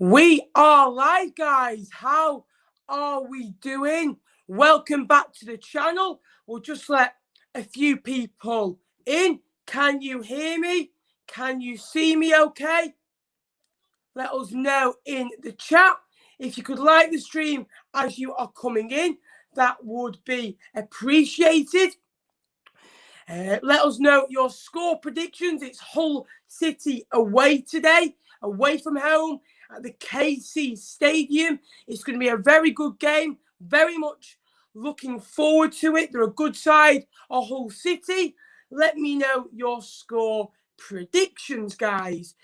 We are live, guys. How are we doing? Welcome back to the channel. We'll just let a few people in. Can you hear me? Can you see me okay? Let us know in the chat. If you could like the stream as you are coming in, that would be appreciated. Let us know your score predictions. It's Hull City away today, away from home at the KC Stadium. It's going to be a very good game. Very much looking forward to it. They're a good side of Hull City. Let me know your score predictions, guys.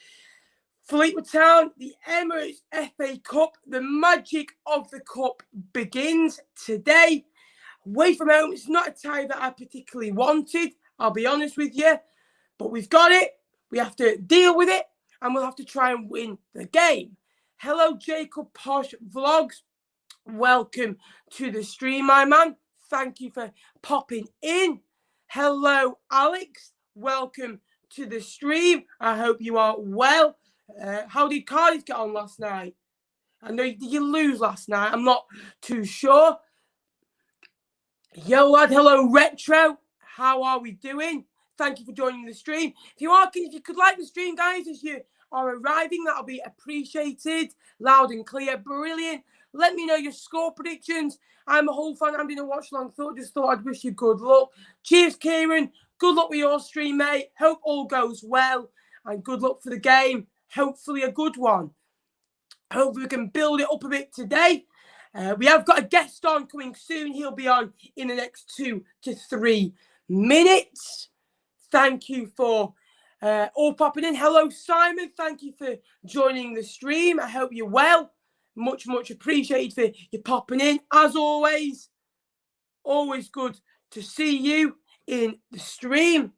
Fleetwood Town, the Emirates FA Cup, the magic of the cup begins today. Away from home, it's not a tie that I particularly wanted, I'll be honest with you. But we've got it. We have to deal with it. And we'll have to try and win the game. Hello, Jacob Posh Vlogs. Welcome to the stream, my man. Thank you for popping in. Hello, Alex. Welcome to the stream. I hope you are well. How did Cardiff get on last night? I know, did you lose last night? I'm not too sure. Yo, lad. Hello, Retro. How are we doing? Thank you for joining the stream. If you could like the stream, guys, as you are arriving, that'll be appreciated. Loud and clear. Brilliant. Let me know your score predictions. I'm a Hull fan. I'm doing a watch along. Just thought I'd wish you good luck. Cheers, Kieran. Good luck with your stream, mate. Hope all goes well. And good luck for the game. Hopefully a good one. Hopefully we can build it up a bit today. We have got a guest on coming soon. He'll be on in the next 2 to 3 minutes. Thank you for all popping in. Hello, Simon. Thank you for joining the stream. I hope you're well. Much appreciated for you popping in. As always good to see you in the stream.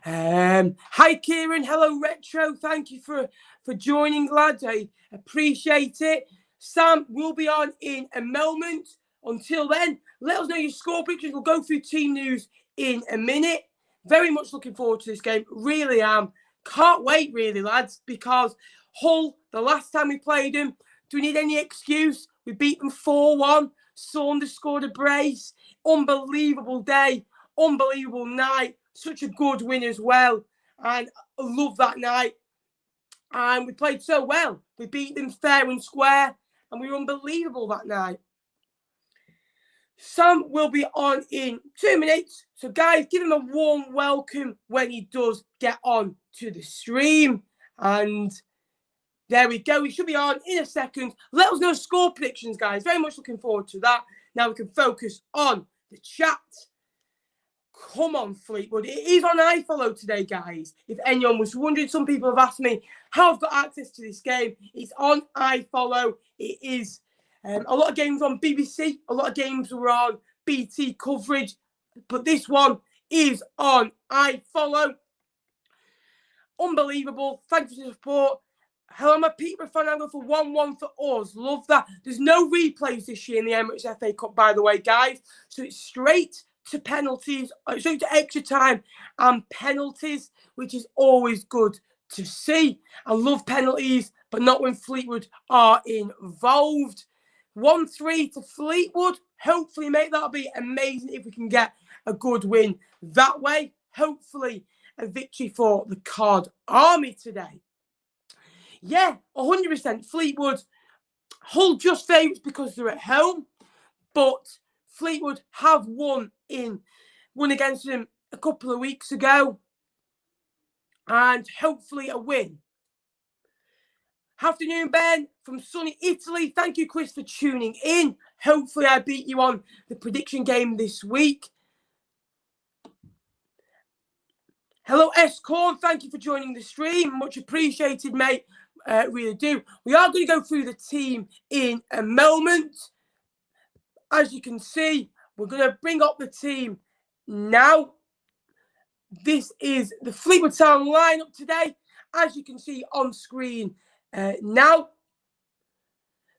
Hi, Kieran. Hello, Retro. Thank you for joining, lads. I appreciate it. Sam will be on in a moment. Until then, let us know your score predictions. We'll go through team news in a minute. Very much looking forward to this game. Really am. Can't wait, really, lads, because Hull, the last time we played them, do we need any excuse? We beat them 4-1. Saunders scored a brace. Unbelievable day. Unbelievable night. Such a good win as well. And I love that night. And we played so well. We beat them fair and square. And we were unbelievable that night. Sam will be on in 2 minutes. So, guys, give him a warm welcome when he does get on to the stream. And there we go. He should be on in a second. Let us know score predictions, guys. Very much looking forward to that. Now we can focus on the chat. Come on, Fleetwood. It is on iFollow today, guys. If anyone was wondering, some people have asked me how I've got access to this game. It's on iFollow. It is a lot of games on BBC. A lot of games were on BT coverage. But this one is on iFollow. Unbelievable. Thanks for the support. Hello, my Peterborough fan. I'm going for 1-1 for us. Love that. There's no replays this year in the Emirates FA Cup, by the way, guys. So it's straight to penalties, straight to extra time and penalties, which is always good to see. I love penalties, but not when Fleetwood are involved. 1-3 to Fleetwood. Hopefully, mate, that'll be amazing if we can get a good win that way. Hopefully, a victory for the Cod Army today. Yeah, 100% Fleetwood. Hull just favourites because they're at home, but Fleetwood have won against them a couple of weeks ago, and hopefully a win. Afternoon, Ben, from sunny Italy. Thank you, Chris, for tuning in. Hopefully I beat you on the prediction game this week. Hello, S. Corn. Thank you for joining the stream. Much appreciated, mate. Really do. We are going to go through the team in a moment. As you can see, we're going to bring up the team now. This is the Fleetwood Town lineup today. As you can see on screen now,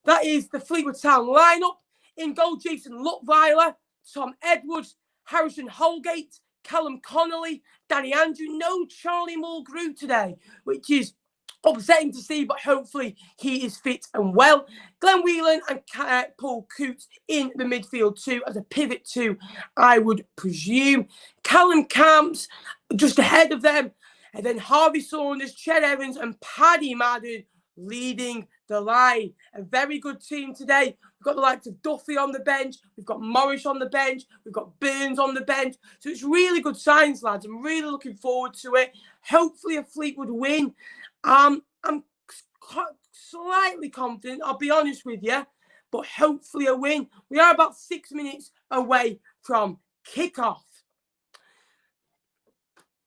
that is the Fleetwood Town lineup. In goal, Jason Luttweiler, Tom Edwards, Harrison Holgate, Callum Connolly, Danny Andrew. No Charlie Mulgrew today, which is upsetting to see, but hopefully he is fit and well. Glenn Whelan and Paul Coots in the midfield too, as a pivot too, I would presume. Callum Camps just ahead of them. And then Harvey Saunders, Ched Evans and Paddy Madden leading the line. A very good team today. We've got the likes of Duffy on the bench. We've got Morris on the bench. We've got Burns on the bench. So it's really good signs, lads. I'm really looking forward to it. Hopefully a Fleetwood win. I'm slightly confident, I'll be honest with you, but hopefully a win. We are about 6 minutes away from kickoff.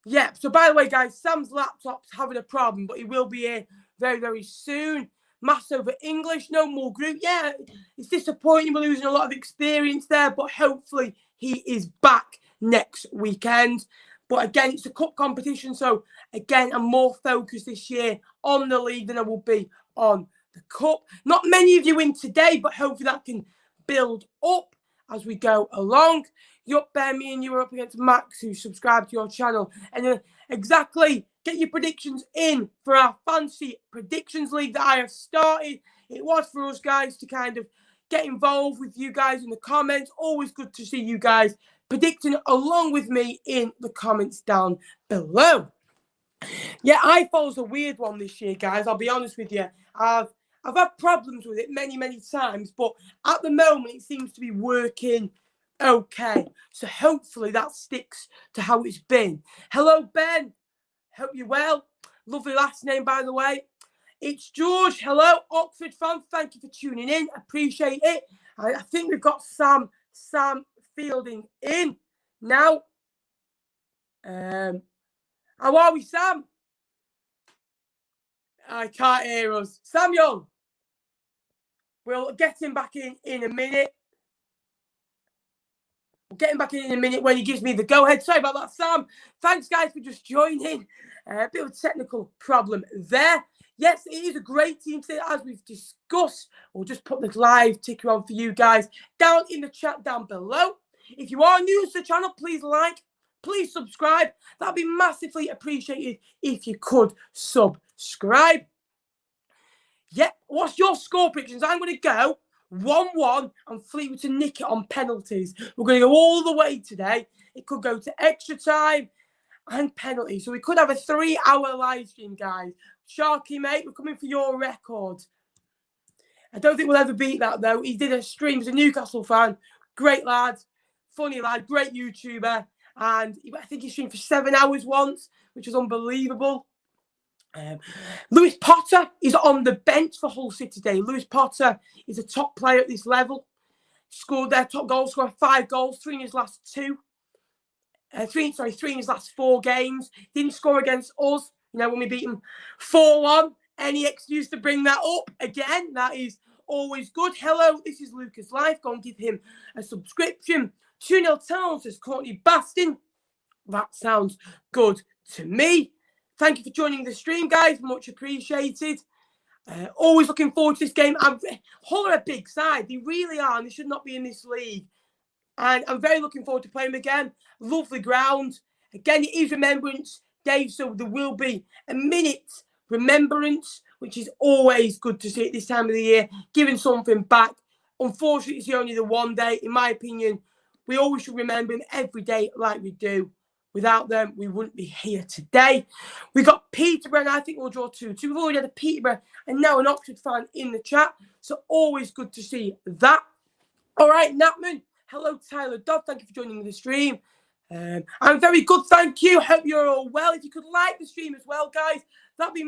Yeah, so by the way, guys, Sam's laptop's having a problem, but he will be here very, very soon. Mass over English, no more group. Yeah, it's disappointing. We're losing a lot of experience there, but hopefully he is back next weekend. But again, it's a cup competition. So again, I'm more focused this year on the league than I will be on the cup. Not many of you in today, but hopefully that can build up as we go along. Yup, Ben, me and you are up against Max, who subscribed to your channel. And exactly, get your predictions in for our fancy predictions league that I have started. It was for us guys to kind of get involved with you guys in the comments. Always good to see you guys predicting along with me in the comments down below. Yeah, iFollow's a weird one this year, guys. I'll be honest with you. I've had problems with it many, many times, but at the moment it seems to be working okay. So hopefully that sticks to how it's been. Hello, Ben. Hope you're well. Lovely last name, by the way. It's George. Hello, Oxford fan. Thank you for tuning in. Appreciate it. I think we've got Sam Fielding in now. How are we, Sam? I can't hear us. Sam Young. We'll get him back in a minute. We'll get him back in a minute when he gives me the go-ahead. Sorry about that, Sam. Thanks, guys, for just joining. A bit of a technical problem there. Yes, it is a great team today, as we've discussed. We'll just put the live ticker on for you guys down in the chat down below. If you are new to the channel, please like, please subscribe. That'd be massively appreciated if you could subscribe. Yep, what's your score predictions? I'm going to go 1-1 and Fleetwood to nick it on penalties. We're going to go all the way today. It could go to extra time and penalties. So we could have a 3-hour live stream, guys. Sharky, mate, we're coming for your record. I don't think we'll ever beat that, though. He did a stream. He's a Newcastle fan. Great lad. Funny lad. Great YouTuber. And I think he streamed for 7 hours once, which was unbelievable. Lewis Potter is on the bench for Hull City today. Lewis Potter is a top player at this level. Scored their top goal scorer, 5 goals, 3 in his last 3 in his last 4 games. Didn't score against us, when we beat him 4-1. Any excuse to bring that up again, that is always good. Hello, this is Lucas Life. Go and give him a subscription. 2-0 Town, says Courtney Bastin. That sounds good to me. Thank you for joining the stream, guys. Much appreciated. Always looking forward to this game. Hull are a big side. They really are, and they should not be in this league. And I'm very looking forward to playing them again. Lovely ground. Again, it is Remembrance Day, so there will be a minute remembrance, which is always good to see at this time of the year, giving something back. Unfortunately, it's only the one day. In my opinion, we always should remember them every day like we do. Without them, we wouldn't be here today. We got Peterborough, and I think we'll draw 2-2. We've already had a Peterborough and now an Oxford fan in the chat. So always good to see that. All right, Natman. Hello, Tyler Dodd. Thank you for joining the stream. I'm very good, thank you. Hope you're all well. If you could like the stream as well, guys, that'd be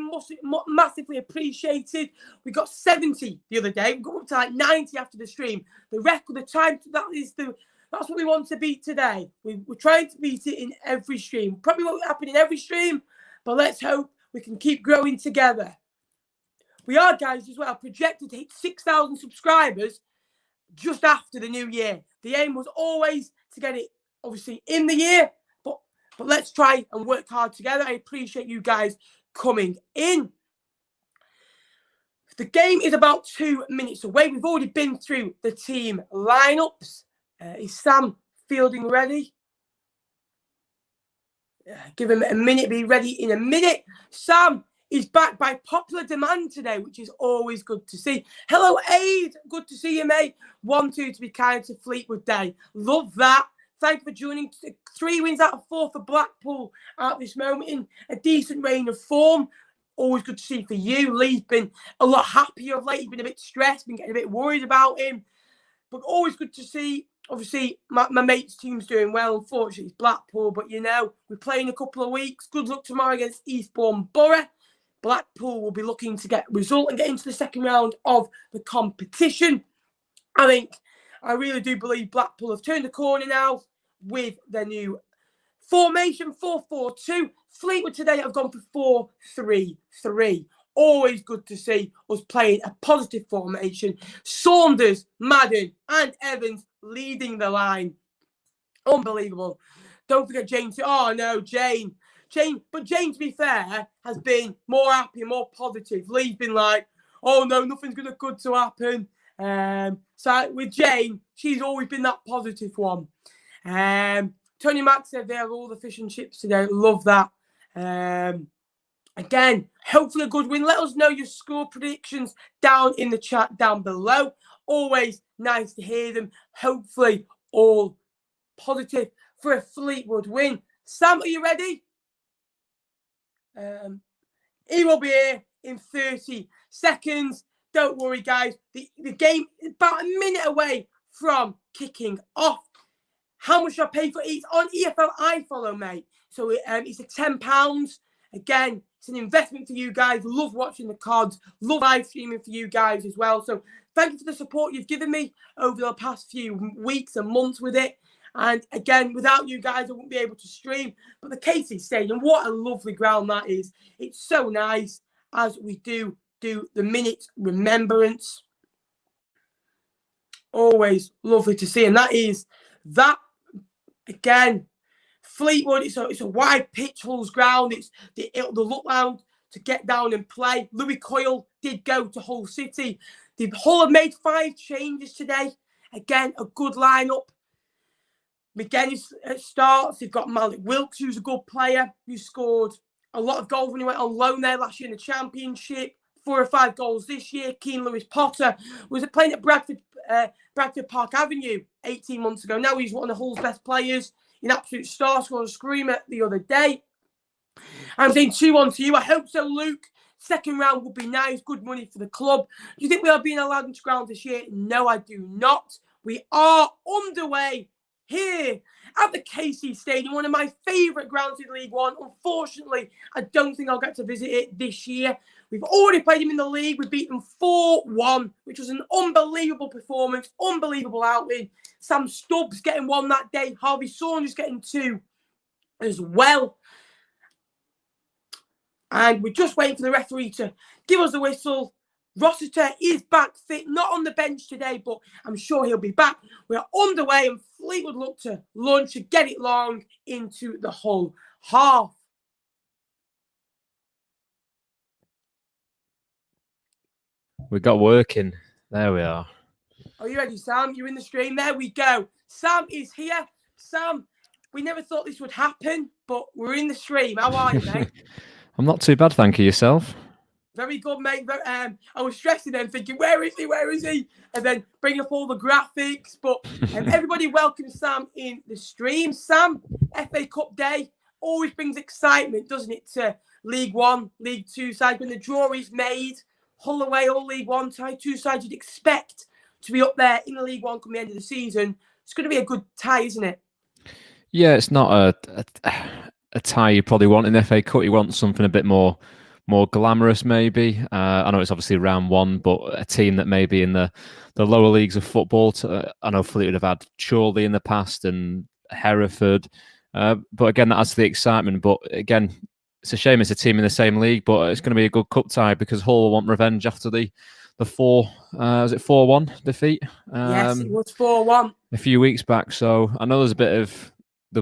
massively appreciated. We got 70 the other day. We got up to like 90 after the stream. The record, the time, that's what we want to beat today. We're trying to beat it in every stream. Probably won't happen in every stream, but let's hope we can keep growing together. We are, guys, as well, projected to hit 6,000 subscribers just after the new year. The aim was always to get it, obviously, in the year, but let's try and work hard together. I appreciate you guys coming in. The game is about 2 minutes away. We've already been through the team lineups. Is Sam Fielding ready? Give him a minute, be ready in a minute. Sam is back by popular demand today, which is always good to see. Hello, Aid. Good to see you, mate. 1-2 to be kind to Fleetwood Day. Love that. Thank you for joining. 3 wins out of 4 for Blackpool at this moment in a decent reign of form. Always good to see for you. Lee's been a lot happier of late. He's been a bit stressed, been getting a bit worried about him. But always good to see. Obviously, my mate's team's doing well. Unfortunately, it's Blackpool. But, we're playing a couple of weeks. Good luck tomorrow against Eastbourne Borough. Blackpool will be looking to get a result and get into the second round of the competition. I really do believe Blackpool have turned the corner now with their new formation, 4-4-2. Fleetwood today have gone for 4-3-3. Always good to see us playing a positive formation. Saunders, Madden and Evans leading the line. Unbelievable. Don't forget Jane. Oh, no, Jane. But Jane, to be fair, has been more happy, more positive. Lee's been like, oh, no, nothing's good to happen. So with Jane, she's always been that positive one. Tony Mack said they have all the fish and chips today. Love that. Again, hopefully a good win. Let us know your score predictions down in the chat down below. Always nice to hear them. Hopefully all positive for a Fleetwood win. Sam, are you ready? He will be here in 30 seconds. Don't worry, guys. The game is about a minute away from kicking off. How much I pay for it? It's on EFL iFollow, mate. So it's a £10. Again, it's an investment for you guys. Love watching the cards. Love live streaming for you guys as well. So thank you for the support you've given me over the past few weeks and months with it. And again, without you guys, I wouldn't be able to stream. But the Casey Stadium, what a lovely ground that is. It's so nice as we do the minute remembrance. Always lovely to see. And that again, Fleetwood, it's a wide pitch, Hull's ground. It'll look round to get down and play. Louis Coyle did go to Hull City. The Hull have made 5 changes today. Again, a good lineup. McGuinness starts. They've got Malik Wilkes, who's a good player, who scored a lot of goals when he went on loan there last year in the Championship. 4 or 5 goals this year. Keane Lewis Potter was playing at Bradford Park Avenue 18 months ago. Now he's one of Hull's best players. An absolute star, scored a screamer the other day. I'm saying 2-1-2. I hope so, Luke. Second round would be nice. Good money for the club. Do you think we are being allowed into ground this year? No, I do not. We are underway here at the KC Stadium, one of my favourite grounds in League One. Unfortunately, I don't think I'll get to visit it this year. We've already played him in the league. We beat them 4-1, which was an unbelievable performance, unbelievable outing. Sam Stubbs getting 1 that day. Harvey Saunders getting 2 as well. And we're just waiting for the referee to give us the whistle. Rossiter is back fit, not on the bench today, but I'm sure he'll be back. We're underway and Fleetwood look to launch to get it long into the Hull half. We got working. There we are. Are you ready, Sam? You're in the stream. There we go. Sam is here. Sam, we never thought this would happen, but we're in the stream. How are you, mate? I'm not too bad, thank you. Yourself? Very good, mate. I was stressing then, thinking, where is he? Where is he? And then bring up all the graphics. But everybody welcome Sam in the stream. Sam, FA Cup Day always brings excitement, doesn't it, to League One, League Two side. When the draw is made, Hull away, all League One side, 2 sides you'd expect to be up there in the League One come the end of the season. It's going to be a good tie, isn't it? Yeah, it's not a tie you probably want in the FA Cup. You want something a bit more glamorous, maybe. I know it's obviously round 1, but a team that may be in the lower leagues of football. I know Fleetwood have had Chorley in the past and Hereford. But again, that adds to the excitement. But again, it's a shame it's a team in the same league, but it's going to be a good cup tie because Hull will want revenge after the 4-1 defeat? Yes, it was 4-1. A few weeks back. So I know there'll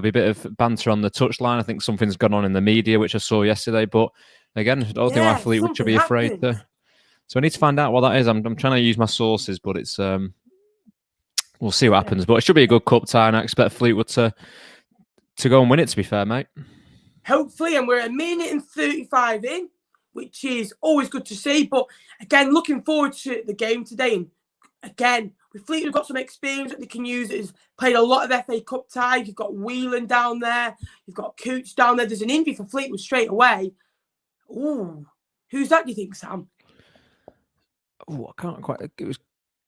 be a bit of banter on the touchline. I think something's gone on in the media, which I saw yesterday. But again, I don't think my Fleetwood should be afraid to. So I need to find out what that is. I'm trying to use my sources, but it's we'll see what happens. But it should be a good cup tie, and I expect Fleetwood to go and win it. To be fair, mate. hopefully, and we're a minute and 35 in, which is always good to see. But again, looking forward to the game today. And again, with Fleetwood, we've got some experience that they can use. Has played a lot of FA Cup ties. You've got Whelan down there. You've got Coots down there. There's an injury for Fleetwood straight away. Ooh, who's that, do you think, Sam? Oh, I can't quite.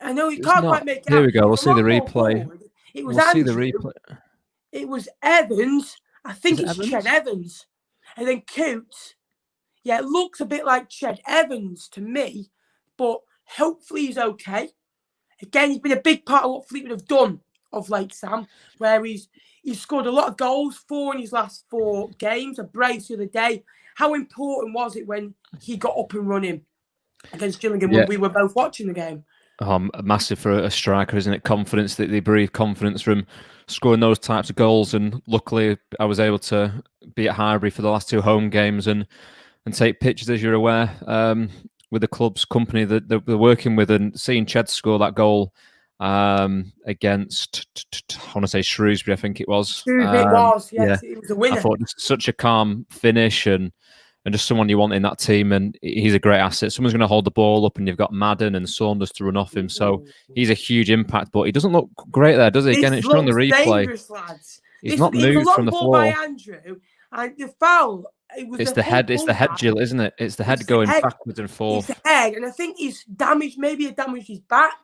I know you can't quite make it Here out. we go. We'll see the replay. It was Andrew. See the replay. It was Evans. I think it's Ched Evans. And then Coots. Yeah, it looks a bit like Ched Evans to me, but hopefully he's okay. Again, he's been a big part of what Fleetwood have done of late, Sam, where he's scored a lot of goals, 4 in his last 4 games, a brace the other day. How important was it when he got up and running against Gillingham when we were both watching the game? Massive for a striker, isn't it? Confidence, that they breathe confidence from scoring those types of goals. And luckily, I was able to be at Highbury for the last 2 home games and take pictures, as you're aware, with the club's company that they're working with, and seeing Ched score that goal against, I want to say Shrewsbury, I think it was. It was, yes, it was a winner. I thought such a calm finish and just someone you want in that team, and he's a great asset. Someone's going to hold the ball up, and you've got Madden and Saunders to run off him, so he's a huge impact. But he doesn't look great there, does he? Again, it's on the replay. Lads. He's not moved from the floor. By Andrew, and the foul. It's the head, Jill, isn't it? It's the head going backwards and forth. It's the head, and I think he's damaged. Maybe he damaged his back,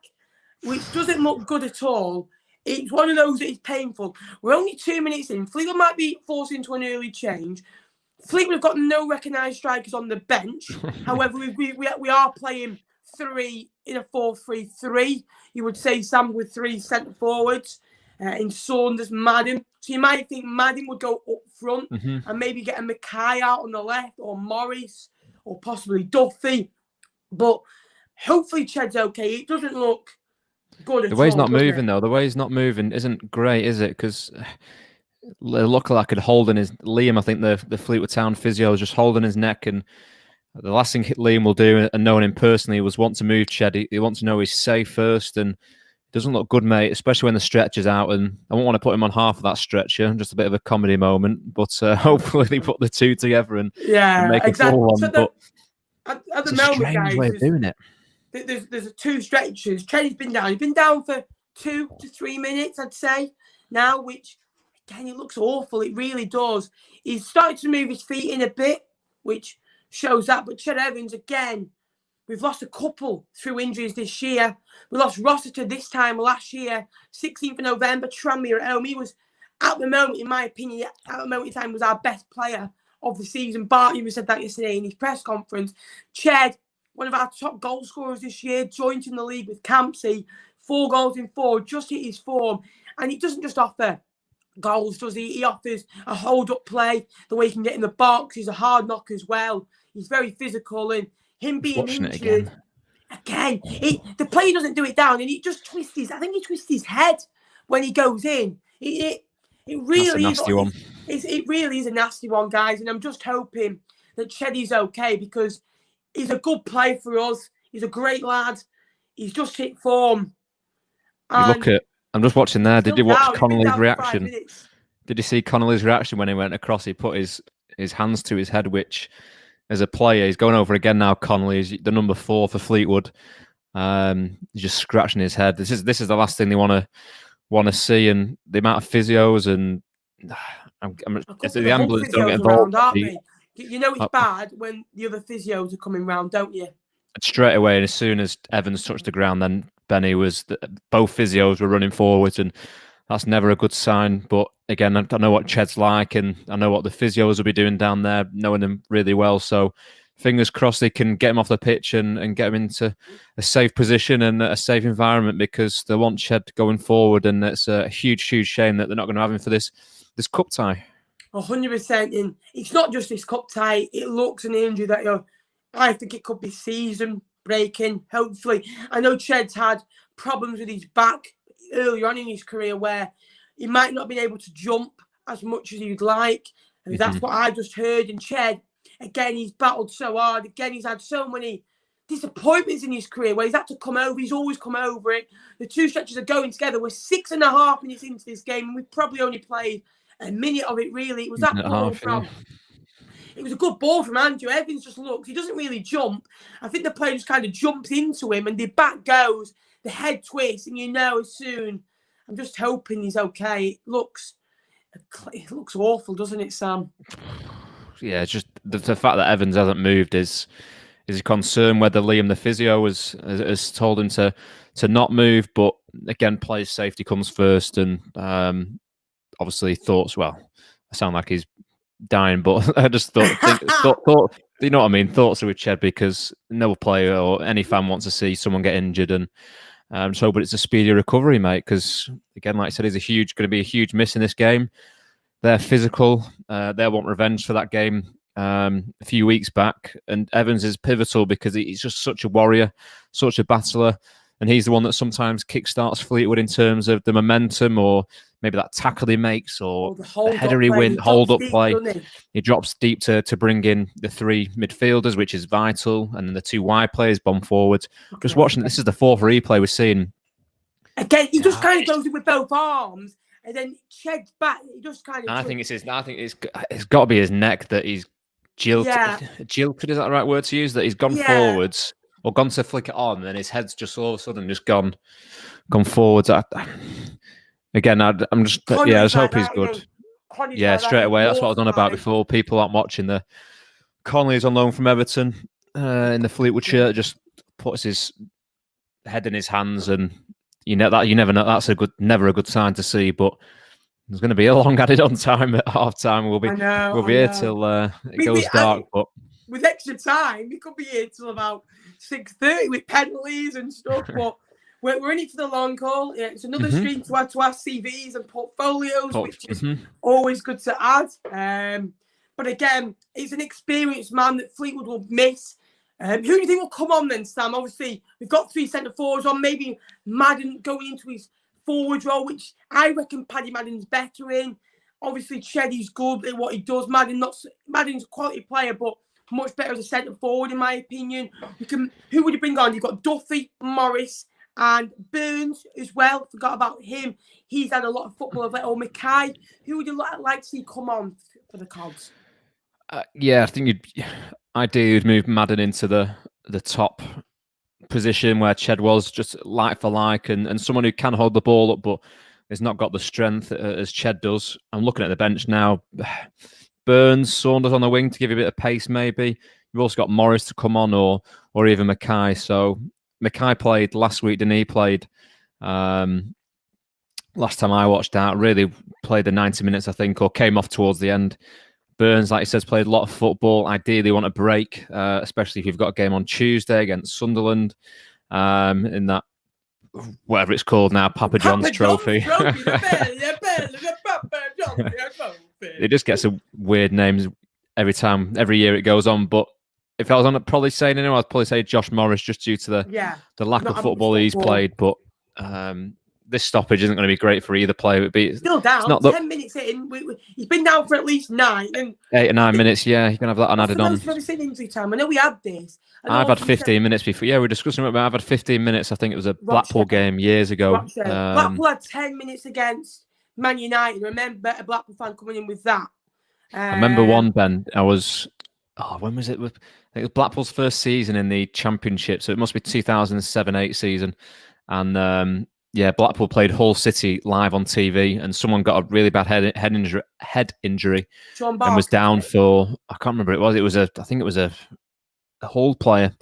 which doesn't look good at all. It's one of those that is painful. We're only 2 minutes in. Fleetwood might be forced into an early change. Fleetwood have got no recognised strikers on the bench. However, we are playing 3 in a 4-3-3. You would say, Sam, with 3 centre forwards in Saunders, Madden. So you might think Madden would go up front and maybe get a Mackay out on the left, or Morris, or possibly Duffy. But hopefully Ched's okay. It doesn't look good at all. The way he's not moving, though, the way he's not moving isn't great, is it? Because it looked like it holding his Liam. I think the Fleetwood Town physio was just holding his neck, and the last thing Liam will do, and knowing him personally, was want to move Ched. He wants to know he's safe first, and it doesn't look good, mate, especially when the stretcher's out. And I won't want to put him on half of that stretcher, just a bit of a comedy moment. But hopefully they put the 2 together and make a full one. So but at the moment, guys, way of doing it. There's 2 stretchers. Cheney's been down. He's been down for 2 to 3 minutes, I'd say, now, which, again, it looks awful. It really does. He's starting to move his feet in a bit, which shows that. But Ched Evans, again, we've lost a couple through injuries this year. We lost Rossiter this time last year, 16th of November, Tranmere at home. He was, at the moment, in my opinion, at the moment in time, was our best player of the season. Barton even said that yesterday in his press conference. Ched, one of our top goal scorers this year, joined in the league with Campsey, 4 goals in 4, just hit his form. And he doesn't just offer goals, does he? He offers a hold-up play, the way he can get in the box. He's a hard knock as well. He's very physical, and him being injured again, the player doesn't do it down, and he just twists his. I think he twists his head when he goes in. It really is a nasty one. It really is a nasty one, guys. And I'm just hoping that Cheddy's okay, because he's a good player for us. He's a great lad. He's just hit form. I'm just watching there. Did you watch Connolly's reaction? Did you see Connolly's reaction when he went across? He put his hands to his head, which, as a player, he's going over again now. Connolly is the number 4 for Fleetwood. He's just scratching his head. This is the last thing they want to see, and the amount of physios and the ambulance don't get involved. You know it's bad when the other physios are coming round, don't you? Straight away, and as soon as Evans touched the ground, then Benny both physios were running forwards, and that's never a good sign. But again, I know what Ched's like, and I know what the physios will be doing down there, knowing them really well. So fingers crossed they can get him off the pitch and get him into a safe position and a safe environment, because they want Ched going forward, and it's a huge, huge shame that they're not going to have him for this cup tie. 100%. And it's not just this cup tie. It looks an injury that I think it could be season breaking, hopefully. I know Ched's had problems with his back earlier on in his career, where he might not have been able to jump as much as he'd like. And that's what I just heard. And Ched, again, he's battled so hard. Again, he's had so many disappointments in his career where he's had to come over. He's always come over it. The 2 stretches are going together. We're 6.5 minutes into this game, and we've probably only played a minute of it, really. It was Minute that and a ball half, from... yeah. It was a good ball from Andrew. Evans just looks. He doesn't really jump. I think the player just kind of jumps into him and the back goes, the head twists, and you know as soon. I'm just hoping he's okay. It looks awful, doesn't it, Sam? Yeah, it's just the fact that Evans hasn't moved is a concern. Whether Liam, the physio, has told him to not move, but again, player's safety comes first, and obviously thoughts. Well, I sound like he's dying, but I just thought, you know what I mean? Thoughts are with Ched, because no player or any fan wants to see someone get injured, and so, but it's a speedy recovery, mate. Because again, like I said, he's going to be a huge miss in this game. They're physical. They want revenge for that game a few weeks back, and Evans is pivotal because he's just such a warrior, such a battler, and he's the one that sometimes kickstarts Fleetwood in terms of the momentum, or maybe that tackle he makes, or the header he wins, hold-up play. He drops deep to bring in the three midfielders, which is vital, and then the two wide players bomb forwards. Just watching, this is the fourth replay we're seeing. Again, he just kind of goes in with both arms, and then Ched's back. He just kind of... I think it's got to be his neck that he's jilted. Yeah. Jilted, is that the right word to use? That he's gone forwards, or gone to flick it on, and then his head's just all of a sudden just gone forwards. Again, I'm just Conley's I just hope he's good. Straight away. That's what I was on about before. People aren't watching the Conley's on loan from Everton in the Fleetwood shirt. Just puts his head in his hands, and you never know. That's never a good sign to see. But there's going to be a long added on time at half time. We'll be here till it goes dark. But with extra time, we could be here till about 6:30 with penalties and stuff. But we're in it for the long haul. Yeah, it's another stream to add to our CVs and portfolios, which is always good to add. But again, he's an experienced man that Fleetwood will miss. Who do you think will come on then, Sam? Obviously, we've got three centre forwards on. Maybe Madden going into his forward role, which I reckon Paddy Madden's better in. Obviously, Cheddy's good at what he does. Madden's a quality player, but much better as a centre forward, in my opinion. Who would you bring on? You've got Duffy, Morris, and Burns as well. Forgot about him. He's had a lot of football of it. Or Mackay. Who would you like to see come on for the Cods? I think ideally you'd move Madden into the top position where Ched was, just like for like, and someone who can hold the ball up, but has not got the strength as Ched does. I'm looking at the bench now. Burns, Saunders on the wing to give you a bit of pace, maybe. You've also got Morris to come on, or even Mackay. So Mackay played last week, didn't he? Played last time I watched out, really played the 90 minutes, I think, or came off towards the end. Burns, like he says, played a lot of football. Ideally, want a break, especially if you've got a game on Tuesday against Sunderland in that, whatever it's called now, Papa John's Trophy. It just gets a weird names every year it goes on. But if I was on probably saying anyone, I'd probably say Josh Morris, just due to the lack of football he's played. But this stoppage isn't going to be great for either player. Still down. 10 minutes in. He's been down for at least 9. 8 or 9 minutes. Yeah, you can have that unadded on. I've never seen injury time. I know we had this. I've had 15 minutes before. Yeah, we're discussing it. I've had 15 minutes. I think it was a Blackpool game years ago. Blackpool had 10 minutes against Man United. Remember a Blackpool fan coming in with that. I remember one, Ben. When was it? I think it was Blackpool's first season in the Championship, so it must be 2007-8 season. And Blackpool played Hull City live on TV, and someone got a really bad head injury and was down for, I can't remember what it was. I think it was a Hull player,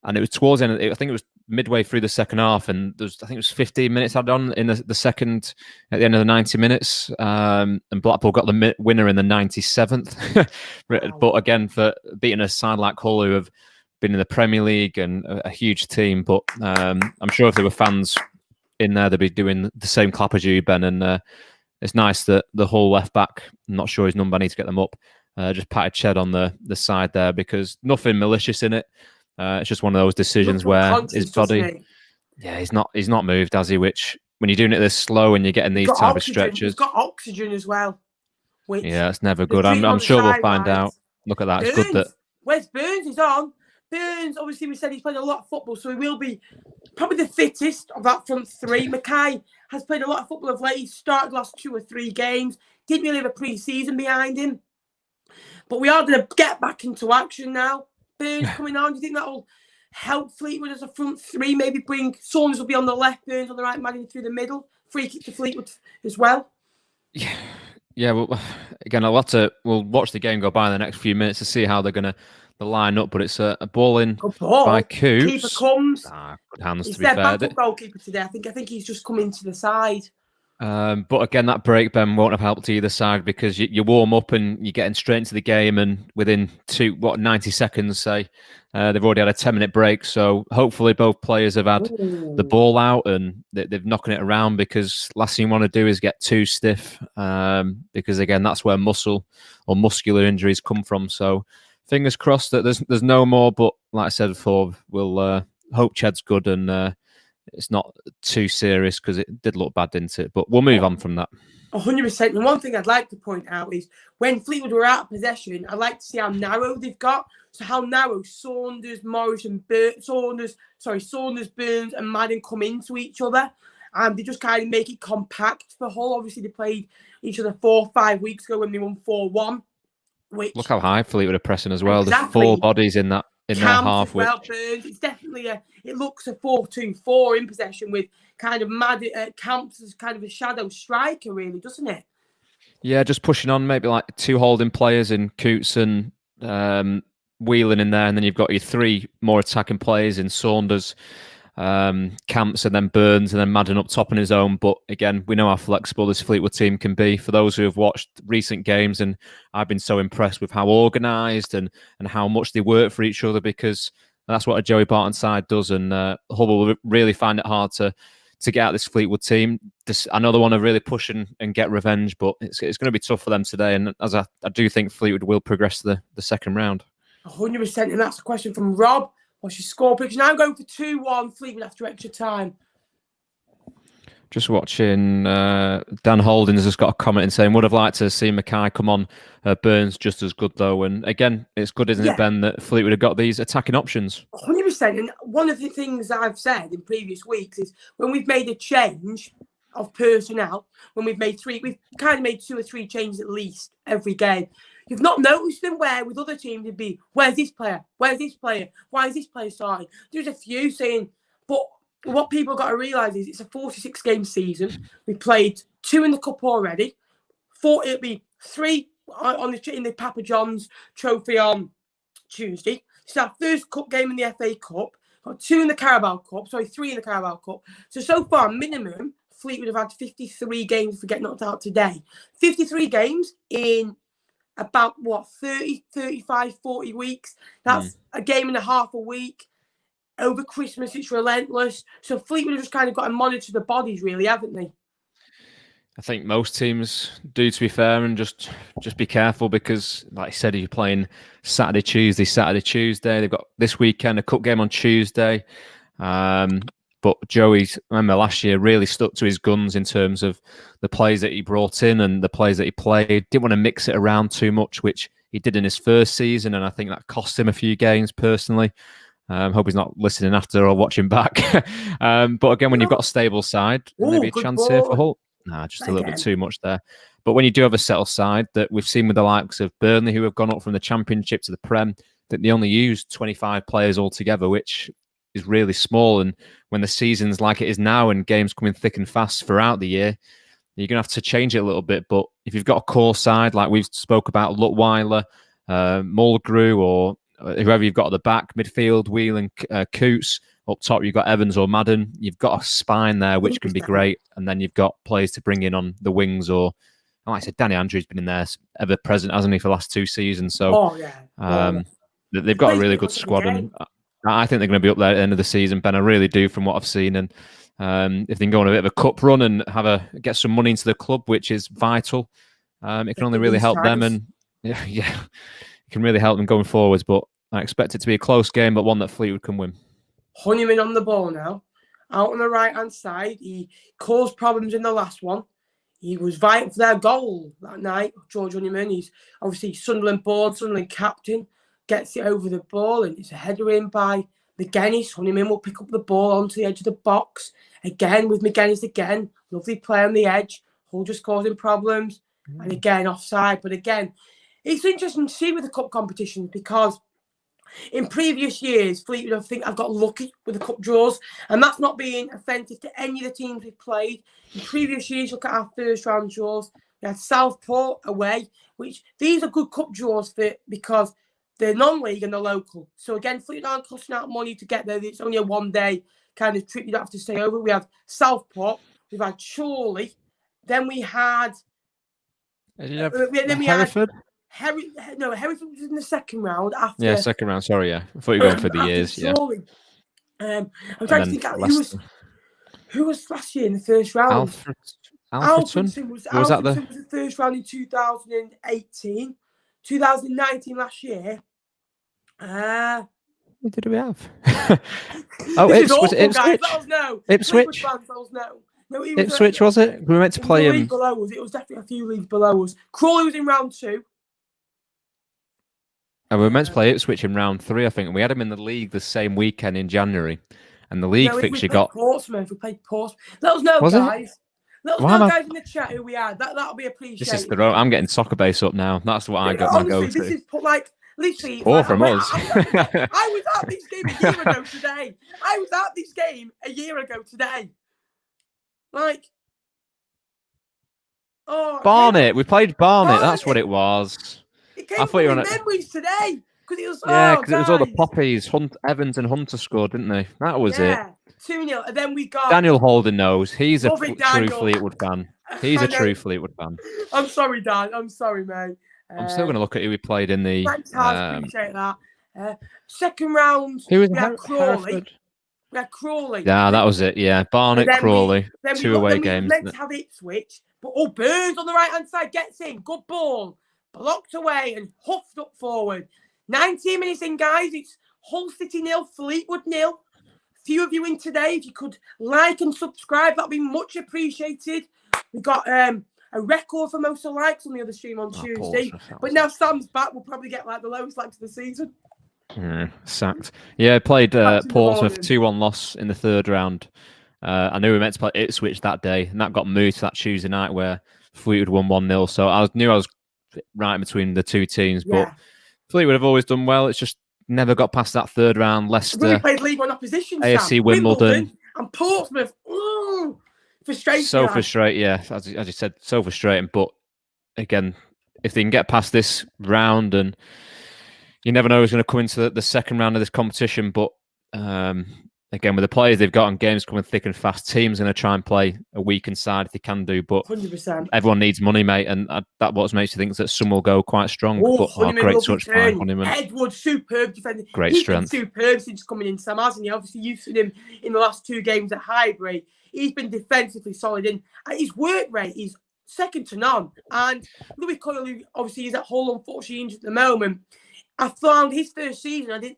and it was towards the end. I think it was midway through the second half, and I think it was 15 minutes added on in the second at the end of the 90 minutes, and Blackpool got the winner in the 97th. Wow. But again, for beating a side like Hull, who have been in the Premier League and a huge team, but I'm sure if there were fans in there, they'd be doing the same clap as you, Ben. And it's nice that the Hull left back, I'm not sure his number, I need to get them up, just patted Ched on the side there, because nothing malicious in it. It's just one of those decisions where his body, he's not moved, has he? Which, when you're doing it this slow and you're getting these type of stretches, he's got oxygen as well. It's never good. I'm sure we'll find out. Look at that. It's good that. Where's Burns? He's on. Burns, obviously, we said he's played a lot of football, so he will be probably the fittest of that front three. Mackay has played a lot of football of late. He's started the last 2 or 3 games. Didn't really have a pre-season behind him. But we are going to get back into action now. Burns coming on. Do you think that will help Fleetwood as a front three? Maybe bring Saunders will be on the left, Burns on the right, Madden through the middle. Free kick to Fleetwood as well. Yeah. Well, again, we'll watch the game go by in the next few minutes to see how they're going to line up. But it's a ball in by Coots. Keeper comes. Good hands, He's to be fair. their backup goalkeeper today. I think he's just come into the side. But again, that break, Ben, won't have helped either side because you warm up and you're getting straight into the game, and within 90 seconds, say, they've already had a 10-minute break. So hopefully both players have had the ball out and they're knocking it around, because last thing you want to do is get too stiff, because again, that's where muscle or muscular injuries come from. So fingers crossed that there's no more. But like I said before, we'll hope Ched's good and it's not too serious, because it did look bad, didn't it? But we'll move on from that. 100%. And one thing I'd like to point out is when Fleetwood were out of possession, I'd like to see how narrow they've got. So how narrow Saunders, Morris and Saunders, Burns and Madden come into each other. And they just kind of make it compact for Hull. Obviously, they played each other 4 or 5 weeks ago when they won 4-1. Look how high Fleetwood are pressing as well. Exactly. There's 4 bodies in their half. It's definitely it looks a 4-2-4 in possession with kind of Camps as kind of a shadow striker, really, doesn't it? Yeah, just pushing on, maybe like 2 holding players in Coots and Whelan in there, and then you've got your 3 more attacking players in Saunders, Camps, and then Burns, and then Madden up top on his own. But again, we know how flexible this Fleetwood team can be. For those who have watched recent games, and I've been so impressed with how organised and how much they work for each other, because that's what a Joey Barton side does. And Hull will really find it hard to get out this Fleetwood team. I know they want to really push and get revenge, but it's going to be tough for them today. And as I do think Fleetwood will progress to the second round. 100%. And that's a question from Rob. What's your score prediction? Now going for 2-1 Fleetwood after extra time. Just watching, Dan Holdings has got a comment in saying, would have liked to see Mackay come on. Burns just as good though. And again, it's good, isn't it, Ben, that Fleetwood have got these attacking options? 100%. And one of the things I've said in previous weeks is when we've made a change of personnel, when we've kind of made 2 or 3 changes at least every game. You've not noticed them where with other teams it'd be, where's this player? Where's this player? Why is this player starting? There's a few saying, but what people got to realise is it's a 46-game season. We played 2 in the cup already. 4, it'll be 3 in the Papa John's trophy on Tuesday. It's our first cup game in the FA Cup. Got 2 in the Carabao Cup. 3 in the Carabao Cup. So far, minimum, Fleetwood have had 53 games if we get knocked out today. 53 games in about, 30, 35, 40 weeks. That's a game and a half a week. Over Christmas, it's relentless. So Fleetwood have just kind of got to monitor the bodies, really, haven't they? I think most teams do, to be fair, and just be careful because, like I said, you're playing Saturday, Tuesday. They've got this weekend a cup game on Tuesday. But Joey, remember last year, really stuck to his guns in terms of the players that he brought in and the players that he played. Didn't want to mix it around too much, which he did in his first season, and I think that cost him a few games personally. Hope he's not listening after or watching back. But again, when you've got a stable side, maybe a chance here for Hull. Nah, just a little bit too much there. But when you do have a settled side that we've seen with the likes of Burnley, who have gone up from the Championship to the Prem, that they only use 25 players altogether, which is really small. And when the season's like it is now and games coming thick and fast throughout the year, you're going to have to change it a little bit. But if you've got a core side, like we've spoke about, Luttweiler, Mulgrew, or whoever you've got at the back, midfield, Whelan, Coots, up top you've got Evans or Madden, you've got a spine there which can be great, and then you've got players to bring in on the wings, or like I said, Danny Andrews been in there ever present, hasn't he, for the last 2 seasons? So they've got a really good squad, and I think they're going to be up there at the end of the season, Ben. I really do, from what I've seen. And if they can go on a bit of a cup run and get some money into the club, which is vital, it can only really help them, and it can really help them going forwards. But I expect it to be a close game, but one that Fleetwood can win. Honeyman on the ball now, out on the right-hand side. He caused problems in the last one. He was vital for their goal that night, George Honeyman. He's obviously Sunderland board, Sunderland captain, gets it over the ball, and it's a header in by McGuinness. Honeyman will pick up the ball onto the edge of the box. Again, with McGuinness again. Lovely play on the edge. Hull just causing problems. and again offside. But again, it's interesting to see with the cup competitions because in previous years, Fleetwood, I think, have got lucky with the cup draws, and that's not being offensive to any of the teams we've played. In previous years, look at our first round draws. We had Southport away, which these are good cup draws because they're non-league and they're local. So again, Fleetwood aren't costing out money to get there. It's only a one-day kind of trip. You don't have to stay over. We had Southport. We've had Chorley. Then we had... Hereford? Hereford was in the second round. After Yeah, second round. Sorry, yeah. I thought you were going for the years. Chorley. I'm trying to think who was last year in the first round. Alfredson was the first round in 2018. 2019 last year. What did we have? Ipswich. Ipswich. No, Ipswich, was it? We were meant to play him. It was definitely a few leagues below us. Crawley was in round 2. And we were meant to play Ipswich in round 3, I think. And we had him in the league the same weekend in January. And the league fixture got... Portsmouth. We played Portsmouth. Let us know, guys. Let us know, guys, in the chat who we had. That'll be appreciated. This is I'm getting Soccer Base up now. That's what I got my go-to. This is literally... Or from us. I was at this game a year ago today. Barnet. We played Barnet. That's what it was. It came from my memories today. Because it was... because it was all the Poppies. Evans and Hunter scored, didn't they? That was it. 2-0. And then we got... Daniel Holden knows. He's a true Fleetwood fan. He's a true Fleetwood fan. I'm sorry, Dan. I'm sorry, mate. I'm still going to look at who we played in the... Thanks, Haz. Appreciate that. Second round, who was Crawley. We had Crawley. Yeah, that was it. Yeah, Barnet, Crawley. 2 away games. Then we meant to have Ipswich. But, Burns on the right-hand side gets in. Good ball. Blocked away and huffed up forward. 19 minutes in, guys. It's Hull City 0, Fleetwood 0. A few of you in today. If you could like and subscribe, that'd be much appreciated. We got a record for most of the likes on the other stream on Tuesday. But now Sam's back, we'll probably get the lowest likes of the season. Sacked. Yeah, played Portsmouth 2-1 loss in the third round. I knew we were meant to play Ipswich that day, and that got moved to that Tuesday night where Fleetwood won 1-0. So I knew I was right in between the two teams, but Fleetwood have always done well. It's just never got past that third round. Leicester, we played League One opposition, AFC Wimbledon, and Portsmouth. Frustrating. So frustrating, yeah. As you said, so frustrating. But again, if they can get past this round, and you never know who's going to come into the second round of this competition. But again, with the players they've got and games coming thick and fast, teams are going to try and play a weakened side if they can do. But 100%. Everyone needs money, mate, and that what makes you think that some will go quite strong. Great touch by Honeyman. Edward, superb defender. Great strength. Superb since coming in, Sam, hasn't he? Obviously, you've seen him in the last 2 games at Highbury. He's been defensively solid, and his work rate is second to none. And Louis Coyle, who obviously is at Hull, unfortunately injured at the moment. I found his first season, I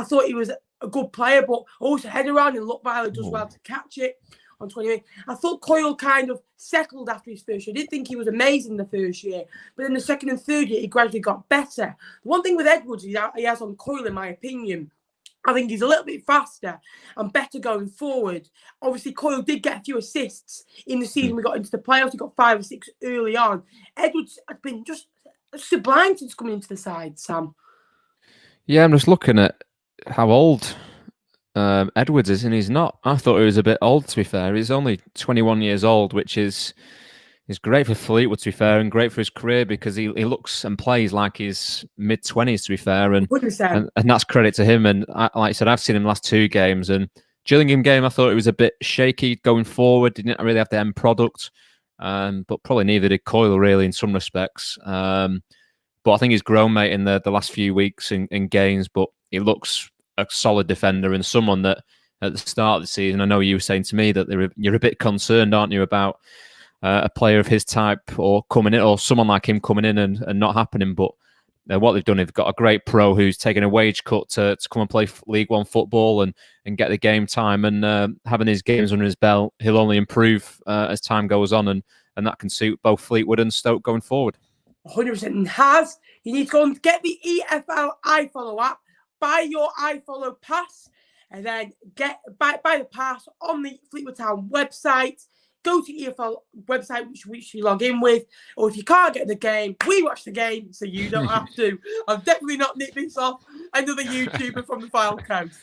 thought he was a good player, but also head around and look Violet does well to catch it on 28. I thought Coyle kind of settled after his first year. I didn't think he was amazing the first year, but in the second and third year, he gradually got better. The one thing with Edwards he has on Coyle, in my opinion, I think he's a little bit faster and better going forward. Obviously, Coyle did get a few assists in the season. We got into the playoffs. He got 5 or 6 early on. Edwards has been just sublime since coming into the side, Sam. Yeah, I'm just looking at how old Edwards is, and he's not. I thought he was a bit old, to be fair. He's only 21 years old, which is great for Fleetwood, to be fair, and great for his career because he looks and plays like he's mid-20s, to be fair, and that's credit to him. And like I said, I've seen him last 2 games, and Gillingham game, I thought it was a bit shaky going forward. Didn't really have the end product, but probably neither did Coyle, really, in some respects. But I think he's grown, mate, in the last few weeks in games, but he looks a solid defender and someone that at the start of the season, I know you were saying to me that you're a bit concerned, aren't you, about a player of his type or coming in, or someone like him coming in and not happening. But what they've done, they've got a great pro who's taken a wage cut to come and play League One football and get the game time, and having his games under his belt, he'll only improve as time goes on, and that can suit both Fleetwood and Stoke going forward. 100%. And you need to go and get the EFL iFollow app, buy your iFollow pass, and then buy the pass on the Fleetwood Town website. go to EFL website, which you log in with. Or if you can't get the game, we watch the game, so you don't have to. I've definitely not nicked this off another YouTuber from the File Coast.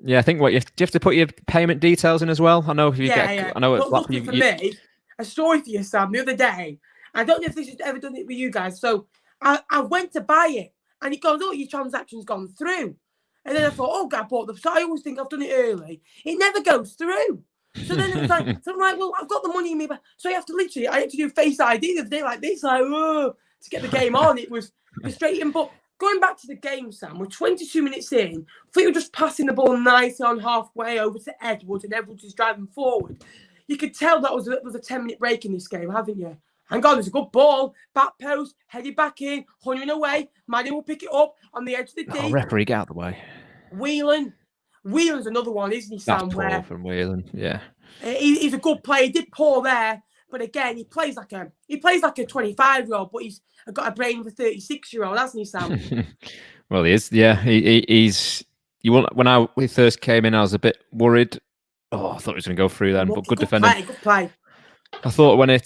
Yeah, I think do you have to put your payment details in as well? I know if you yeah. I know but lucky for me, a story for you, Sam, the other day. I don't know if this has ever done it with you guys. So I went to buy it, and it goes, "Oh, your transaction's gone through." And then I thought, "Oh, God, I bought the." So I always think I've done it early. It never goes through. So then it's like, so I'm like, "Well, I've got the money in me," but so I had to do Face ID the other day like this, to get the game on. It was frustrating, but. Going back to the game, Sam, we're 22 minutes in. Fleetwood just passing the ball nicely on halfway over to Edwards, and Edwards is driving forward. You could tell that was a 10-minute break in this game, haven't you? Hang on, there's a good ball, back post, headed back in, hunting away. Manny will pick it up on the edge of the D. Oh, referee, get out of the way. Whelan's another one, isn't he, Sam? That's poor from Whelan, yeah. He's a good player. He did poor there, but again, he plays like a 25-year-old, but he's got a brain of a 36-year-old, hasn't he, Sam? Well, he is. Yeah, he's. When we first came in, I was a bit worried. Oh, I thought he was going to go through then, but good defending. Good play. I thought when he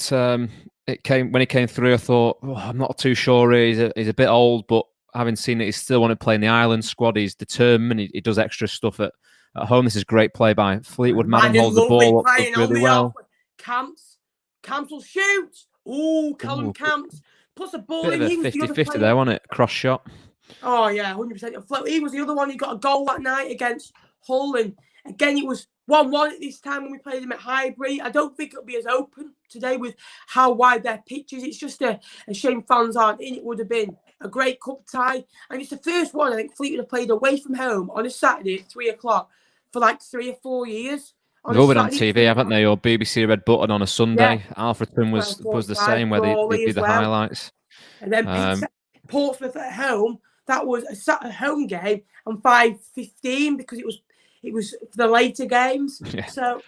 came through, I thought, I'm not too sure. He's a bit old, but having seen that he still wanted to play in the Ireland squad, he's determined. He does extra stuff at home. This is great play by Fleetwood. Madden holds the ball up really well. Camps will shoot. Oh, Callum Camps. Plus a ball in. He was 50-50 there, wasn't it? Cross shot. Oh, yeah, 100%. He was the other one who got a goal that night against Hull. And again, it was 1-1 at this time when we played him at Highbury. I don't think it'll be as open today with how wide their pitch is. It's just a shame fans aren't in. It would have been a great cup tie. And it's the first one I think Fleetwood have played away from home on a Saturday at 3 o'clock for like 3 or 4 years. They've all been on TV, haven't they? Or BBC Red Button on a Sunday. Yeah. Alfreton was the same, where they'd be the highlights. And then Portsmouth at home, that was a Saturday home game on 5:15 because it was for the later games. Yeah. So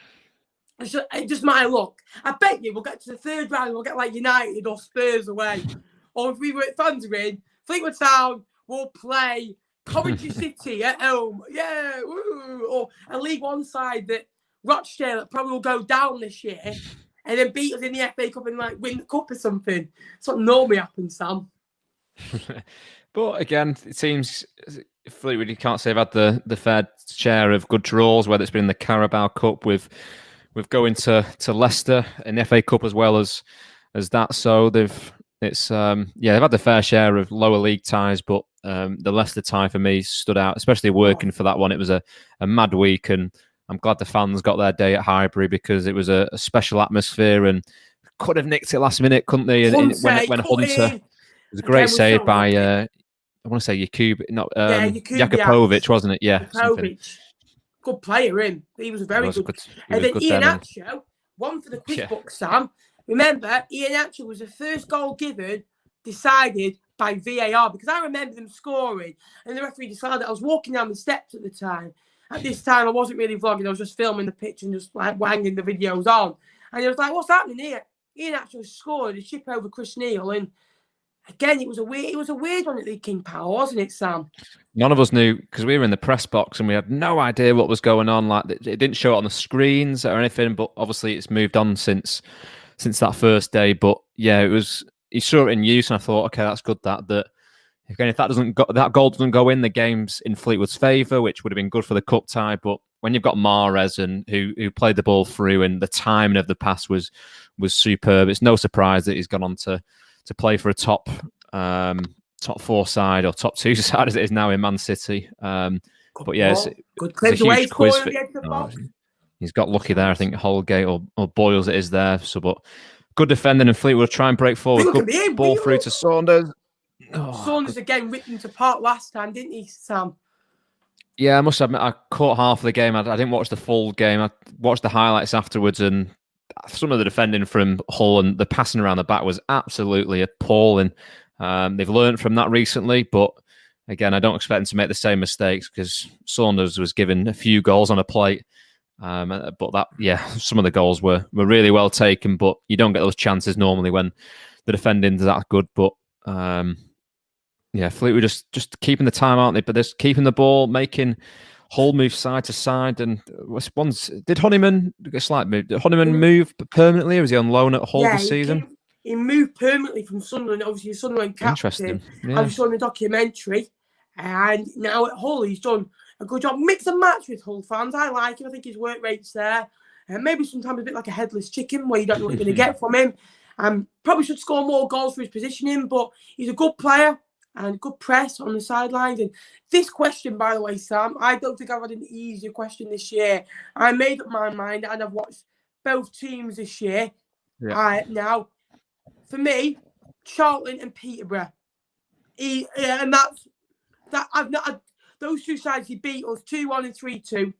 it just might look. I bet you we'll get to the third round and we'll get like United or Spurs away. Or if we were fans are in, Fleetwood Town will play Coventry City at home. Yeah. Woo. Or a League One side that Rochdale probably will go down this year and then beat us in the FA Cup and like win the cup or something. That's what normally happens, Sam. But again, it seems Fleetwood, you can't say they've had the fair share of good draws, whether it's been in the Carabao Cup with going to Leicester in the FA Cup as well as that. So they've had the fair share of lower league ties, but the Leicester tie for me stood out, especially working for that one. It was a mad week, and I'm glad the fans got their day at Highbury because it was a special atmosphere and could have nicked it last minute, couldn't they? When Hunter, it was a great save by I want to say Jakupovic, wasn't it? Yeah, good player. He was very good. And then Iheanacho, one for the quick book, Sam. Remember, Iheanacho was the first goal decided by VAR because I remember them scoring and the referee decided. I was walking down the steps at the time. At this time, I wasn't really vlogging. I was just filming the pitch and just like wanging the videos on. And he was like, "What's happening here?" Ian actually scored a chip over Chris Neal. And again, it was a weird one at the King Power, wasn't it, Sam? None of us knew because we were in the press box and we had no idea what was going on. Like it didn't show it on the screens or anything. But obviously, it's moved on since that first day. But yeah, he saw it in use, and I thought, okay, that's good. That. Again, if that goal doesn't go in, the game's in Fleetwood's favour, which would have been good for the cup tie. But when you've got Mahrez and who played the ball through, and the timing of the pass was superb, it's no surprise that he's gone on to play for a top 4 side or top 2 side as it is now in Man City. But yeah, it's a huge quiz. He's got lucky there, I think Holgate or Boyles it is there. So, but good defending, and Fleetwood try and break forward. Good ball through to Saunders. Saunders again ripped into part last time, didn't he, Sam? Yeah, I must admit, I caught half of the game. I didn't watch the full game. I watched the highlights afterwards, and some of the defending from Hull and the passing around the back was absolutely appalling. They've learned from that recently, but again, I don't expect them to make the same mistakes because Saunders was given a few goals on a plate. But some of the goals were really well taken, but you don't get those chances normally when the defending's that good. But Fleetwood just keeping the time, aren't they? But they're keeping the ball, making Hull moved side to side, and did Honeyman get a slight move? Did Honeyman move permanently, or was he on loan at Hull this season? He moved permanently from Sunderland. Obviously, Sunderland captain. Interesting. Yeah. I was showing the documentary, and now at Hull, he's done a good job. Mix and match with Hull fans. I like him. I think his work rate's there. And maybe sometimes a bit like a headless chicken, where you don't know what you're going to get from him. Probably should score more goals for his positioning, but he's a good player and good press on the sidelines. And this question, by the way, Sam, I don't think I've had an easier question this year. I made up my mind, and I've watched both teams this year. Yeah. Now, for me, Charlton and Peterborough, and those two sides, he beat us 2-1 and 3-2.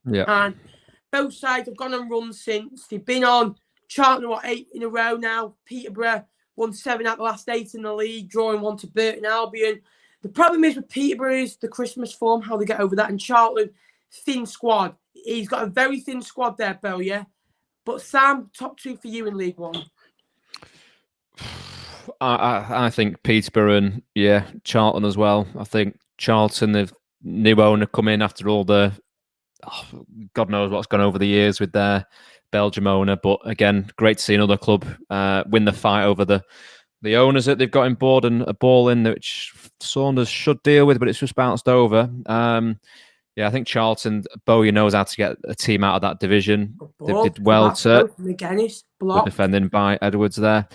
Yeah, and both sides have gone on runs since. They've been on. Charlton, 8 in a row now. Peterborough won 7 out of the last 8 in the league, drawing 1 to Burton Albion. The problem is with Peterborough is the Christmas form, how they get over that. And Charlton, thin squad. He's got a very thin squad there, Bill, yeah? But Sam, top 2 for you in League One. I think Peterborough and, Charlton as well. I think Charlton, the new owner, come in after all the... God knows what's gone over the years with their Belgium owner, but again, great to see another club win the fight over the owners that they've got on board, and a ball in which Saunders should deal with, but it's just bounced over. I think Charlton, Bowyer knows how to get a team out of that division. They did well to defending by Edwards there.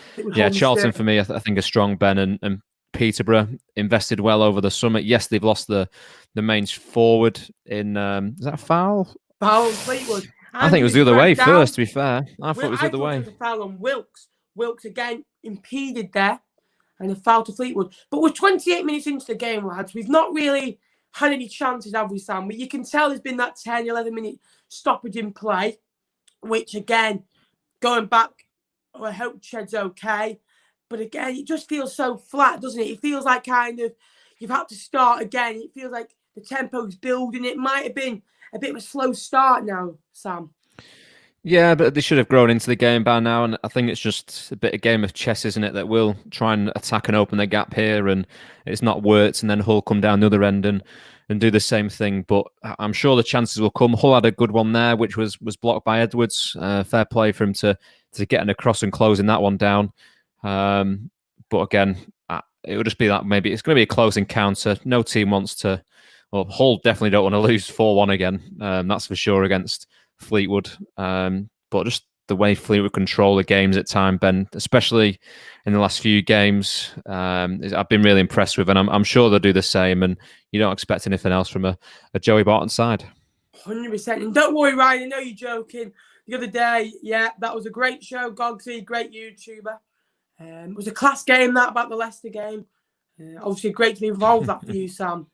Charlton for me, I think a strong Ben, and Peterborough invested well over the summer. Yes, they've lost the main forward in is that a foul? Foul Fleetwood. I think it was the other way first, to be fair. I thought it was the other way. It was a foul on Wilkes. Wilkes again impeded there, and a foul to Fleetwood. But we're 28 minutes into the game, lads. We've not really had any chances, have we, Sam? But you can tell there's been that 10, 11-minute stoppage in play, which again, going back, I hope Ched's okay. But again, it just feels so flat, doesn't it? It feels like kind of you've had to start again. It feels like the tempo's building. It might have been a bit of a slow start now, Sam. Yeah, but they should have grown into the game by now. And I think it's just a bit of game of chess, isn't it? That we'll try and attack and open the gap here, and it's not worked. And then Hull come down the other end and do the same thing. But I'm sure the chances will come. Hull had a good one there, which was blocked by Edwards. Fair play for him to getting across and closing that one down. But again, it would just be that maybe it's going to be a close encounter. No team wants to. Well, Hull definitely don't want to lose 4-1 again. That's for sure against Fleetwood. But just the way Fleetwood control the games at time, Ben, especially in the last few games, I've been really impressed with, and I'm sure they'll do the same. And you don't expect anything else from a Joey Barton side. 100%. And don't worry, Ryan. I know you're joking. The other day, that was a great show. Gogsy, great YouTuber. It was a class game, that, about the Leicester game. Obviously, great to be involved with that for you, Sam.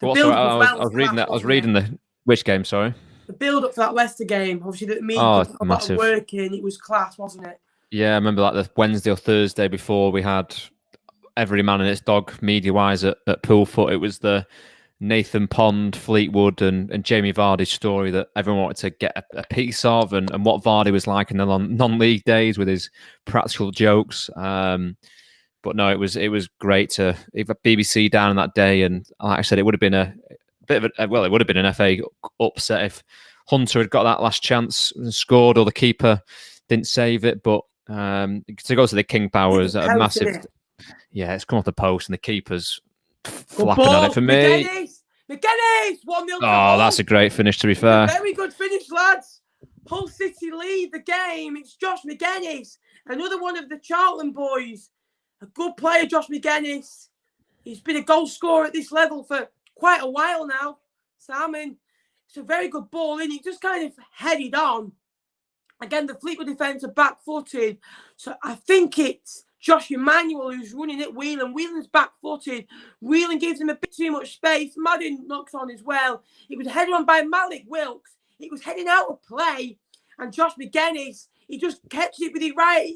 I was reading the which game? Sorry, the build up for that Leicester game. Obviously, the media massive working. It was class, wasn't it? Yeah, I remember like the Wednesday or Thursday before we had every man and its dog media wise at Poolfoot. It was the Nathan Pond, Fleetwood, and Jamie Vardy's story that everyone wanted to get a piece of, and what Vardy was like in the non-league days with his practical jokes. But no, it was great to have BBC down on that day, and like I said, it would have been a bit of it would have been an FA upset if Hunter had got that last chance and scored, or the keeper didn't save it. But to go to the King Power is a massive. Yeah, it's come off the post, and the keeper's flapping at it for me. McGuinness, 1-0. Oh, that's a great finish, to be fair. Very good finish, lads. Hull City lead the game. It's Josh McGuinness, another one of the Charlton boys. A good player, Josh McGuinness. He's been a goal scorer at this level for quite a while now, Sam. And it's a very good ball in. He just kind of headed on. Again, the Fleetwood defence are back-footed. So I think it's Josh Emmanuel who's running at Whelan. Whelan's back-footed. Whelan gives him a bit too much space. Madden knocks on as well. It was headed on by Malik Wilkes. It was heading out of play. And Josh McGuinness, he just catches it with his right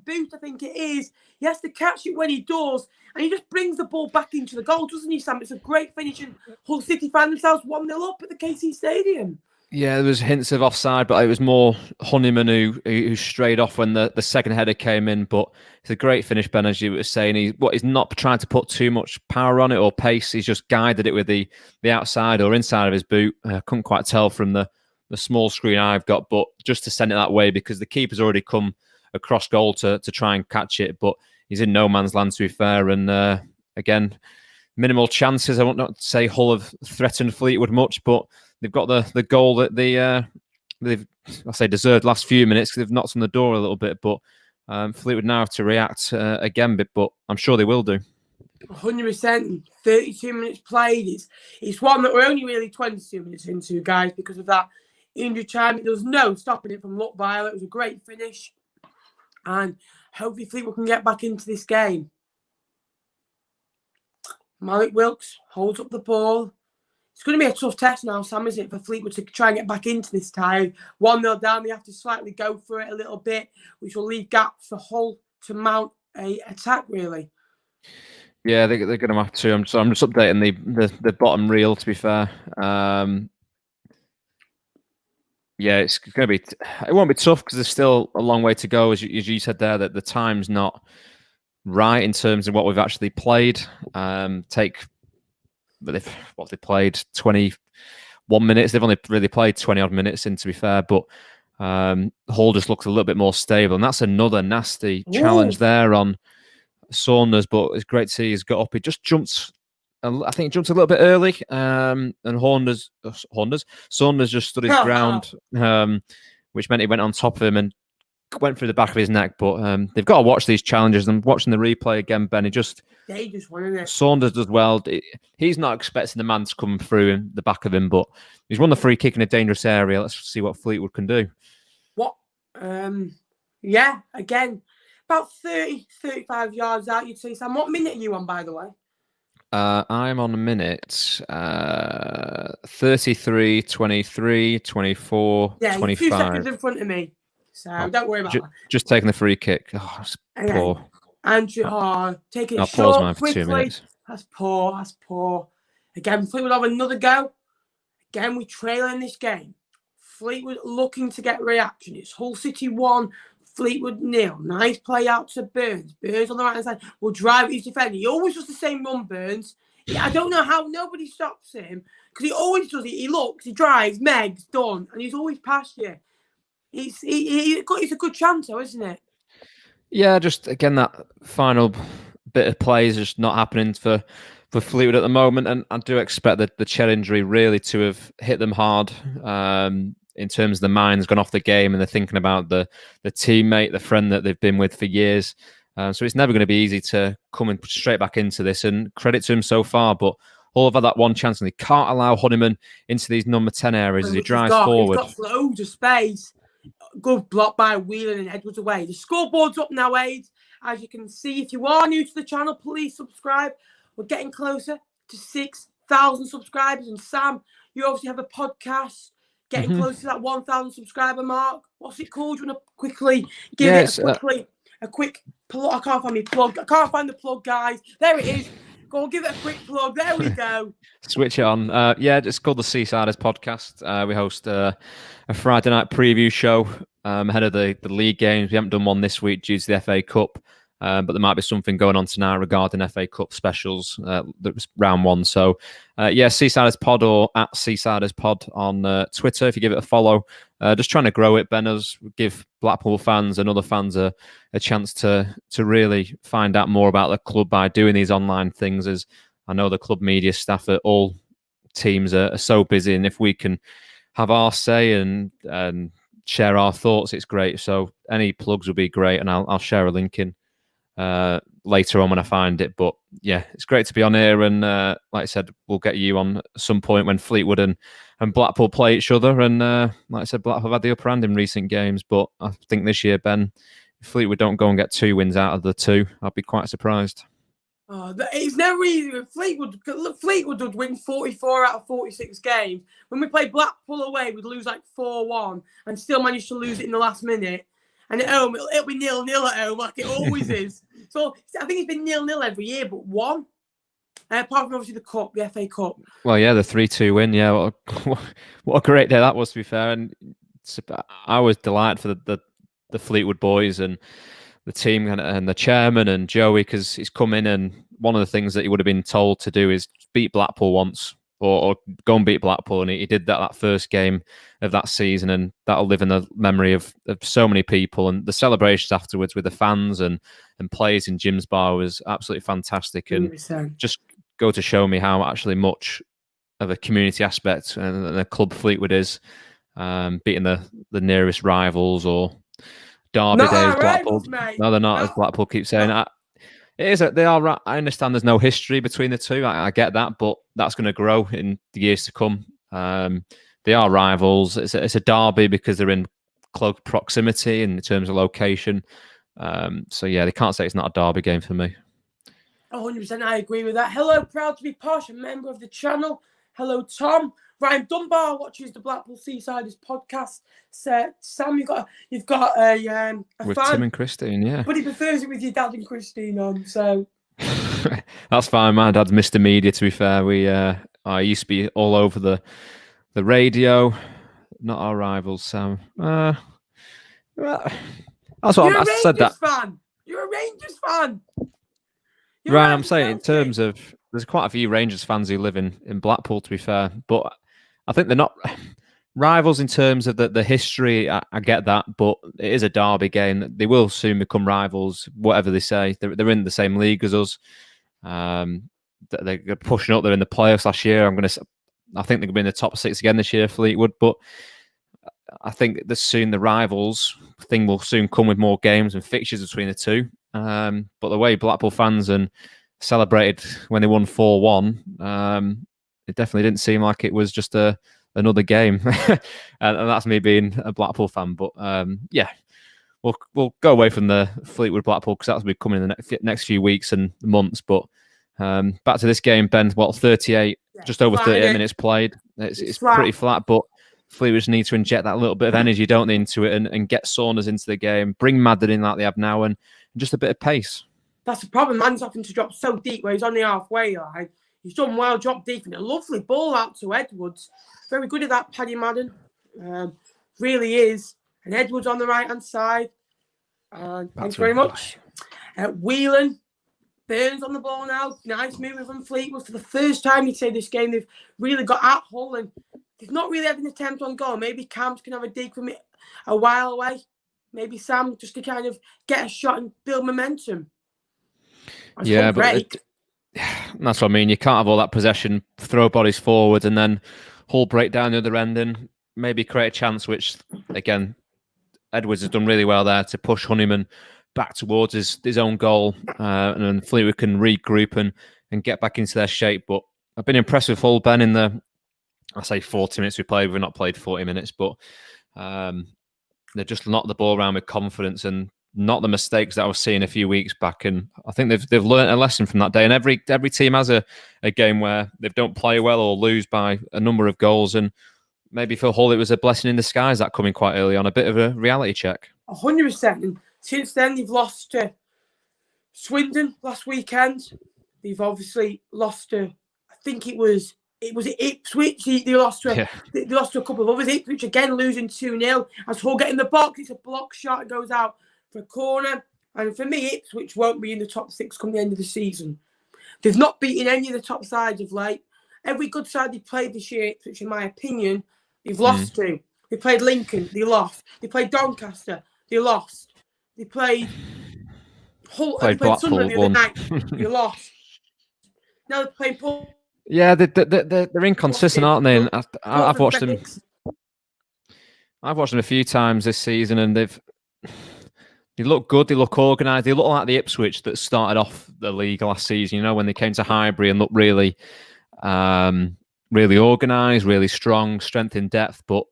boot, I think it is. He has to catch it when he does. And he just brings the ball back into the goal, doesn't he, Sam? It's a great finish. And Hull City find themselves 1-0 up at the KC Stadium. Yeah, there was hints of offside, but it was more Honeyman who strayed off when the second header came in. But it's a great finish, Ben, as you were saying. He's not trying to put too much power on it or pace. He's just guided it with the outside or inside of his boot. I couldn't quite tell from the small screen I've got, but just to send it that way because the keeper's already come across goal to try and catch it. But he's in no man's land, to be fair. And again, minimal chances. I won't not say Hull have threatened Fleetwood much, but they've got the goal that they've deserved last few minutes because they've knocked on the door a little bit. But Fleetwood now have to react again, but I'm sure they will do. 100%. 32 minutes played. It's one that we're only really 22 minutes into, guys, because of that injury time. There was no stopping it from Look Violet. It was a great finish. And hopefully Fleetwood can get back into this game. Malik Wilkes holds up the ball. It's going to be a tough test now, Sam, isn't it, for Fleetwood to try and get back into this tie. 1-0 down, they have to slightly go for it a little bit, which will leave gaps for Hull to mount a attack, really. Yeah, they're going to have to. I'm just updating the bottom reel, to be fair. Yeah, it's going to be. It won't be tough because there's still a long way to go, as you said there. That the time's not right in terms of what we've actually played. They played 21 minutes. They've only really played 20 odd minutes in, to be fair. But Hull just looks a little bit more stable, and that's another nasty challenge there on Saunders. But it's great to see he's got up. He just jumped. I think he jumped a little bit early, and Saunders just stood his ground, which meant he went on top of him and went through the back of his neck. But they've got to watch these challenges. And watching the replay again, Ben, Saunders does well. He's not expecting the man to come through in the back of him, but he's won the free kick in a dangerous area. Let's see what Fleetwood can do. Yeah, again, about 30, 35 yards out, you'd say. Sam, what minute are you on, by the way? I'm on a minute 33, 23, 24, 25. Yeah, 2 seconds in front of me. So don't worry about that. Just taking the free kick. Oh, that's poor. Andrew, taking it short, pause mine for quickly. 2 minutes. That's poor. Again, Fleetwood have another go. Again, we trail in this game. Fleetwood looking to get reaction. It's Hull City 1, Fleetwood 0. Nice play out to Burns. Burns on the right-hand side will drive his defender. He always does the same run, Burns. I don't know how nobody stops him because he always does it. He looks, he drives, Meg's done, and he's always past you. It's a good chance, though, isn't it? Yeah, just again that final bit of play is just not happening for Fleetwood at the moment, and I do expect the Chet injury really to have hit them hard. In terms of the mind's gone off the game, and they're thinking about the teammate, the friend that they've been with for years. So it's never going to be easy to come and straight back into this. And credit to him so far, but Hull have had that one chance, and they can't allow Honeyman into these number 10 areas as he drives forward. He's got loads of space. Good block by Whelan and Edwards away. The scoreboard's up now, Aid. As you can see, if you are new to the channel, please subscribe. We're getting closer to 6,000 subscribers. And Sam, you obviously have a podcast getting close to that 1,000 subscriber mark. What's it called? Do you want to quickly give a quick plug? I can't find my plug. I can't find the plug, guys. There it is. Go on, give it a quick plug. There we go. Switch it on. It's called the Seasiders Podcast. We host a Friday night preview show ahead of the league games. We haven't done one this week due to the FA Cup. But there might be something going on tonight regarding FA Cup specials. That was round 1. So, Seasiders Pod or at Seasiders Pod on Twitter. If you give it a follow, just trying to grow it, Ben, us give Blackpool fans and other fans a chance to really find out more about the club by doing these online things. As I know the club media staff at all teams are so busy, and if we can have our say and share our thoughts, it's great. So any plugs will be great, and I'll share a link in later on when I find it. But yeah, it's great to be on here, and like I said, we'll get you on at some point when Fleetwood and Blackpool play each other. And like I said, Blackpool have had the upper hand in recent games, but I think this year, Ben, if Fleetwood don't go and get 2 wins out of the 2, I'd be quite surprised. It's never easy with Fleetwood. Fleetwood would win 44 out of 46 games. When we play Blackpool away, we'd lose like 4-1 and still manage to lose it in the last minute. And at home, it'll be 0-0 at home, like it always is. So I think it's been 0-0 every year, but 1. Apart from obviously the cup, the FA Cup. Well, yeah, the 3-2 win. Yeah, what a great day that was, to be fair. And I was delighted for the Fleetwood boys and the team and the chairman and Joey, because he's come in, and one of the things that he would have been told to do is beat Blackpool once, or go and beat Blackpool, and he did that first game of that season, and that'll live in the memory of so many people. And the celebrations afterwards with the fans and players in Jim's bar was absolutely fantastic, and 100%. just go to show me how actually much of a community aspect and the club Fleetwood is, beating the nearest rivals or derby days. Blackpool, rivals, no, they're not, as Blackpool keep saying. They are. I understand there's no history between the two. I get that, but that's going to grow in the years to come. They are rivals. It's a derby because they're in close proximity in terms of location. So yeah, they can't say it's not a derby game for me. 100%, I agree with that. Hello, proud to be posh, a member of the channel. Hello, Tom. Ryan Dunbar watches the Blackpool Seasiders podcast. Sam, you've got a with fan, Tim and Christine, yeah. but he prefers it with your dad and Christine on. So that's fine. My dad's Mr. Media. To be fair, I used to be all over the radio. Not our rivals, Sam. That's what I said. That fan. You're a Rangers fan. Ryan, I'm saying in terms of, there's quite a few Rangers fans who live in Blackpool, to be fair, but I think they're not rivals in terms of the history. I get that, but it is a derby game. They will soon become rivals, whatever they say. They're in the same league as us. They're pushing up. They're in the playoffs last year. I think they're going to be in the top 6 again this year, Fleetwood. But I think the rivals thing will soon come with more games and fixtures between the two. But the way Blackpool fans celebrated when they won 4-1, it definitely didn't seem like it was just another game. and that's me being a Blackpool fan. But yeah, we'll go away from the Fleetwood Blackpool because that'll be coming in the next few weeks and months. But back to this game, Ben. 38, just over 38 minutes played. It's pretty flat, but Fleetwood need to inject that little bit of energy, don't they, into it, and get Saunders into the game, bring Madden in like they have now, and just a bit of pace. That's the problem. Man's having to drop so deep where he's on the halfway line. He's done well, dropped deep, and a lovely ball out to Edwards. Very good at that, Paddy Madden. Really is. And Edwards on the right-hand side. Thanks very much. Whelan. Burns on the ball now. Nice movement from Fleetwood. For the first time, you'd say this game, they've really got at Hull, and they've not really had an attempt on goal. Maybe Camps can have a dig from it a while away. Maybe Sam, just to kind of get a shot and build momentum. Yeah, but that's what I mean. You can't have all that possession, throw bodies forward, and then Hull break down the other end and maybe create a chance, which, again, Edwards has done really well there to push Honeyman back towards his own goal, and then Fleetwood can regroup and get back into their shape. But I've been impressed with Hull, Ben, in the, I say 40 minutes we played. We've not played 40 minutes, but they've just knocked the ball around with confidence and not the mistakes that I was seeing a few weeks back. And I think they've learned a lesson from that day. And every team has a game where they don't play well or lose by a number of goals. And maybe for Hull, it was a blessing in disguise that coming quite early on, a bit of a reality check. 100%. And since then, they've lost to Swindon last weekend. They've obviously lost to, I think it was Ipswich. They lost to a couple of others. Ipswich again losing 2-0. As Hull get in the box, it's a block shot. It goes out for a corner. And for me, Ipswich won't be in the top 6 come the end of the season. They've not beaten any of the top sides of late. Every good side they played this year, Ipswich, in my opinion, they've lost to. They played Lincoln, they lost. They played Doncaster, they lost. They played Hull, they played Sunderland the other night, they lost. Now they're playing Paul. Yeah, they're inconsistent, aren't they? And I've watched them. I've watched them a few times this season, and they look good. They look organised. They look like the Ipswich that started off the league last season. You know, when they came to Highbury and looked really, really organised, really strong, strength in depth. But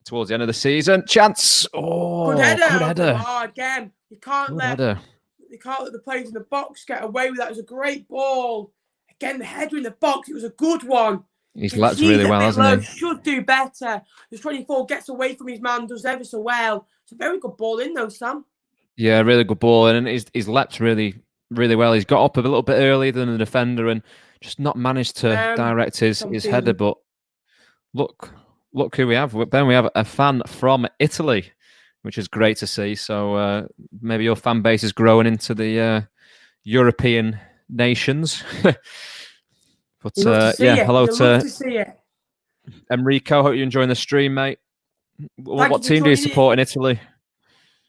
towards the end of the season, chance. Oh, good header. Good header. Oh, again, you can't let the players in the box get away with that. It was a great ball. Again, the header in the box, it was a good one. He's leapt really well, hasn't he? Should do better. The 24 gets away from his man, does ever so well. It's a very good ball in though, Sam. Yeah, really good ball. And he's leapt really, really well. He's got up a little bit earlier than the defender. And just not managed to direct his header. But look who we have. Ben, we have a fan from Italy, which is great to see. So maybe your fan base is growing into the European nations. But hello to Enrico. Hope you're enjoying the stream, mate. What team do you support in Italy?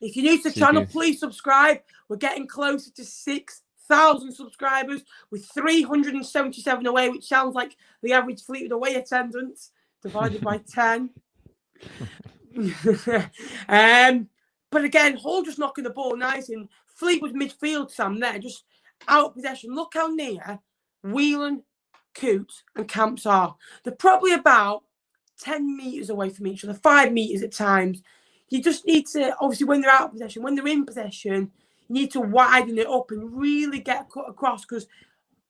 If you're new to the channel, please subscribe. We're getting closer to 6,000 subscribers with 377 away, which sounds like the average Fleetwood away attendance divided by 10. But again, Hull just knocking the ball nice in. Fleetwood midfield, Sam, there, just out of possession. Look how near Whelan, Coots and Camps are. They're probably about 10 metres away from each other, 5 metres at times. You just need to, obviously, when they're out of possession, when they're in possession, you need to widen it up and really get cut across, because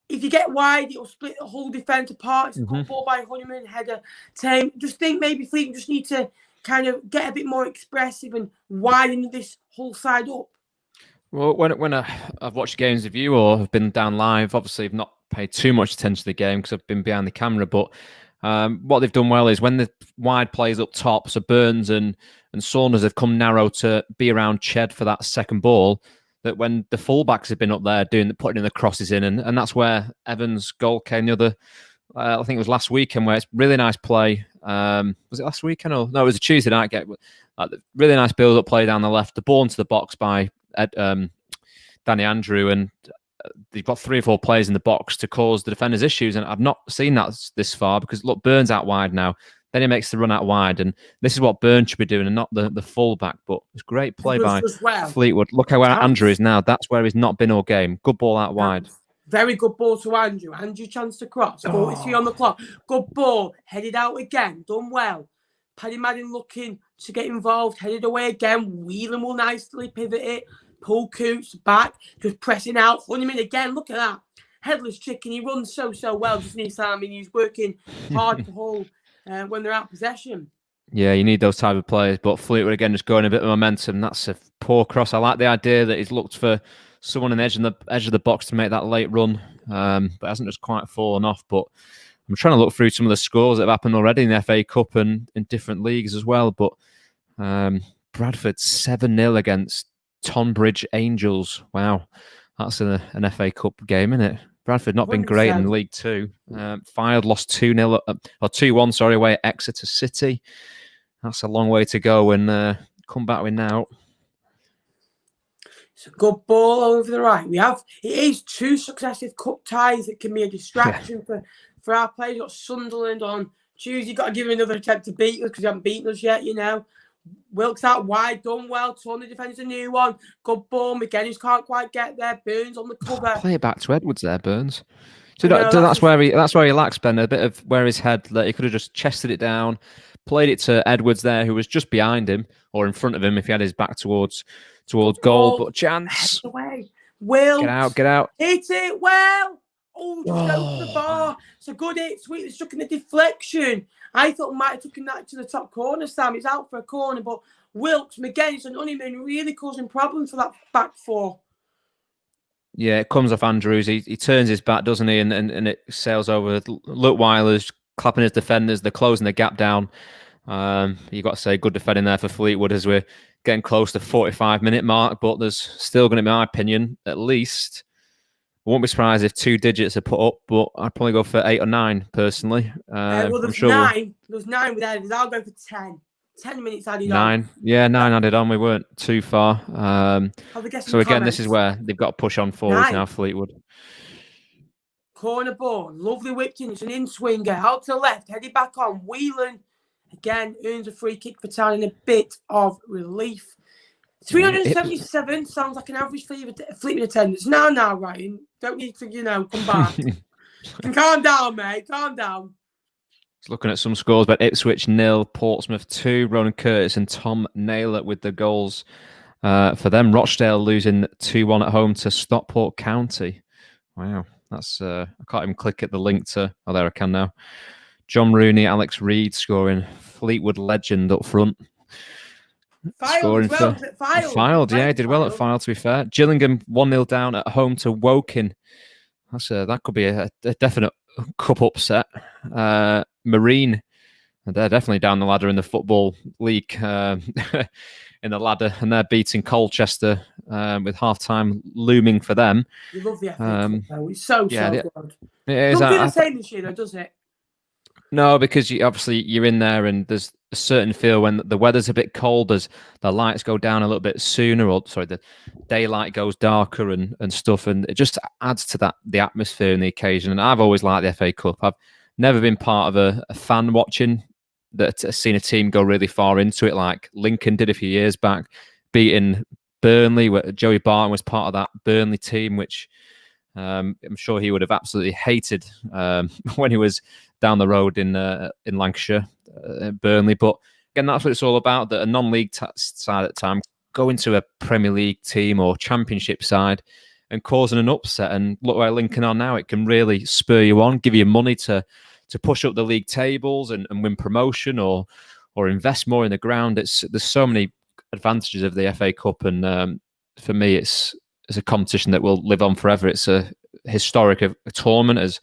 if you get wide, it'll split the whole defence apart. It's a good ball by Honeyman, header. Just think maybe Fleetwood just need to kind of get a bit more expressive and widen this whole side up. Well, when I've watched games of you or have been down live, obviously I've not paid too much attention to the game because I've been behind the camera, but what they've done well is when the wide plays up top, so Burns and Saunders have come narrow to be around Ched for that second ball, that when the fullbacks have been up there putting in the crosses in, and that's where Evans' goal came the other, I think it was last weekend, where it's really nice play. Was it last weekend? Or no, it was a Tuesday night game. Really nice build-up play down the left, the ball into the box by Danny Andrew, and they've got 3 or 4 players in the box to cause the defenders issues, and I've not seen that this far, because look, Burns out wide now, then he makes the run out wide, and this is what Burns should be doing and not the full-back. But it's great play by Fleetwood. Look how Andrew is now. That's where he's not been all game. Good ball out wide. Very good ball to Andrew. Andrew chance to cross. 43 on the clock. Good ball. Headed out again. Done well. Paddy Madden looking to get involved. Headed away again. Whelan will nicely pivot it. Pull Coots back. Just pressing out. Honeyman again. Look at that. Headless chicken. He runs so well. Just needs time. And he's working hard to hold when they're out of possession. Yeah, you need those type of players. But Fleetwood again just going a bit of momentum. That's a poor cross. I like the idea that he's looked for someone on the edge of the box to make that late run, but hasn't just quite fallen off. But I'm trying to look through some of the scores that have happened already in the FA Cup and in different leagues as well. But Bradford 7-0 against Tonbridge Angels. Wow, that's an FA Cup game, isn't it? Bradford not been great in League Two. Fylde lost 2-0 or 2-1, sorry, away at Exeter City. That's a long way to go and come back with now. It's a good ball over the right. It is 2 successive cup ties that can be a distraction for our players. You've got Sunderland on Tuesday. You've got to give him another attempt to beat us because you haven't beaten us yet, you know. Wilkes out wide, done well. Turn the defence a new one. Good ball. McGinnis can't quite get there. Burns on the cover. Play it back to Edwards there, Burns. So that's where he lacks, Ben, a bit of where his head, that he could have just chested it down, played it to Edwards there, who was just behind him or in front of him if he had his back towards goal. But chance. Will get out. Hit it well. Oh, just over the bar. It's a good hit. Sweetly stuck in the deflection. I thought we might have taken that to the top corner, Sam. It's out for a corner, but Wilkes, McGinnis and Honeyman really causing problems for that back four. Yeah, it comes off Andrews. He turns his back, doesn't he? And it sails over. Luke Weiler's clapping his defenders. They're closing the gap down. You've got to say, good defending there for Fleetwood as we're getting close to 45-minute mark. But there's still going to be, in my opinion, at least, I won't be surprised if 2 digits are put up, but I'd probably go for 8 or 9 personally. Well, there's 9. There's 9 with Edwards. I'll go for 10. 10 minutes added 9. On. Yeah, 9 added on. We weren't too far. So again, this is where they've got to push on forwards now, Fleetwood. Corner ball. Lovely whipped in. It's an in-swinger. Out to the left. Headed back on. Whelan, again, earns a free kick for Town in a bit of relief. 377 sounds like an average Fleetwood attendance. Now, Ryan. Don't need to, come back. Calm down, mate. Calm down. Just looking at some scores, but Ipswich 0, Portsmouth 2, Ronan Curtis and Tom Naylor with the goals for them. Rochdale losing 2-1 at home to Stockport County. Wow, that's I can't even click at the link to. Oh, there I can now. John Rooney, Alex Reid scoring. Fleetwood legend up front. Fylde, Fylde, yeah, he did well at Fylde, to be fair. Gillingham 1-0 down at home to Woking. That could be a definite cup upset. Marine, they're definitely down the ladder in the football league in the ladder, and they're beating Colchester with half-time looming for them. You love the FA Cup, though. It's so good. It is. Don't feel the same this year, though, does it? No, because you're in there, and there's a certain feel when the weather's a bit cold, as the lights go down a little bit sooner, the daylight goes darker and stuff, and it just adds to the atmosphere and the occasion. And I've always liked the FA Cup. I've never been part of a fan watching that has seen a team go really far into it, like Lincoln did a few years back, beating Burnley, where Joey Barton was part of that Burnley team, which I'm sure he would have absolutely hated when he was down the road in Lancashire, Burnley. But again, that's what it's all about, that a non-league side at the time go into a Premier League team or Championship side and causing an upset. And look where Lincoln are now. It can really spur you on, give you money to push up the league tables and win promotion or invest more in the ground. There's so many advantages of the FA Cup, and for me, it's a competition that will live on forever. It's a historic tournament, as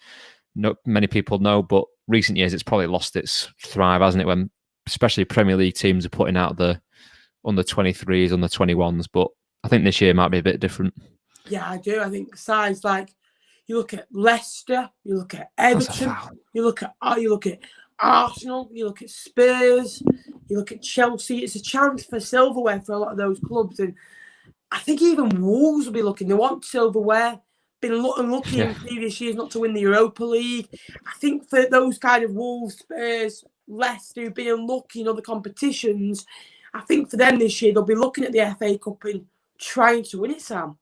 many people know, but recent years it's probably lost its thrive, hasn't it, when especially Premier League teams are putting out the under 23s, under 21s. But I think this year might be a bit different. Yeah, I do. I think sides like, you look at Leicester, you look at Everton, you look at Arsenal, you look at Spurs, you look at Chelsea. It's a chance for silverware for a lot of those clubs, and I think even Wolves will be looking. They want silverware. Been unlucky in previous years not to win the Europa League. I think for those kind of Wolves, Spurs, Leicester who've been unlucky in other competitions, I think for them this year they'll be looking at the FA Cup and trying to win it, Sam.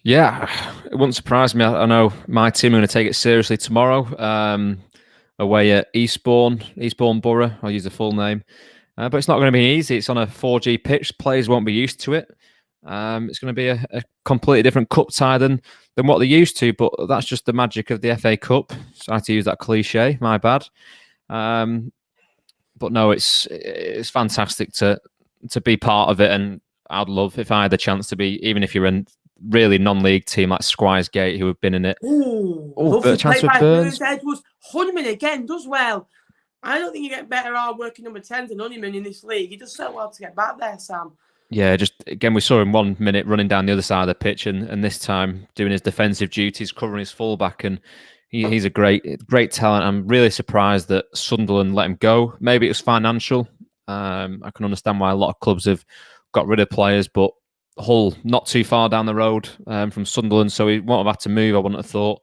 Yeah, it wouldn't surprise me. I know my team are going to take it seriously tomorrow, away at Eastbourne Borough. I'll use the full name. But it's not going to be easy. It's on a 4G pitch. Players won't be used to it. It's going to be a completely different cup tie than what they're used to, but that's just the magic of the FA Cup. So I had to use that cliche, my bad. But no, it's fantastic to be part of it, and I'd love if I had the chance to be, even if you're a really non-league team like Squires Gate, who have been in it. But chance with Burns. Edwards. Honeyman again does well. I don't think you get better hard working number 10 than Honeyman in this league. He does so well to get back there, Sam. Yeah, just again, we saw him 1 minute running down the other side of the pitch, and this time doing his defensive duties, covering his fullback, and he's a great talent. I'm really surprised that Sunderland let him go. Maybe it was financial. I can understand why a lot of clubs have got rid of players, but Hull not too far down the road from Sunderland, so he won't have had to move, I wouldn't have thought.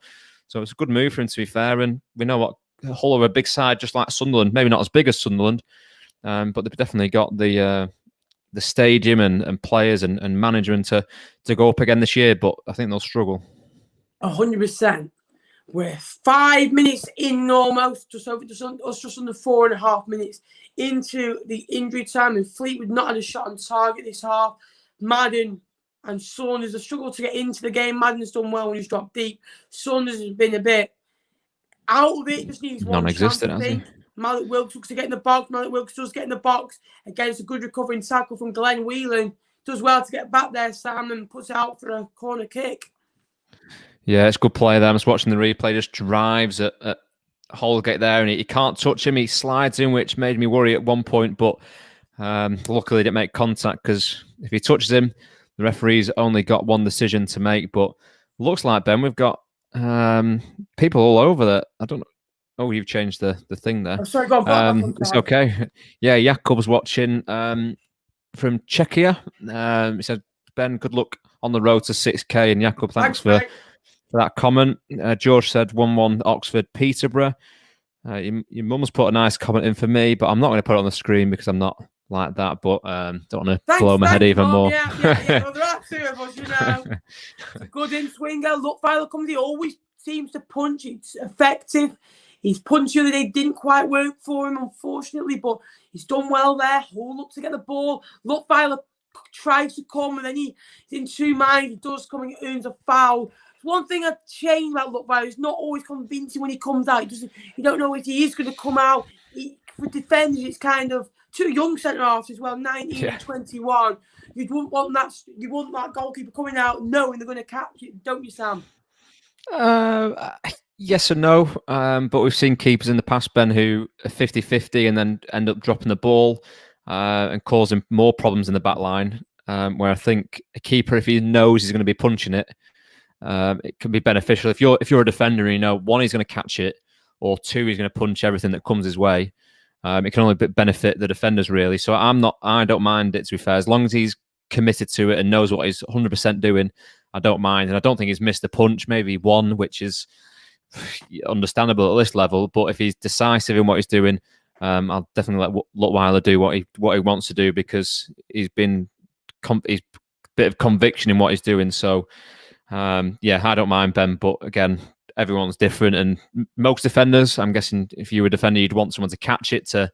So it's a good move for him, to be fair, and we know what Hull are a big side, just like Sunderland. Maybe not as big as Sunderland, but they've definitely got the stadium and players and management to go up again this year. But I think they'll struggle. 100%. We're 5 minutes in almost, just under 4.5 minutes into the injury time, and Fleetwood not had a shot on target this half. Madden and Saunders have struggled to get into the game. Madden's done well when he's dropped deep. Saunders has been a bit out of it. Just needs one non-existent, chance, I think. Malik Wilkes looks to get in the box. Malik Wilkes does get in the box. Again, it's a good recovering tackle from Glenn Whelan. Does well to get back there, Sam, and puts it out for a corner kick. Yeah, it's good play there. I was watching the replay. Just drives at Holgate there, and he can't touch him. He slides in, which made me worry at one point, but luckily he didn't make contact, because if he touches him, the referee's only got one decision to make. But looks like, Ben, we've got people all over that. I don't know. Oh, you've changed the thing there. I'm sorry, go on. It's okay. Yeah, Jakub's watching from Czechia. He said, Ben, good luck on the road to 6K. And Jakub, thanks for that comment. George said 1-1 Oxford, Peterborough. Your mum's put a nice comment in for me, but I'm not going to put it on the screen because I'm not like that. But don't want to blow my head even more. Yeah. Well, there are two of us, you know. It's a good in-swinger. Lookfiler comes, he always seems to punch. It's effective. His punch the other day didn't quite work for him, unfortunately, but he's done well there. Hull look to get the ball. Lookfiler tries to come, and then he's in two minds. He does come and earns a foul. One thing I've changed about Lookfiler, he's not always convincing when he comes out. You don't know if he is going to come out. For defenders, it's kind of two young centre-halves as well, 19 and 21. You wouldn't want that goalkeeper coming out knowing they're going to catch it, don't you, Sam? Yes and no, but we've seen keepers in the past, Ben, who are 50-50 and then end up dropping the ball and causing more problems in the back line. Where I think a keeper, if he knows he's going to be punching it, it can be beneficial. If you're a defender, and you know, one, he's going to catch it, or two, he's going to punch everything that comes his way. It can only benefit the defenders, really. So I don't mind it, to be fair, as long as he's committed to it and knows what he's 100% doing. I don't mind, and I don't think he's missed a punch. Maybe one, which is understandable at this level. But if he's decisive in what he's doing, I'll definitely let Lottweiler do what he wants to do, because he's been he's a bit of conviction in what he's doing. So yeah, I don't mind, Ben. But again, everyone's different, and most defenders, I'm guessing, if you were a defender, you'd want someone to catch it to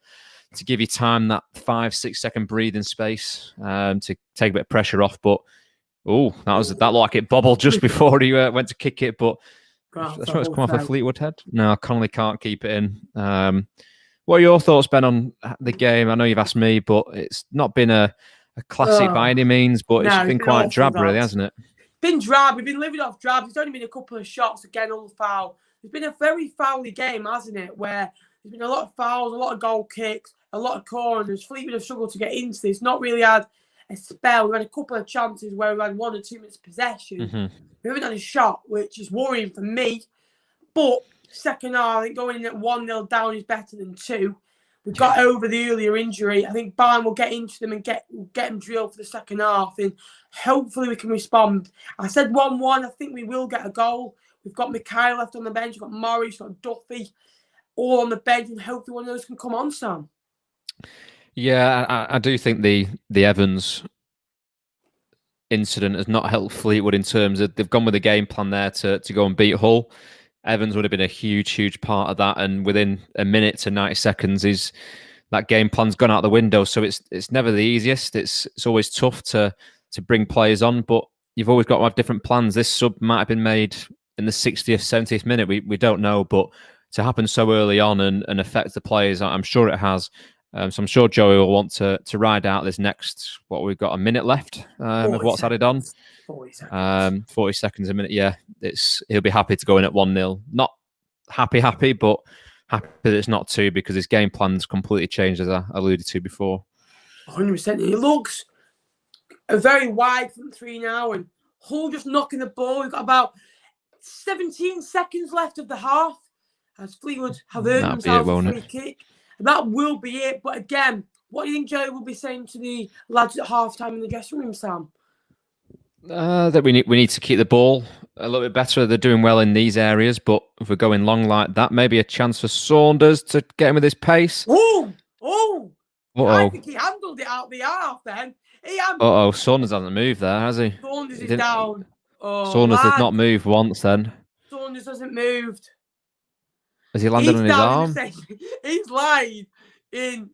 give you time, that 5-6 second breathing space, to take a bit of pressure off. But that looked like it bobbled just before he went to kick it. But that's what's come off a Fleetwood head. No, Connolly can't keep it in. What are your thoughts, Ben, on the game? I know you've asked me, but it's not been a classic by any means, but it's been quite drab, really, hasn't it? Been drab. We've been living off drab. There's only been a couple of shots, again, all foul. It's been a very foul game, hasn't it? Where there's been a lot of fouls, a lot of goal kicks, a lot of corners. Fleetwood have struggled to get into this. Not really had a spell. We had a couple of chances where we had 1 or 2 minutes possession. Mm-hmm. We haven't had a shot, which is worrying for me. But second half, I think going in at 1-0 down is better than 2. We got over the earlier injury. I think Bayern will get into them and get them drilled for the second half, and hopefully we can respond. I said 1-1. I think we will get a goal. We've got Mikhail left on the bench. We've got Morris, we've got Duffy, all on the bench, and hopefully one of those can come on, Sam. Yeah, I do think the Evans incident has not helped Fleetwood in terms of they've gone with a game plan there to go and beat Hull. Evans would have been a huge part of that, and within a minute to 90 seconds, that game plan's gone out the window. So it's never the easiest. It's always tough to bring players on, but you've always got to have different plans. This sub might have been made in the 60th, 70th minute. We don't know, but to happen so early on and affect the players, I'm sure it has. So I'm sure Joey will want to ride out this next, what we've got, a minute left of what's added on. 40 seconds. 40 seconds a minute, yeah. He'll be happy to go in at 1-0. Not happy, but happy that it's not 2, because his game plan's completely changed, as I alluded to before. 100%. It looks a very wide front 3 now, and Hull just knocking the ball. We've got about 17 seconds left of the half, as Fleetwood have earned themselves a free kick. That will be it. But again, what do you think Joey will be saying to the lads at half-time in the dressing room, Sam? That we need to keep the ball a little bit better. They're doing well in these areas, but if we're going long like that, maybe a chance for Saunders to get him with his pace. I think he handled it out the half then. Saunders hasn't moved there, has he? Saunders is down. Saunders did not move once then. Saunders hasn't moved. Has he landed on his arm? He's lying in.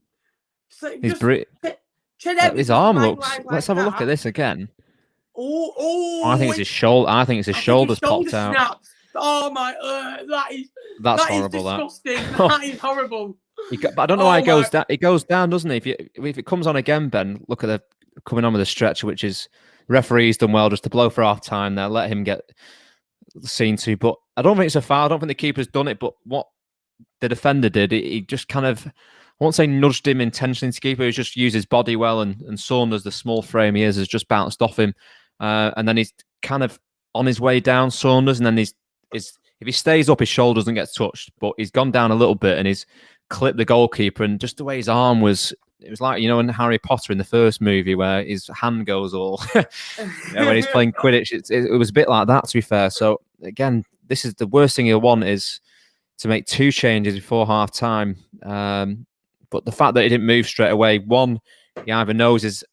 His arm looks. Let's have a look at this again. I think it's his shoulder. I think it's his shoulders popped out. Snapped. Oh my! That's horrible. Disgusting. That is horrible. But I don't know why he goes down. He goes down, doesn't he? If it comes on again, Ben, look at coming on with a stretch, which is referee's done well just to blow for half time there. Let him get seen to. But I don't think it's a foul. I don't think the keeper's done it. But what the defender did, he just kind of, I won't say nudged him intentionally to keeper. He just used his body well, and Saunders, the small frame he is, has just bounced off him. And then he's kind of on his way down, Saunders, and then if he stays up, his shoulder doesn't get touched, but he's gone down a little bit and he's clipped the goalkeeper. And just the way his arm was, it was like, in Harry Potter in the first movie where his hand goes all, when he's playing Quidditch, it was a bit like that, to be fair. So again, this is the worst thing he'll want, is to make 2 changes before half time. But the fact that he didn't move straight away, one, he either knows his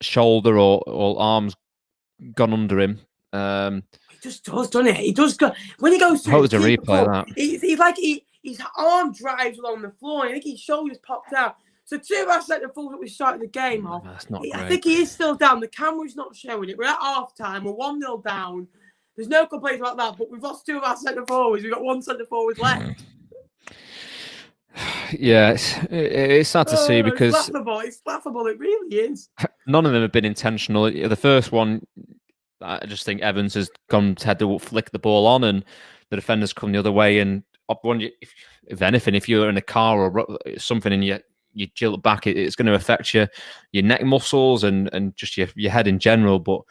shoulder or arm's gone under him. He just does, doesn't it? He does go when he goes through. I hope there's a replay of that. He's like his arm drives along the floor, and I think his shoulders popped out. So 2 of our centre forwards that we started the game off. That's not great. I think he is still down. The camera's not showing it. We're at half time. We're 1-0 down. There's no complaints about that. But we've lost 2 of our centre forwards. We've got 1 centre forward left. Yeah, it's sad to see because it's laughable. It really is. None of them have been intentional. The first one, I just think Evans has gone to head to flick the ball on, and the defenders come the other way. And if anything, if you're in a car or something and you jilt back, it's going to affect your neck muscles and just your head in general. But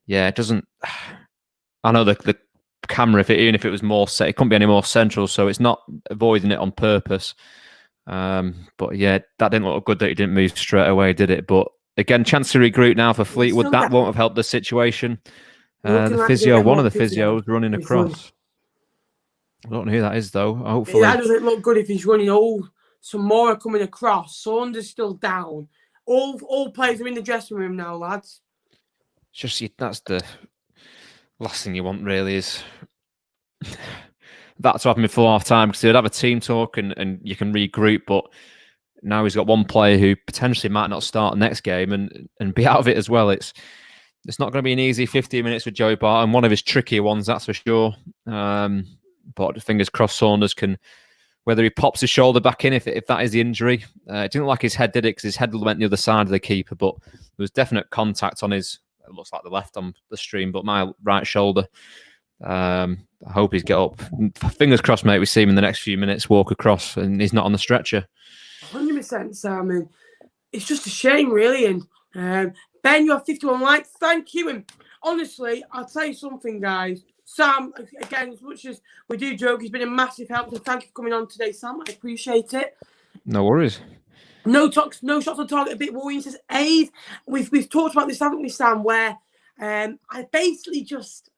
yeah, it doesn't. I know the camera, even if it was more set, it couldn't be any more central, so it's not avoiding it on purpose. But yeah, that didn't look good that he didn't move straight away, did it? But again, chance to regroup now for Fleetwood. That won't have helped the situation. The physio, one of the physios running across. I don't know who that is, though. Hopefully, that doesn't look good if he's running. Some more are coming across. Saunders still down. All players are in the dressing room now, lads. It's just that's the last thing you want, really, is that to happen before half time, because they'd have a team talk and you can regroup. But now he's got one player who potentially might not start the next game and be out of it as well. It's not going to be an easy 15 minutes with Joey Barton, one of his trickier ones, that's for sure. But fingers crossed Saunders can, whether he pops his shoulder back in, if that is the injury. It didn't look like his head did it, because his head went the other side of the keeper, but there was definite contact on his, it looks like the left on the stream, but my right shoulder. I hope he's get up. Fingers crossed, mate, we see him in the next few minutes walk across and he's not on the stretcher. 100%, Sam. It's just a shame, really. And Ben, you have 51 likes. Thank you. And honestly, I'll tell you something, guys. Sam, again, as much as we do joke, he's been a massive help. So thank you for coming on today, Sam. I appreciate it. No worries. No shots on target. A bit worrying, says Aid. We've talked about this, haven't we, Sam? Where I basically just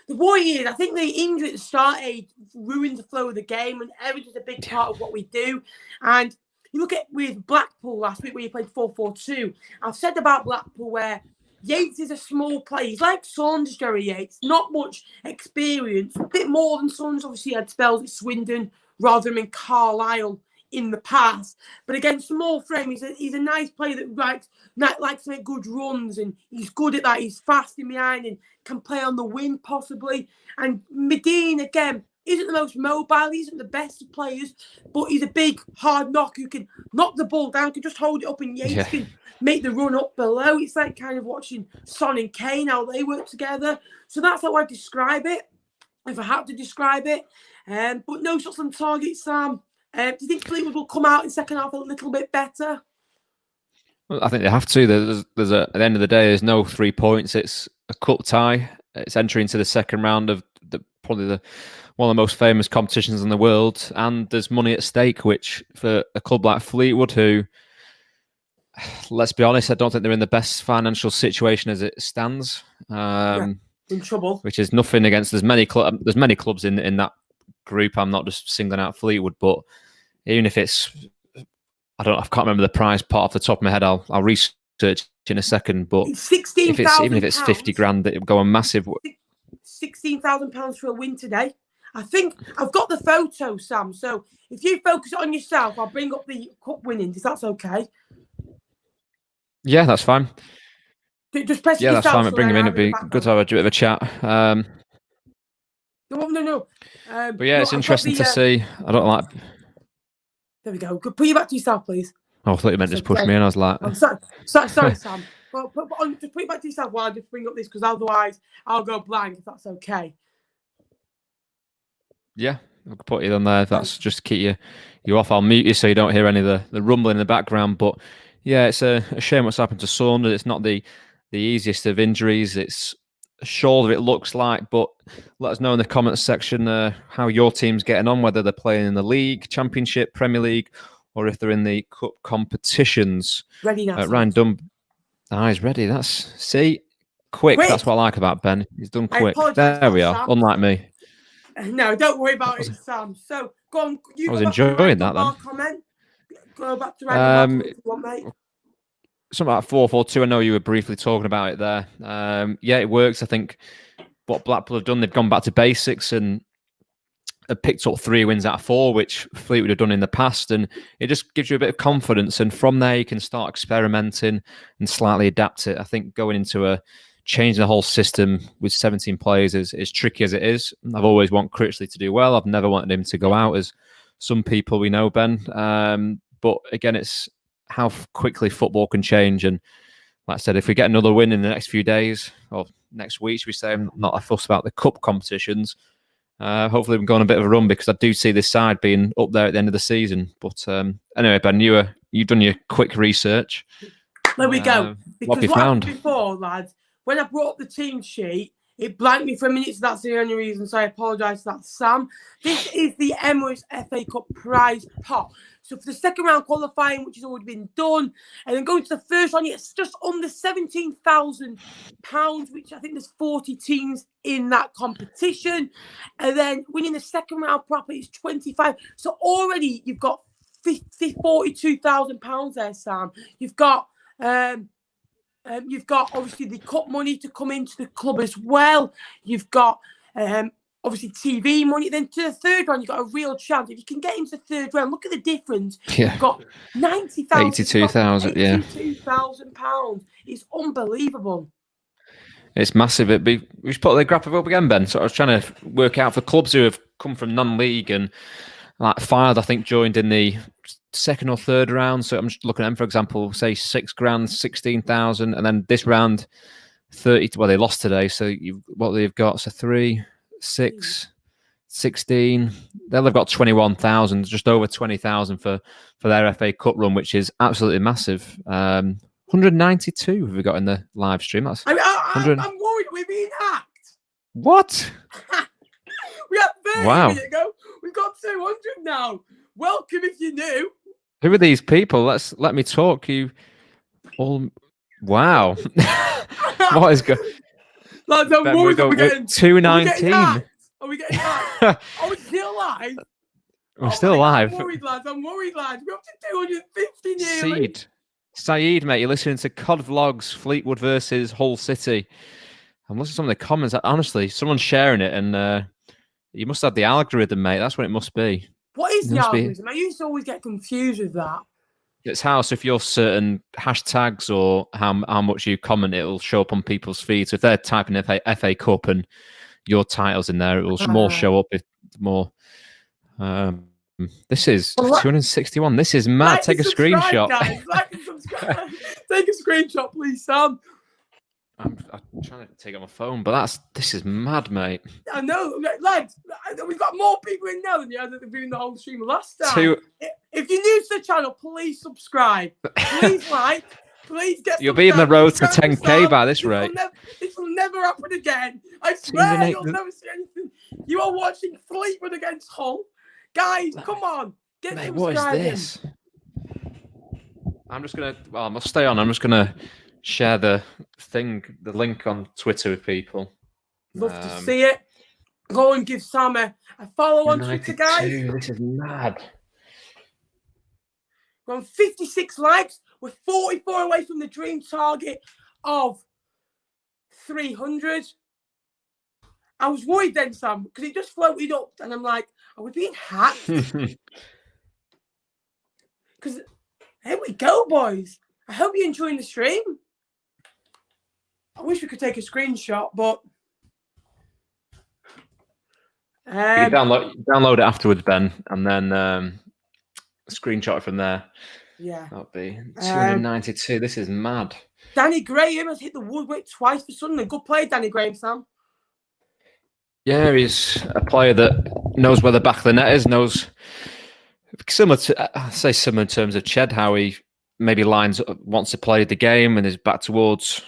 the worry is, I think the injury at the start, Aid, ruined the flow of the game, and Evans is a big part of what we do. And you look at with Blackpool last week, where you played 4-4-2. I've said about Blackpool where Yates is a small player. He's like Saunders, Jerry Yates. Not much experience. A bit more than Saunders. Obviously, he had spells at Swindon, Rotherham and Carlisle in the past. But again, small frame. He's a nice player that likes to make good runs, and he's good at that. He's fast in behind and can play on the wing possibly. And Medine, again, isn't the most mobile. He isn't the best of players, but he's a big, hard knock who can knock the ball down, can just hold it up, and Yates can make the run up below. It's like kind of watching Son and Kane, how they work together. So that's how I describe it, if I had to describe it. But no shots on target, Sam. Do you think Fleetwood will come out in second half a little bit better? Well, I think they have to. There's at the end of the day, there's no 3 points. It's a cup tie. It's entry into the second round of probably one of the most famous competitions in the world, and there's money at stake, which for a club like Fleetwood, who, let's be honest, I don't think they're in the best financial situation as it stands. In trouble. Which is nothing against. There's many clubs in that group. I'm not just singling out Fleetwood, but even if it's, I can't remember the prize part off the top of my head. I'll research in a second. But even if it's 50 grand, it would go on massive. £16,000 for a win today. I think I've got the photo, Sam. So if you focus on yourself, I'll bring up the cup winnings, if that's okay. Yeah, that's fine. Just press that's fine. Bring him in. It'd be good to have a bit of a chat. No. But yeah, it's interesting to see. I don't like. There we go. Put you back to yourself, please. Oh, I thought you meant just push me in. I was like, I'm sorry, Sam. Well, just put you back to yourself while I just bring up this, because otherwise I'll go blank, if that's okay. Yeah, I could put you on there. If that's just to keep you off. I'll mute you so you don't hear any of the rumbling in the background. But yeah, it's a shame what's happened to Saunders. It's not the easiest of injuries. It's a shoulder, it looks like. But let us know in the comments section how your team's getting on, whether they're playing in the league, Championship, Premier League, or if they're in the cup competitions. Ready now. Ryan Dunn. He's ready. Quick. That's what I like about Ben. He's done quick. There we are. Sam. Unlike me. No, don't worry about it, Sam. So go on. I was enjoying that then. Comment. Go back to Ryan if you want, mate. Something like 4-4-2. I know you were briefly talking about it there. Yeah, it works. I think what Blackpool have done, they've gone back to basics and have picked up 3 wins out of 4, which Fleetwood have done in the past, and it just gives you a bit of confidence. And from there, you can start experimenting and slightly adapt it. I think going into changing the whole system with 17 players is as tricky as it is. I've always wanted Critchley to do well. I've never wanted him to go out, as some people we know, Ben. But again, it's how quickly football can change, and like I said, if we get another win in the next few days, or next week, should we say, I'm not a fuss about the cup competitions. Hopefully we can go on a bit of a run, because I do see this side being up there at the end of the season. But anyway, Ben, you've done your quick research. There we go. Because what found happened before, lads, when I brought up the team sheet, it blanked me for a minute, so that's the only reason. So I apologise for that, Sam. This is the Emirates FA Cup prize pot. So for the second round qualifying, which has already been done, and then going to the first round, it's just under £17,000, which I think there's 40 teams in that competition. And then winning the second round proper is 25. So already you've got £42,000 there, Sam. You've got obviously the cup money to come into the club as well. You've got obviously TV money. Then to the third round, you've got a real chance. If you can get into the third round, look at the difference. Yeah. You've got 90,000. 82,000, yeah. £82,000. It's unbelievable. It's massive. We should put the graphic up again, Ben. So I was trying to work out for clubs who have come from non-league and like Fylde, I think, joined in the second or third round. So I'm just looking at them, for example, say £6,000, 16,000, and then this round 30. Well, they lost today, so what they've got, so 3, 6, 16. They've got 21,000, just over 20,000 for their FA Cup run, which is absolutely massive. 192 have we got in the live stream. That's I'm worried we're being hacked. What? We had 30 wow. minutes ago. We've got 200 now. Welcome if you're new. Who are these people? Let me talk. You all. Wow. What is good? Lads, I'm worried that we're getting 219. Are we getting hacked? Are we still live? We're still live. I'm worried, lads. We're up to 250 nearly. Saeed, mate, you're listening to COD Vlogs, Fleetwood versus Hull City. I'm listening to some of the comments. Honestly, someone's sharing it, and you must have the algorithm, mate. That's what it must be. What is the algorithm? I used to always get confused with that. It's how, so if you're certain hashtags or how much you comment, it'll show up on people's feeds. So if they're typing FA Cup and your title's in there, it will more show up if more. This is 261. This is mad. Take a screenshot. Guys. Like and subscribe. Take a screenshot, please, Sam. I'm trying to take out my phone, but this is mad, mate. I know, lads. We've got more people in now than you had at the whole stream last time. If you're new to the channel, please subscribe. Please like. Please get. You'll be in the road to 10k by this rate. This will never happen again. I swear you'll never see anything. You are watching Fleetwood against Hull, guys. Come on, get mate, subscribing. What is this? I'm just gonna. Well, I must stay on. I'm just gonna share the link on Twitter with people. Love to see it. Go and give Sam a follow on Twitter, guys. This is mad. We're on 56 likes. We're 44 away from the dream target of 300. I was worried then, Sam, because it just floated up, and I'm like, are we being hacked? Because here we go, boys. I hope you're enjoying the stream. I wish we could take a screenshot, but you can download it afterwards, Ben, and then screenshot it from there. Yeah, that'll be 292. This is mad. Danny Graham has hit the woodwork twice for Sunderland. Good play, Danny Graham, Sam. Yeah, he's a player that knows where the back of the net is. Knows similar in terms of Ched, how he maybe wants to play the game and is back towards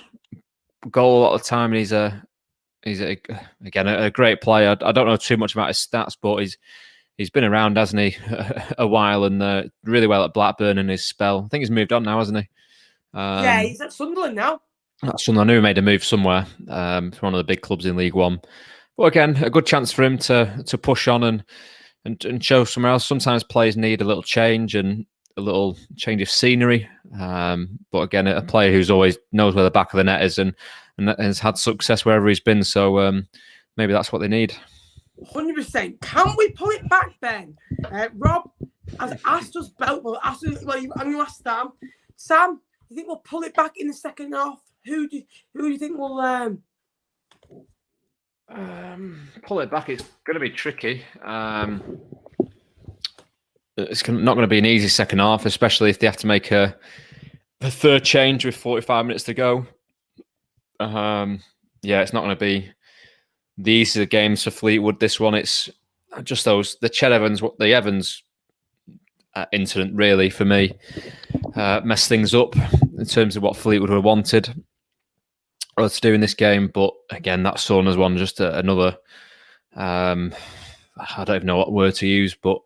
goal a lot of the time. And he's a great player. I don't know too much about his stats, but he's been around, hasn't he, a while, and really well at Blackburn in his spell. I think he's moved on now, hasn't he? Yeah, he's at Sunderland now. That's Sunderland. I knew he made a move somewhere for one of the big clubs in League One. But again, a good chance for him to push on and show somewhere else. Sometimes players need a little change and a little change of scenery. But again, a player who's always knows where the back of the net is and has had success wherever he's been. So maybe that's what they need. 100%. Can we pull it back, Ben? Rob has asked us both. Well, I'm going to ask Sam. Sam, you think we'll pull it back in the second half? Who do you think will pull it back? It's going to be tricky. It's not going to be an easy second half, especially if they have to make a the third change with 45 minutes to go. It's not going to be the easier games for Fleetwood. This one, it's just the Ched Evans, the Evans incident really for me messed things up in terms of what Fleetwood would have wanted to do in this game. But again, that Saunders one, just another, I don't even know what word to use, but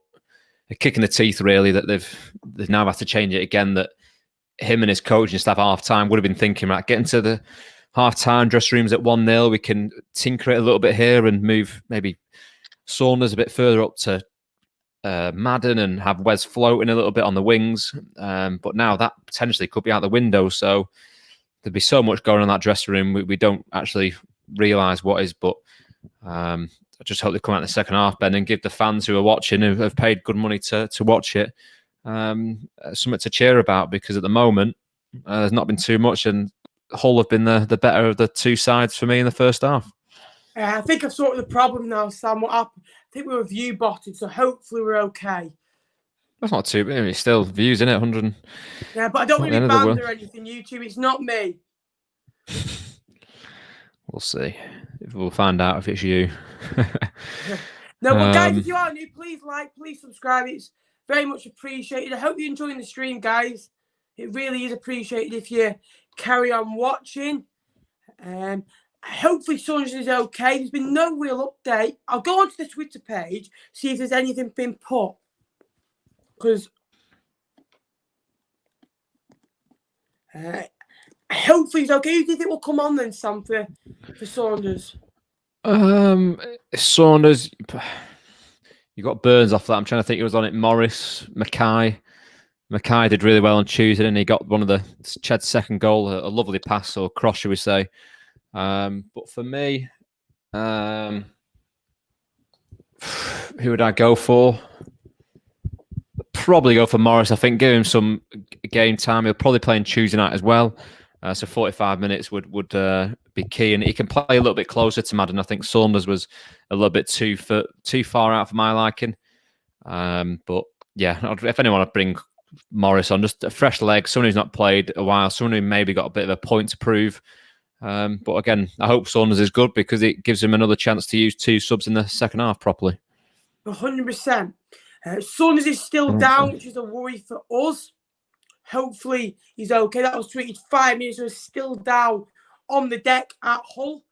a kick in the teeth really, that they've now had to change it again, that him and his coaching staff at half-time would have been thinking, right, get into the half-time dressing rooms at 1-0, we can tinker it a little bit here and move maybe Saunders a bit further up to Madden and have Wes floating a little bit on the wings. But now that potentially could be out the window. So there'd be so much going on in that dressing room. We don't actually realise what is. But I just hope they come out in the second half, Ben, and give the fans who are watching, who have paid good money to watch it, something to cheer about. Because at the moment, there's not been too much. And Hull have been the better of the two sides for me in the first half. I think I've sorted the problem now, Sam. What happened? I think we were view botted, so hopefully we're okay. That's not too bad. It's still views, isn't it? 100. Yeah, but I don't want to be banned or anything, YouTube. It's not me. We'll see. We'll find out if it's you. No, but guys, if you are new, please like, please subscribe. It's very much appreciated. I hope you're enjoying the stream, guys. It really is appreciated if you carry on watching. Hopefully Saunders is okay. There's been no real update. I'll go onto the Twitter page, see if there's anything been put. Because hopefully he's okay. Who do you think will come on then, Sam, for Saunders? Saunders, you got Burns off that. I'm trying to think who was on it. Morris, Mackay. Mackay did really well on Tuesday, and he got one of the Ched's second goal, a lovely pass or cross, should we say. But for me, who would I go for? Probably go for Morris. I think give him some game time. He'll probably play on Tuesday night as well. So 45 minutes would be key. And he can play a little bit closer to Madden. I think Saunders was a little bit too far out for my liking. But yeah, if anyone, I'd bring Morris on. Just a fresh leg, someone who's not played a while, someone who maybe got a bit of a point to prove. But again, I hope Saunders is good because it gives him another chance to use two subs in the second half properly. 100%. Saunders is still down, which is a worry for us. Hopefully he's okay. That was tweeted 5 minutes. So he's still down on the deck at Hull.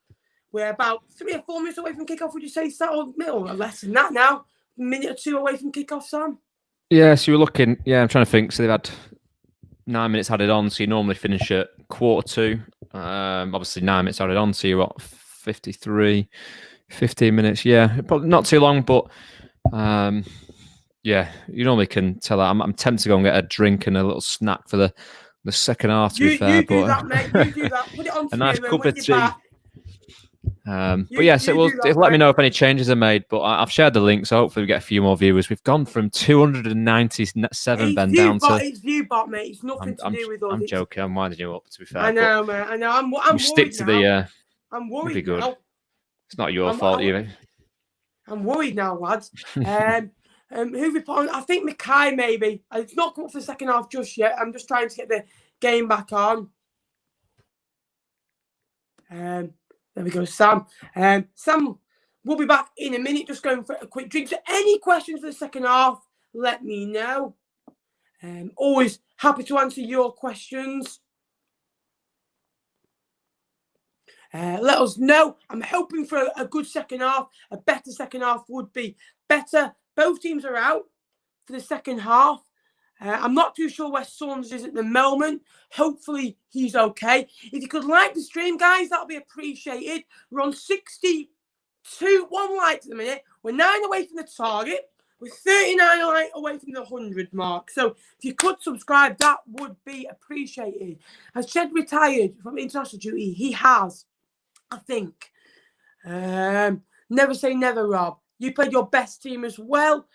We're about 3 or 4 minutes away from kickoff. Would you say, Sam? Or less than that now? A minute or two away from kickoff, Sam? Yeah, so you're looking. Yeah, I'm trying to think. So they've had 9 minutes added on. So you normally finish at 1:45. Obviously 9 minutes added on. So you're what, 15 minutes. Yeah, probably not too long, but yeah, you normally can tell that. I'm tempted to go and get a drink and a little snack for the second half, to be fair. You do that, mate. You do that. Put it on a nice cup of tea. But yes, it'll let me know if any changes are made. But I've shared the link, so hopefully we get a few more viewers. We've gone from 297, Ben, down to... It's ViewBot, mate. It's nothing to do with us. I'm joking. I'm winding you up, to be fair. I know, man. I know. I'm worried stick to now. I'm worried be good. now. It's not your fault, either. I'm worried now, lads. Who we put on? I think Mackay, maybe. It's not come up for the second half just yet. I'm just trying to get the game back on. There we go, Sam. Sam, we'll be back in a minute, just going for a quick drink. So any questions for the second half, let me know. Always happy to answer your questions. Let us know. I'm hoping for a good second half. A better second half would be better. Both teams are out for the second half. I'm not too sure where Saunders is at the moment. Hopefully he's okay. If you could like the stream, guys, that'll be appreciated. We're on 62, 1 like at the minute. We're 9 away from the target. We're 39 away from the 100 mark. So if you could subscribe, that would be appreciated. Has Ched retired from international duty? He has, I think. Never say never, Rob. You played your best team as well.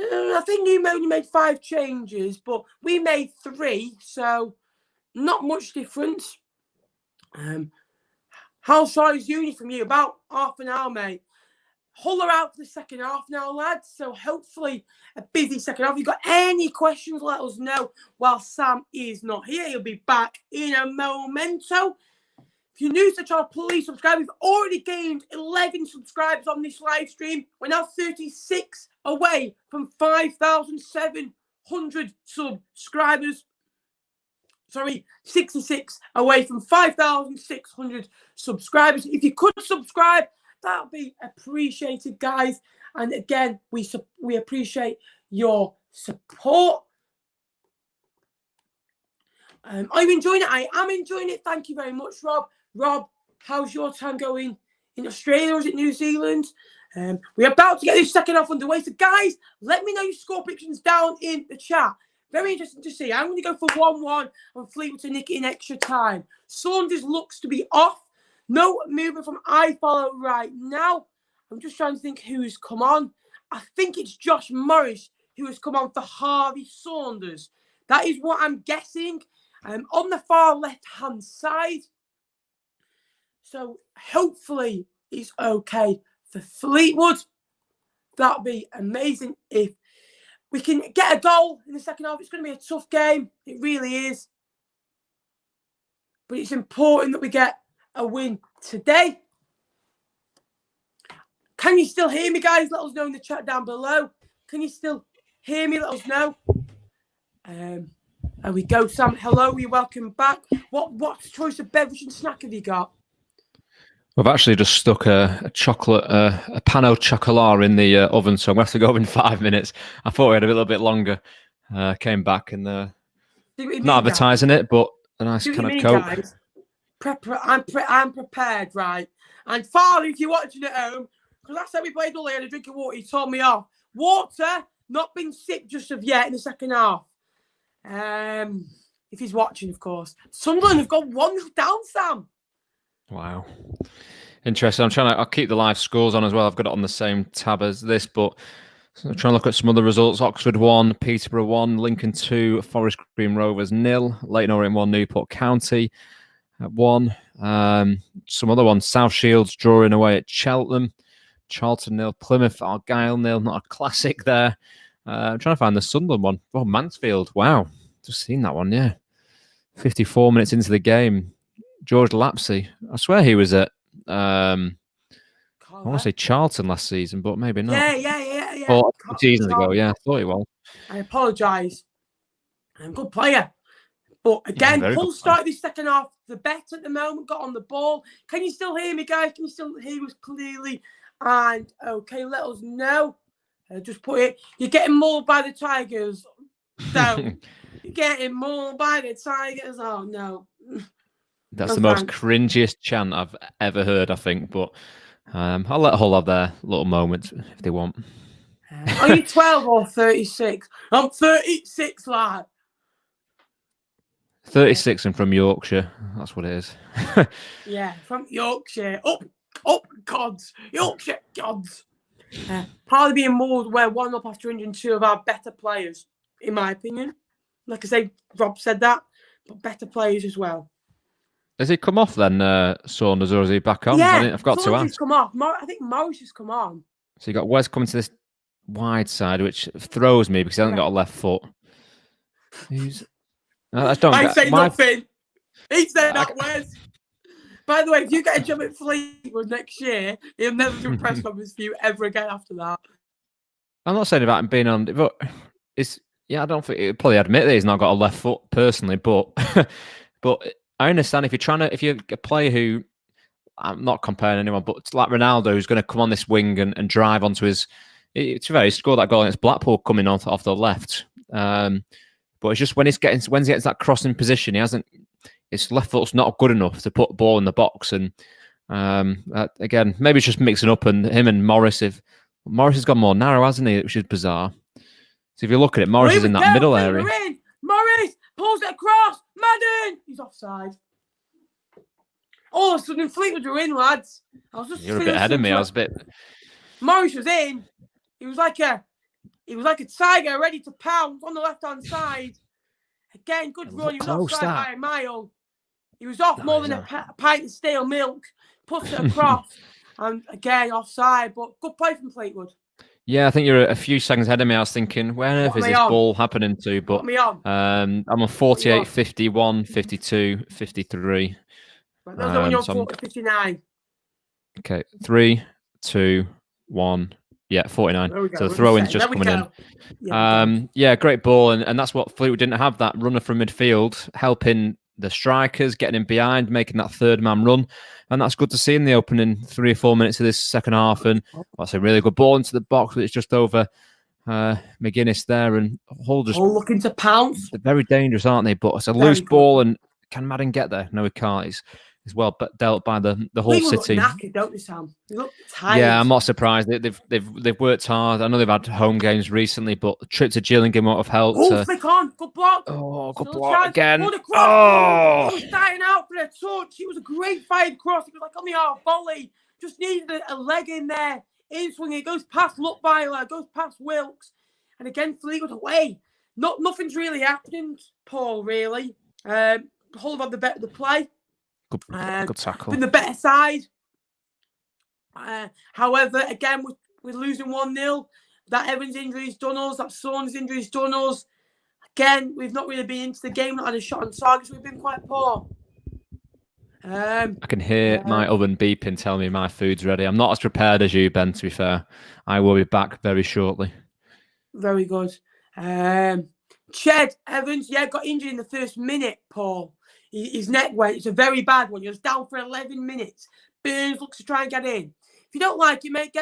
I think you only made 5 changes, but we made 3, so not much difference. How far is uni from you? About half an hour, mate. holler out for the second half now, lads. So hopefully a busy second half. If you've got any questions, let us know. While Sam is not here, he'll be back in a momento. If you're new to the channel, please subscribe. We've already gained 11 subscribers on this live stream. We're now 36 away from 5,700 subscribers. Sorry, 66 away from 5,600 subscribers. If you could subscribe, that would be appreciated, guys. And again, we appreciate your support. Are you enjoying it? I am enjoying it. Thank you very much, Rob. Rob, how's your time going in Australia or is it New Zealand? We're about to get this second half underway. So, guys, let me know your score predictions down in the chat. Very interesting to see. I'm going to go for 1-1 and Fleetwood to nick it in extra time. Saunders looks to be off. No movement from iFollow right now. I'm just trying to think who's come on. I think it's Josh Morris who has come on for Harvey Saunders. That is what I'm guessing. On the far left-hand side. So hopefully it's okay for Fleetwood. That would be amazing if we can get a goal in the second half. It's going to be a tough game. It really is. But it's important that we get a win today. Can you still hear me, guys? Let us know in the chat down below. Can you still hear me? Let us know. There we go, Sam. Hello, you're welcome back. What choice of beverage and snack have you got? I've actually just stuck a chocolate, a pan au chocolat in the oven, so I'm going to have to go in 5 minutes. I thought we had a little bit longer. Came back and not advertising it, but a nice kind of Coke. Guys? I'm prepared, right? And Farley, if you're watching at home, because last time we played all, I had a drink of water. He told me off. Water, not been sipped just of yet in the second half. If he's watching, of course. Sunderland have got 1 down, Sam. Wow. Interesting. I'll keep the live scores on as well. I've got it on the same tab as this, but I'm trying to look at some other results. Oxford 1, Peterborough 1, Lincoln 2, Forest Green Rovers 0, Leyton Orient 1, Newport County 1. Some other ones. South Shields drawing away at Cheltenham, Charlton 0, Plymouth Argyle 0. Not a classic there. I'm trying to find the Sunderland one. Oh, Mansfield. Wow. Just seen that one, yeah. 54 minutes into the game. George Lapsey. I swear he was at I want to say Charlton last season, but maybe not. Yeah. Or seasons ago, yeah. I thought he was. I apologise. I'm a good player. But again, Hull started this second half the better at the moment, got on the ball. Can you still hear me, guys? Can you still hear us clearly? And okay, let us know. Just put it. You're getting mauled by the Tigers. So you're getting mauled by the Tigers. Oh no. That's the most cringiest chant I've ever heard, I think. But I'll let Hull have their little moments if they want. Are you 12 or 36? I'm 36, lad. 36 and from Yorkshire. That's what it is. Yeah, from Yorkshire. Up, gods. Yorkshire, gods. Probably being mauled, we're 1-up after 102 of our better players, in my opinion. Like I say, Rob said that, but better players as well. Has he come off then, Saunders, or is he back on? Yeah, I've got Saunders to ask. Come off. I think Morris has come on. So you got Wes coming to this wide side, which throws me because he hasn't got a left foot. I say nothing. He said that, Wes. By the way, if you get a job at Fleetwood next year, he'll never do a press conference for you ever again after that. I'm not saying about him being on, but I don't think he'll probably admit that he's not got a left foot personally, but I understand if you're a player who, I'm not comparing anyone, but it's like Ronaldo who's going to come on this wing and drive onto his. It's very he scored that goal against Blackpool coming off the left, but it's just when he gets that crossing position, his left foot's not good enough to put the ball in the box, and again maybe it's just mixing up and him and Morris. If Morris has gone more narrow, hasn't he? Which is bizarre. So if you look at it, Morris is in that middle area. Morris pulls it across. Madden, he's offside. All of a sudden, Fleetwood were in, lads. You're a bit ahead of me. I was a bit. Morris was in. He was like a tiger ready to pounce on the left-hand side. Again, good run. He was offside by a mile. He was off more than a pint of stale milk. Puts it across. And again, offside, but good play from Fleetwood. Yeah, I think you're a few seconds ahead of me. I was thinking, where on earth is this ball happening to? But I'm on 48, 51, 52, 53. Right, those are when you're on 59. Okay, 3, 2, 1. Yeah, 49. So the throw-in's just coming in. Yeah, great ball. And that's what Fleetwood didn't have, that runner from midfield, helping the strikers, getting in behind, making that third man run. And that's good to see in the opening 3 or 4 minutes of this second half. And that's a really good ball into the box, but it's just over McGuinness there. And Hull just looking to pounce. They're very dangerous, aren't they? But it's a loose ball. And can Madden get there? No, he can't. He's well dealt by the whole City. Look knackered, don't they, Sam? They look tired. Yeah, I'm not surprised. They've worked hard. I know they've had home games recently, but the trip to Gillingham might have helped. Flick on, good block. Oh, good block again. Oh, he was dying out for a touch. It was a great fired cross. It was like on the half volley. Just needed a leg in there. In swing, it goes past Luttweiler, goes past Wilkes, and again Fleetwood away. Nothing's really happening, Paul. Really, Hull have had the better play. Good tackle. Been the better side. However, again, we're losing 1-0. That Evans injury's done us. That Saunders injury's done us. Again, we've not really been into the game. Not had a shot on target, so we've been quite poor. I can hear my oven beeping, telling me my food's ready. I'm not as prepared as you, Ben, to be fair. I will be back very shortly. Very good. Ched Evans, got injured in the first minute, Paul. His neck went. It's a very bad one. He was down for 11 minutes. Burns looks to try and get in. If you don't like it, mate,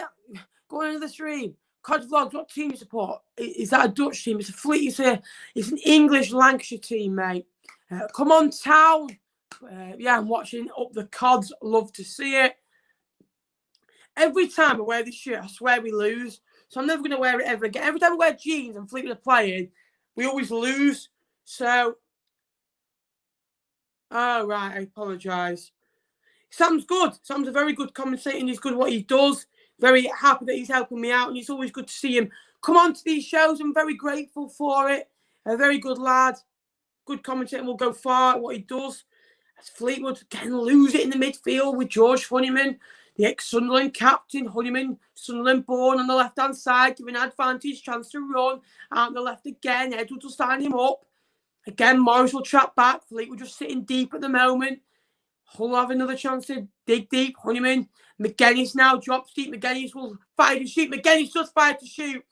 go into the stream. Cod Vlogs, what team you support? Is that a Dutch team? It's a Fleet. It's an English Lancashire team, mate. Come on, Town. I'm watching up the Cods. Love to see it. Every time I wear this shirt, I swear we lose. So I'm never going to wear it ever again. Every time I wear jeans and Fleetwood are playing, we always lose. So... Oh, right. I apologise. Sam's good. Sam's a very good commentator and he's good at what he does. Very happy that he's helping me out and it's always good to see him come on to these shows. I'm very grateful for it. A very good lad. Good commentator and will go far at what he does. As Fleetwood can lose it in the midfield with George Honeyman, the ex-Sunderland captain. Honeyman, Sunderland born on the left-hand side, giving advantage, chance to run. Out on the left again. Edwards will stand him up. Again, Morris will trap back. Fleetwood just sitting deep at the moment. Hull have another chance to dig deep. Honeyman. McGuinness now drops deep. McGuinness will fire to shoot. McGuinness just fired to shoot.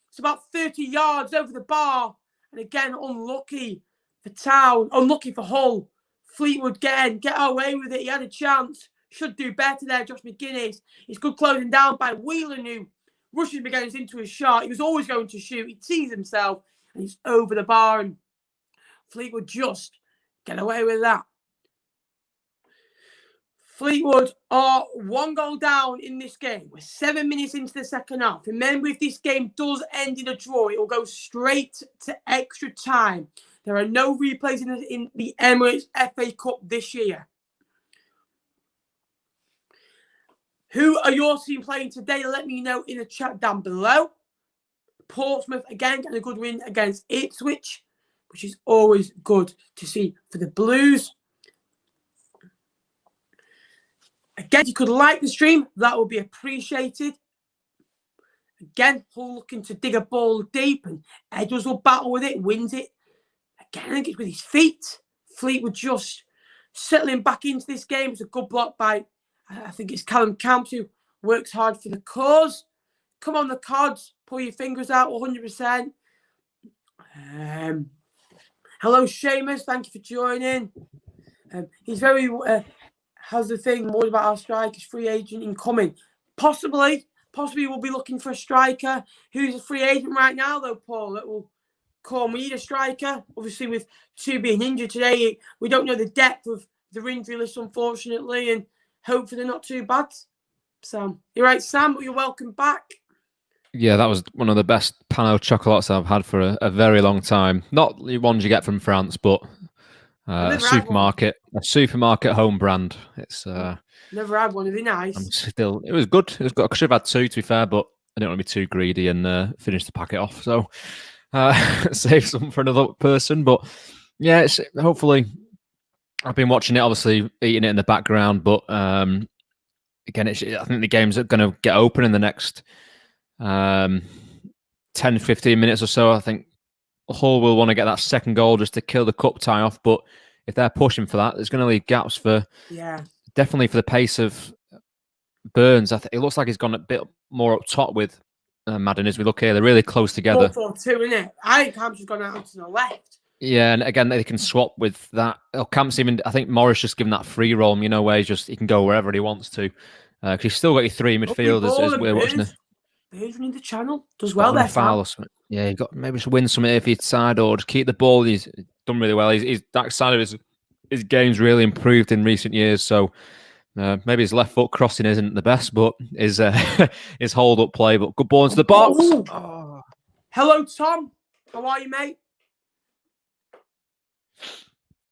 It's about 30 yards over the bar. And again, unlucky for Town. Unlucky for Hull. Fleetwood again. Get away with it. He had a chance. Should do better there, Josh McGuinness. It's good closing down by Whelan, who rushes McGuinness into his shot. He was always going to shoot. He teased himself. And he's over the bar. And Fleetwood just get away with that. Fleetwood are 1 goal down in this game. We're 7 minutes into the second half. Remember, if this game does end in a draw, it will go straight to extra time. There are no replays in the Emirates FA Cup this year. Who are your team playing today? Let me know in the chat down below. Portsmouth, again, getting a good win against Ipswich, which is always good to see for the Blues. Again, if you could like the stream, that would be appreciated. Again, Hull looking to dig a ball deep and Edwards will battle with it, wins it. Again, I think it's with his feet. Fleetwood just settling back into this game. It's a good block by, I think it's Callum Camps, who works hard for the cause. Come on, the Cods. Pull your fingers out 100%. Hello, Seamus. Thank you for joining. He's very... how's the thing? More about our strikers, free agent incoming. Possibly we'll be looking for a striker. Who's a free agent right now, though, Paul? That will come. We need a striker. Obviously, with 2 being injured today, we don't know the depth of their injury list, unfortunately, and hopefully they're not too bad. Sam, you're right, Sam. You're welcome back. Yeah, that was one of the best pan au chocolates I've had for a very long time. Not the ones you get from France, but a supermarket home brand. It's never had one. Are they nice? It was good. It was good. I should have had 2, to be fair, but I didn't want to be too greedy and finish the packet off. So save some for another person. But yeah, hopefully I've been watching it, obviously eating it in the background, but again, I think the game's going to get open in the next 10, 15 minutes or so. I think Hull will want to get that second goal just to kill the cup tie off. But if they're pushing for that, there's going to leave gaps for definitely for the pace of Burns. It looks like he's gone a bit more up top with Madden as we look here. They're really close together. 4-4-2, isn't it? I think Camp's gone out to the left. Yeah, and again, they can swap with that. Camp's even, I think Morris just given that free roll, where he can go wherever he wants to. Because you've still got your three midfielders as we're watching it. Burns running the channel. Does well there, foul or something. Yeah, you've got maybe just win something here for your side or just keep the ball. He's done really well. He's that side of his game's really improved in recent years. So maybe his left foot crossing isn't the best, but his hold up play. But good ball into the box. Oh. Hello, Tom. How are you, mate?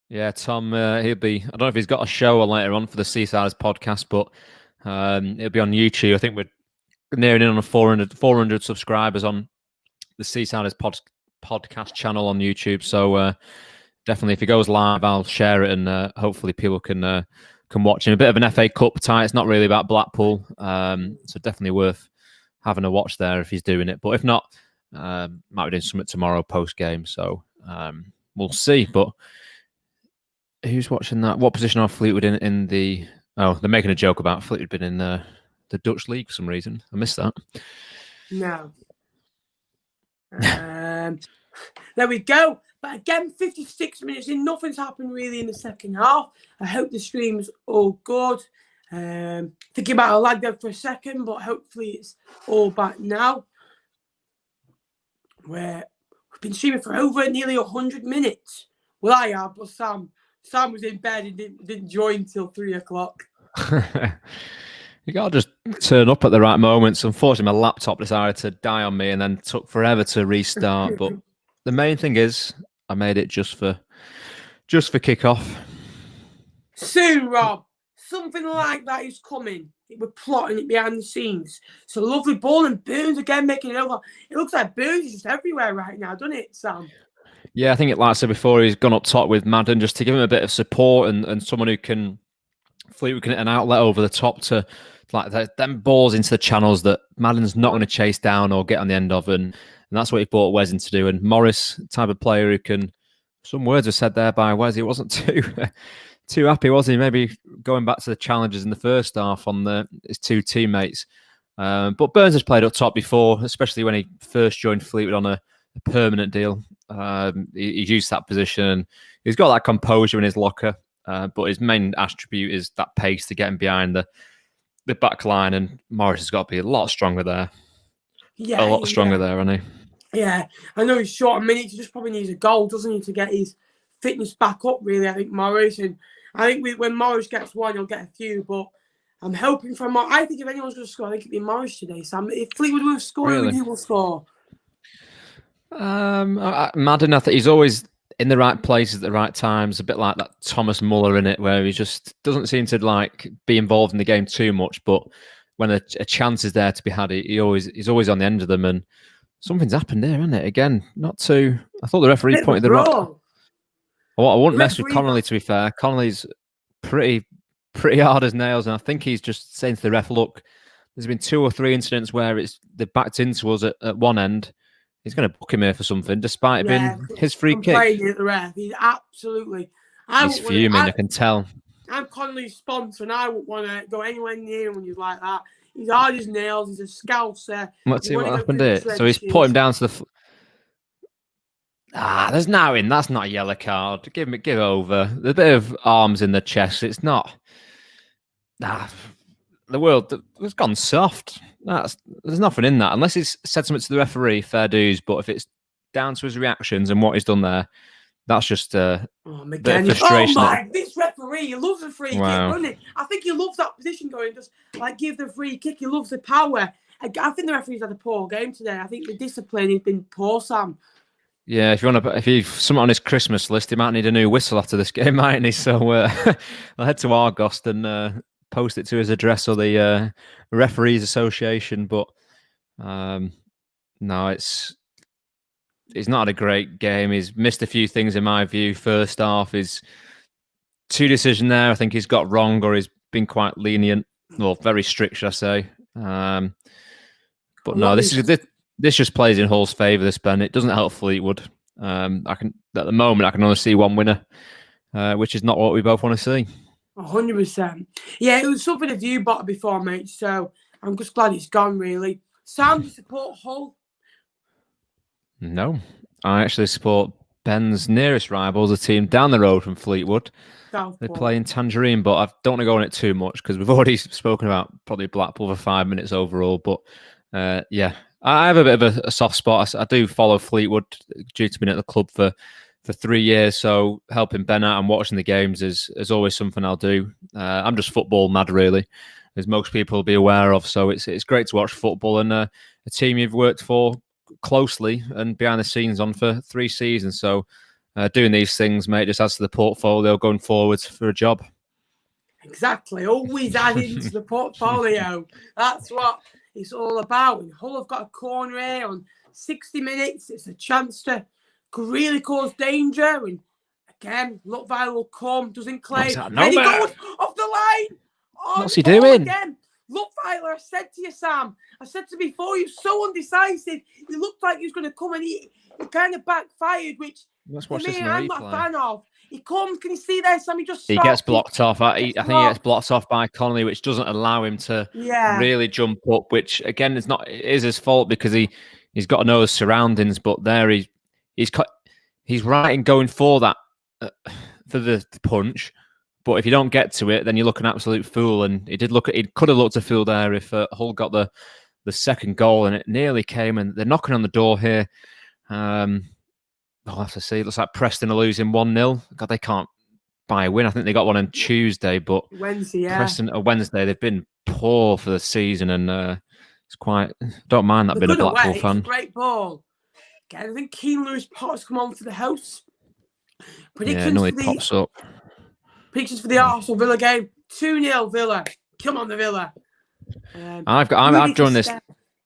Yeah, Tom. He'll be. I don't know if he's got a show later on for the Seasiders podcast, but it'll be on YouTube. I think we're nearing in on 400 subscribers on the Seasiders podcast channel on YouTube. So definitely, if he goes live, I'll share it, and hopefully people can watch him. A bit of an FA Cup tie. It's not really about Blackpool, so definitely worth having a watch there if he's doing it. But if not, might be doing something tomorrow post game. So we'll see. But who's watching that? What position are Fleetwood in the? Oh, they're making a joke about Fleetwood being in the Dutch league for some reason. I missed that. No. There we go. But again, 56 minutes in, nothing's happened really in the second half. I hope the stream's all good. Thinking about a lag there for a second, but hopefully it's all back now. We've been streaming for over nearly 100 minutes. Well, I have, but Sam was in bed and didn't join till 3 o'clock. You got to just turn up at the right moments. Unfortunately, my laptop decided to die on me and then took forever to restart. But the main thing is I made it just for kickoff. Soon, Rob, something like that is coming. We're plotting it behind the scenes. It's a lovely ball, and Burns again making it over. It looks like Burns is just everywhere right now, doesn't it, Sam? Yeah, I think like I said before, he's gone up top with Madden just to give him a bit of support and someone who can Fleetwood can get an outlet over the top to like them balls into the channels that Madden's not going to chase down or get on the end of, and that's what he brought Wes in to do. And Morris, type of player who can. Some words were said there by Wes. He wasn't too happy, was he? Maybe going back to the challenges in the first half on his two teammates. But Burns has played up top before, especially when he first joined Fleetwood on a permanent deal. He's used that position. He's got that composure in his locker, but his main attribute is that pace to get him behind the back line, and Morris has got to be a lot stronger there. Yeah, a lot stronger there, hasn't he? Yeah, I know he's short on minutes. He just probably needs a goal, doesn't he, to get his fitness back up, really, I think, Morris. And I think when Morris gets one, he'll get a few, but I'm hoping for more. I think if anyone's going to score, I think it'd be Morris today, Sam. If Fleetwood will score, really? Who will score? Madden, I think he's always in the right places at the right times, a bit like that Thomas Muller in it, where he just doesn't seem to like be involved in the game too much, but when a chance is there to be had, he's always on the end of them, and something's happened there, hasn't it? Again, not too. I thought the referee pointed the wrong. Well, I wouldn't mess with Connolly, to be fair. Connolly's pretty hard as nails, and I think he's just saying to the ref, look, there's been 2 or 3 incidents where they've backed into us at one end. He's going to book him here for something, despite it being his free kick. At the ref. He's absolutely. He's fuming, I can tell. I'm Connolly's sponsor, and I wouldn't want to go anywhere near him when he's like that. He's hard as nails. He's a scouser. Let's see what happened here. So he's put him down to the. There's now in. That's not a yellow card. Give over. There's a bit of arms in the chest. It's not. The world has gone soft. There's nothing in that unless he's said something to the referee. Fair dues, but if it's down to his reactions and what he's done there, that's just bit of frustration. This referee, he loves the free kick, doesn't he? I think he loves that position going, just like give the free kick. He loves the power. I think the referee's had a poor game today. I think the discipline has been poor, Sam. Yeah, if he's someone on his Christmas list, he might need a new whistle after this game, mightn't he? So I'll head to Argos and post it to his address or the Referees Association. But no, he's not had a great game. He's missed a few things in my view. First half, his 2 decisions there, I think he's got wrong or he's been quite lenient. Well, very strict, should I say. But no, this just plays in Hull's favour, this, Ben. It doesn't help Fleetwood. At the moment, I can only see one winner, which is not what we both want to see. 100%. Yeah, it was something that you bought before, mate, so I'm just glad it's gone, really. Sam, do you support Hull? No. I actually support Ben's nearest rivals, a team down the road from Fleetwood. They play in Tangerine, but I don't want to go on it too much because we've already spoken about probably Blackpool for 5 minutes overall. But yeah, I have a bit of a soft spot. I do follow Fleetwood due to being at the club for 3 years. So helping Ben out and watching the games is always something I'll do. I'm just football mad, really, as most people will be aware of. So it's great to watch football and a team you've worked for closely and behind the scenes on for 3 seasons. So doing these things, mate, just adds to the portfolio going forwards for a job. Exactly. Always adding to the portfolio. That's what it's all about. And Hull have got a corner here on 60 minutes. It's a chance to really cause danger. And again, Lutweiler will come, doesn't claim. And he goes off the line. Oh, what's he doing? Again. Lutweiler, I said to you, Sam, I said to you before, you're so undecisive. He looked like he was going to come and he kind of backfired, which let's watch this I'm not a fan of. He comes, can you see there, Sam? He gets blocked off. I think he gets blocked off by Connolly, which doesn't allow him to really jump up, which again it is his fault because he's got to know his surroundings, but there he's right in going for that for the punch. But if you don't get to it, then you look an absolute fool. And he could have looked a fool there if Hull got the second goal, and it nearly came. And they're knocking on the door here. I'll have to see. It looks like Preston are losing 1-0. God, they can't buy a win. I think they got one on Tuesday, but Wednesday, yeah. Preston are Wednesday. They've been poor for the season, and it's quite. Don't mind that being a Blackpool fan. It's a great ball. Again, I think Keane Lewis Potter's come on for the house. Predictions pops up. Predictions for the Arsenal Villa game: 2-0 Villa. Come on, the Villa. I've joined this.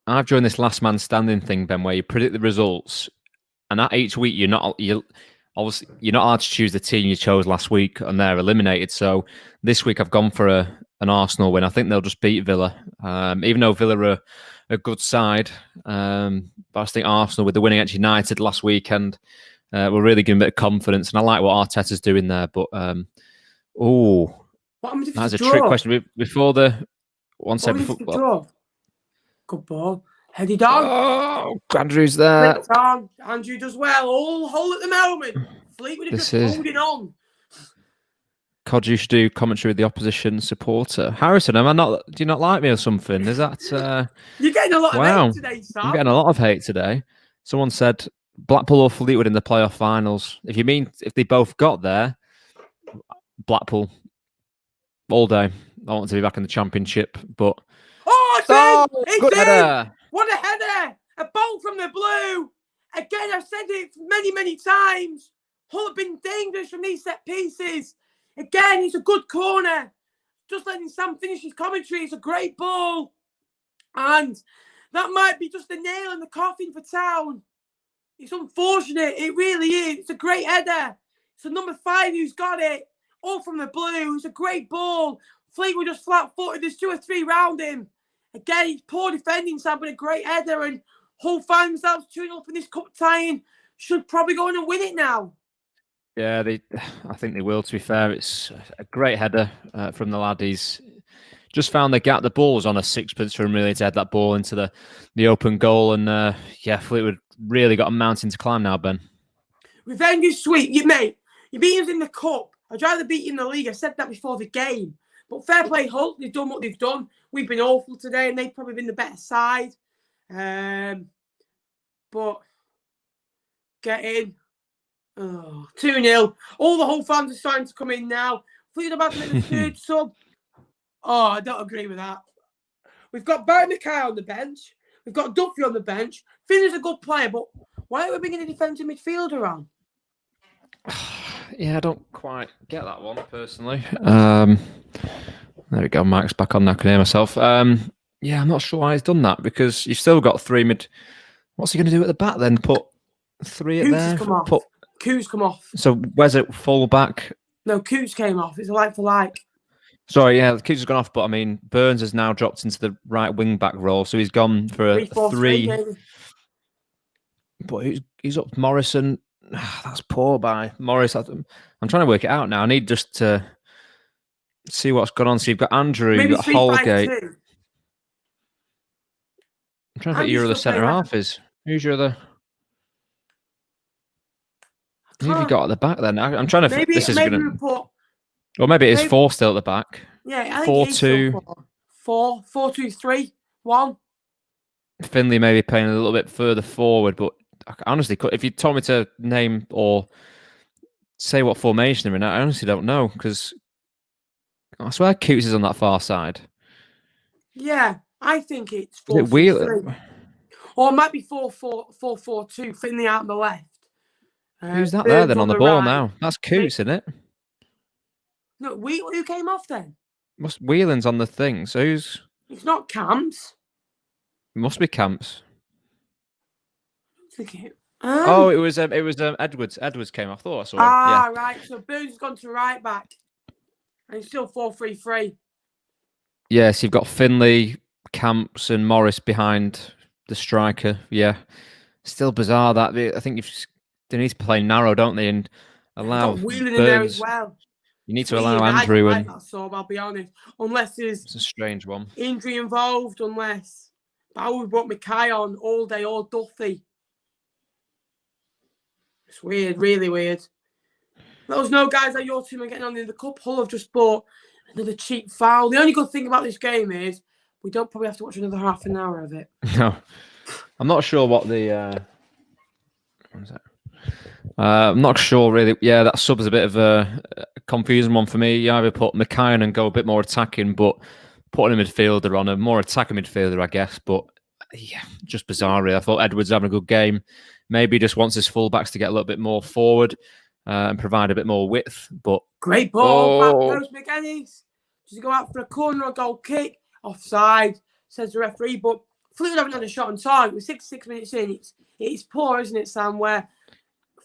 I've joined this last man standing thing, Ben, where you predict the results. And that each week, you're not allowed to choose the team you chose last week, and they're eliminated. So this week, I've gone for an Arsenal win. I think they'll just beat Villa, even though Villa are a good side. But I think Arsenal, with the winning against United last weekend, will really give them a bit of confidence. And I like what Arteta's doing there. But that's a trick question. Before the one second, good ball. Headed on. Oh, Andrew's there. Andrew does well. All Hull at the moment. Fleetwood is just holding on. Cod, you should do commentary with the opposition supporter. Harrison, do you not like me or something? Is that... You're getting a lot of hate today, Sam. I'm getting a lot of hate today. Someone said Blackpool or Fleetwood in the playoff finals. If they both got there, Blackpool all day. I want to be back in the Championship, but... It's in! What a header! A ball from the blue! Again, I've said it many, many times. Hull have been dangerous from these set pieces. Again, it's a good corner. Just letting Sam finish his commentary. It's a great ball. And that might be just the nail in the coffin for Town. It's unfortunate. It really is. It's a great header. It's the number 5 who's got it. All from the blue. It's a great ball. Fleetwood just flat-footed. There's 2 or 3 round him. Again, it's poor defending, Sam, but a great header. And Hull find themselves 2-0 for this cup tie-in. Should probably go in and win it now. Yeah, I think they will, to be fair. It's a great header from the lad. He's just found the gap. The ball was on a sixpence for him, really, to head that ball into the open goal. And, Fleetwood really got a mountain to climb now, Ben. Revenge is sweet. Mate, you beat us in the cup. I'd rather beat you in the league. I said that before the game. But fair play, Hull. They've done what they've done. We've been awful today, and they've probably been the better side. But get in. 2-0. All the Hull fans are starting to come in now. Fleetwood about to make the third sub. Oh, I don't agree with that. We've got Barry Mackay on the bench. We've got Duffy on the bench. Finner's a good player, but why are we bringing a defensive midfielder on? Yeah, I don't quite get that one, personally. There we go. Mike's back on now. I can hear myself. I'm not sure why he's done that, because you've still got 3 mid. What's he going to do at the back then? Put 3 at there? Coots come off. So where's it? Full back? No, Coots came off. It's a like for like. Sorry, yeah, the keeper's gone off, but I mean, Burns has now dropped into the right wing back role, so he's gone for a 3. But he's up Morrison. That's poor by Morris. I'm trying to work it out now. I need just to see what's gone on. So you've got Andrew, Maybe you've got Holgate. 3-5-2. I'm trying to think who your other centre half is. Who's your other? Who have you got at the back then? I'm trying to. Maybe, this is maybe gonna. we put. Or maybe it is 4 still at the back. Yeah, I think 4-2. 4-2-3-1. Finley maybe playing a little bit further forward, but honestly, if you told me to name or say what formation they're in, I honestly don't know, because I swear Coots is on that far side. Yeah, I think it's 4-3. Or it might be 4-4-2, Finley out on the left. Who's that there then on the ball right. Now? That's Coots, isn't it? No, who came off then? Whelan's on the thing, so who's... It's not Camps. It must be Camps. It was Edwards. Edwards came off. I thought I saw him. Yeah. Right. So Burns has gone to right back. And it's still 4-3-3. Yes, you've got Finley, Camps and Morris behind the striker. Yeah. Still bizarre that. I think they need to play narrow, don't they? And allow Whelan in there as well. You need to allow Andrew and that sub, I'll be honest. Unless it's a strange one. Injury involved, unless. But I would brought Mackay on all day, or Duffy. It's weird, really weird. Let us know, guys, that your team are getting on in the cup. Hull have just bought another cheap foul. The only good thing about this game is we don't probably have to watch another half an hour of it. No. I'm not sure what the... What is that? I'm not sure really. Yeah, that sub is a bit of a confusing one for me. You either put Mackay and go a bit more attacking, but putting a midfielder on, a more attacking midfielder, I guess. But yeah, just bizarre. Really. I thought Edwards having a good game. Maybe just wants his fullbacks to get a little bit more forward and provide a bit more width. But great ball, back goes McGinnis. Does he go out for a corner or goal kick? Offside, says the referee. But Fleetwood haven't had a shot on target. With 66 minutes in, it's poor, isn't it, Sam? Where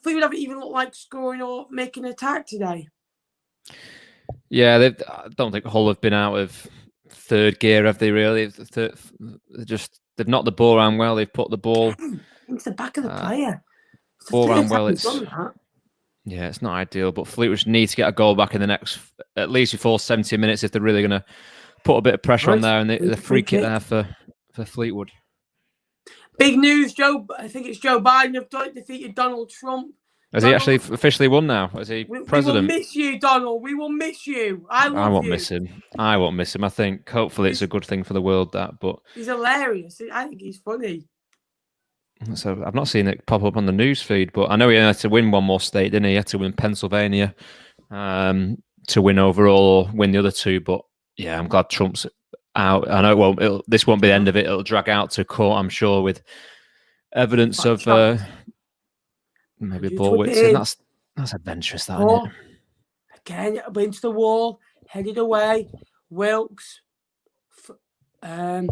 Fleetwood haven't even looked like scoring or making an attack today. Yeah, I don't think Hull have been out of third gear, have they? Really, they've knocked the ball around well. They've put the ball into the back of the player. Ball around well. It's not ideal, but Fleetwood need to get a goal back in the next, at least before 70 minutes, if they're really going to put a bit of pressure on there. And the free kick there for Fleetwood. Big news, Joe. I think it's Joe Biden have defeated Donald Trump. Has he actually officially won now? Is he president? We will miss you, Donald. We will miss you. I won't miss him. I won't miss him. I think hopefully it's a good thing for the world, but he's hilarious. I think he's funny. So I've not seen it pop up on the news feed, but I know he had to win one more state, didn't he? He had to win Pennsylvania to win overall or win the other two. But yeah, I'm glad Trump's out. I know this won't be the end of it. It'll drag out to court, I'm sure, with evidence of maybe ball Whitson. That's adventurous, that, isn't it? Again, into the wall, headed away. Wilkes. Again,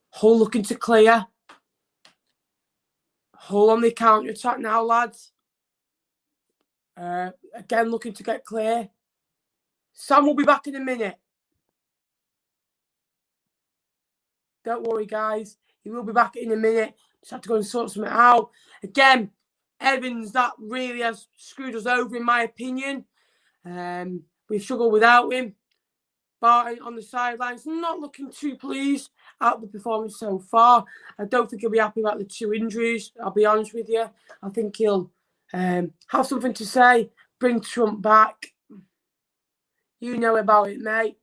Hull looking to clear. Hull on the counter attack now, lads. Again, looking to get clear. Sam will be back in a minute. Don't worry, guys. He will be back in a minute. Just have to go and sort something out. Again, Evans, that really has screwed us over, in my opinion. We've struggled without him. Barton on the sidelines, not looking too pleased at the performance so far. I don't think he'll be happy about the 2 injuries. I'll be honest with you. I think he'll have something to say, bring Trump back. You know about it, mate.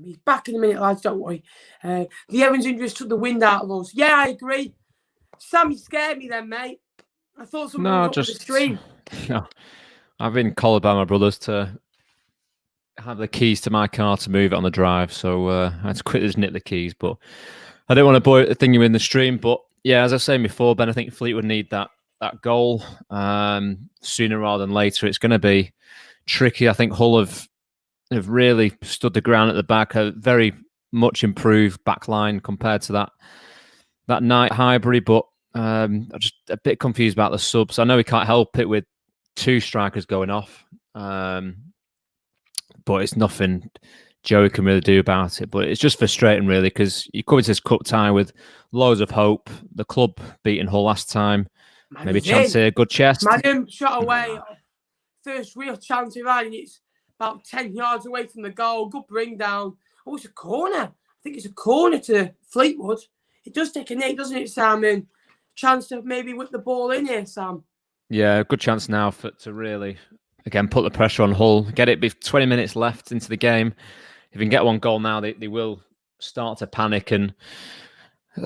He's back in a minute, lads, don't worry. The Evans injuries took the wind out of us. Yeah, I agree. Sam, you scared me then, mate. I thought something was up the stream. No. I've been collared by my brothers to have the keys to my car to move it on the drive, so I had to quickly just nip the keys. But I don't want to thing you in the stream. But yeah, as I was saying before, Ben, I think Fleetwood need that goal sooner rather than later. It's going to be tricky. I think Hull have really stood the ground at the back. A very much improved back line compared to that night Highbury, but I'm just a bit confused about the subs. I know we can't help it with two strikers going off. But it's nothing Joey can really do about it. But it's just frustrating, really, because you come into this cup tie with loads of hope. The club beating Hull last time. Man, Maybe a chance here, good chest. Madam shot away. First real chance we've had, and it's about 10 yards away from the goal. Good bring down. Oh, it's a corner. I think it's a corner to Fleetwood. It does take a nick, doesn't it, Sam? And chance to maybe whip the ball in here, Sam. Yeah, good chance now to really, again, put the pressure on Hull. Get it with 20 minutes left into the game. If you can get one goal now, they will start to panic. And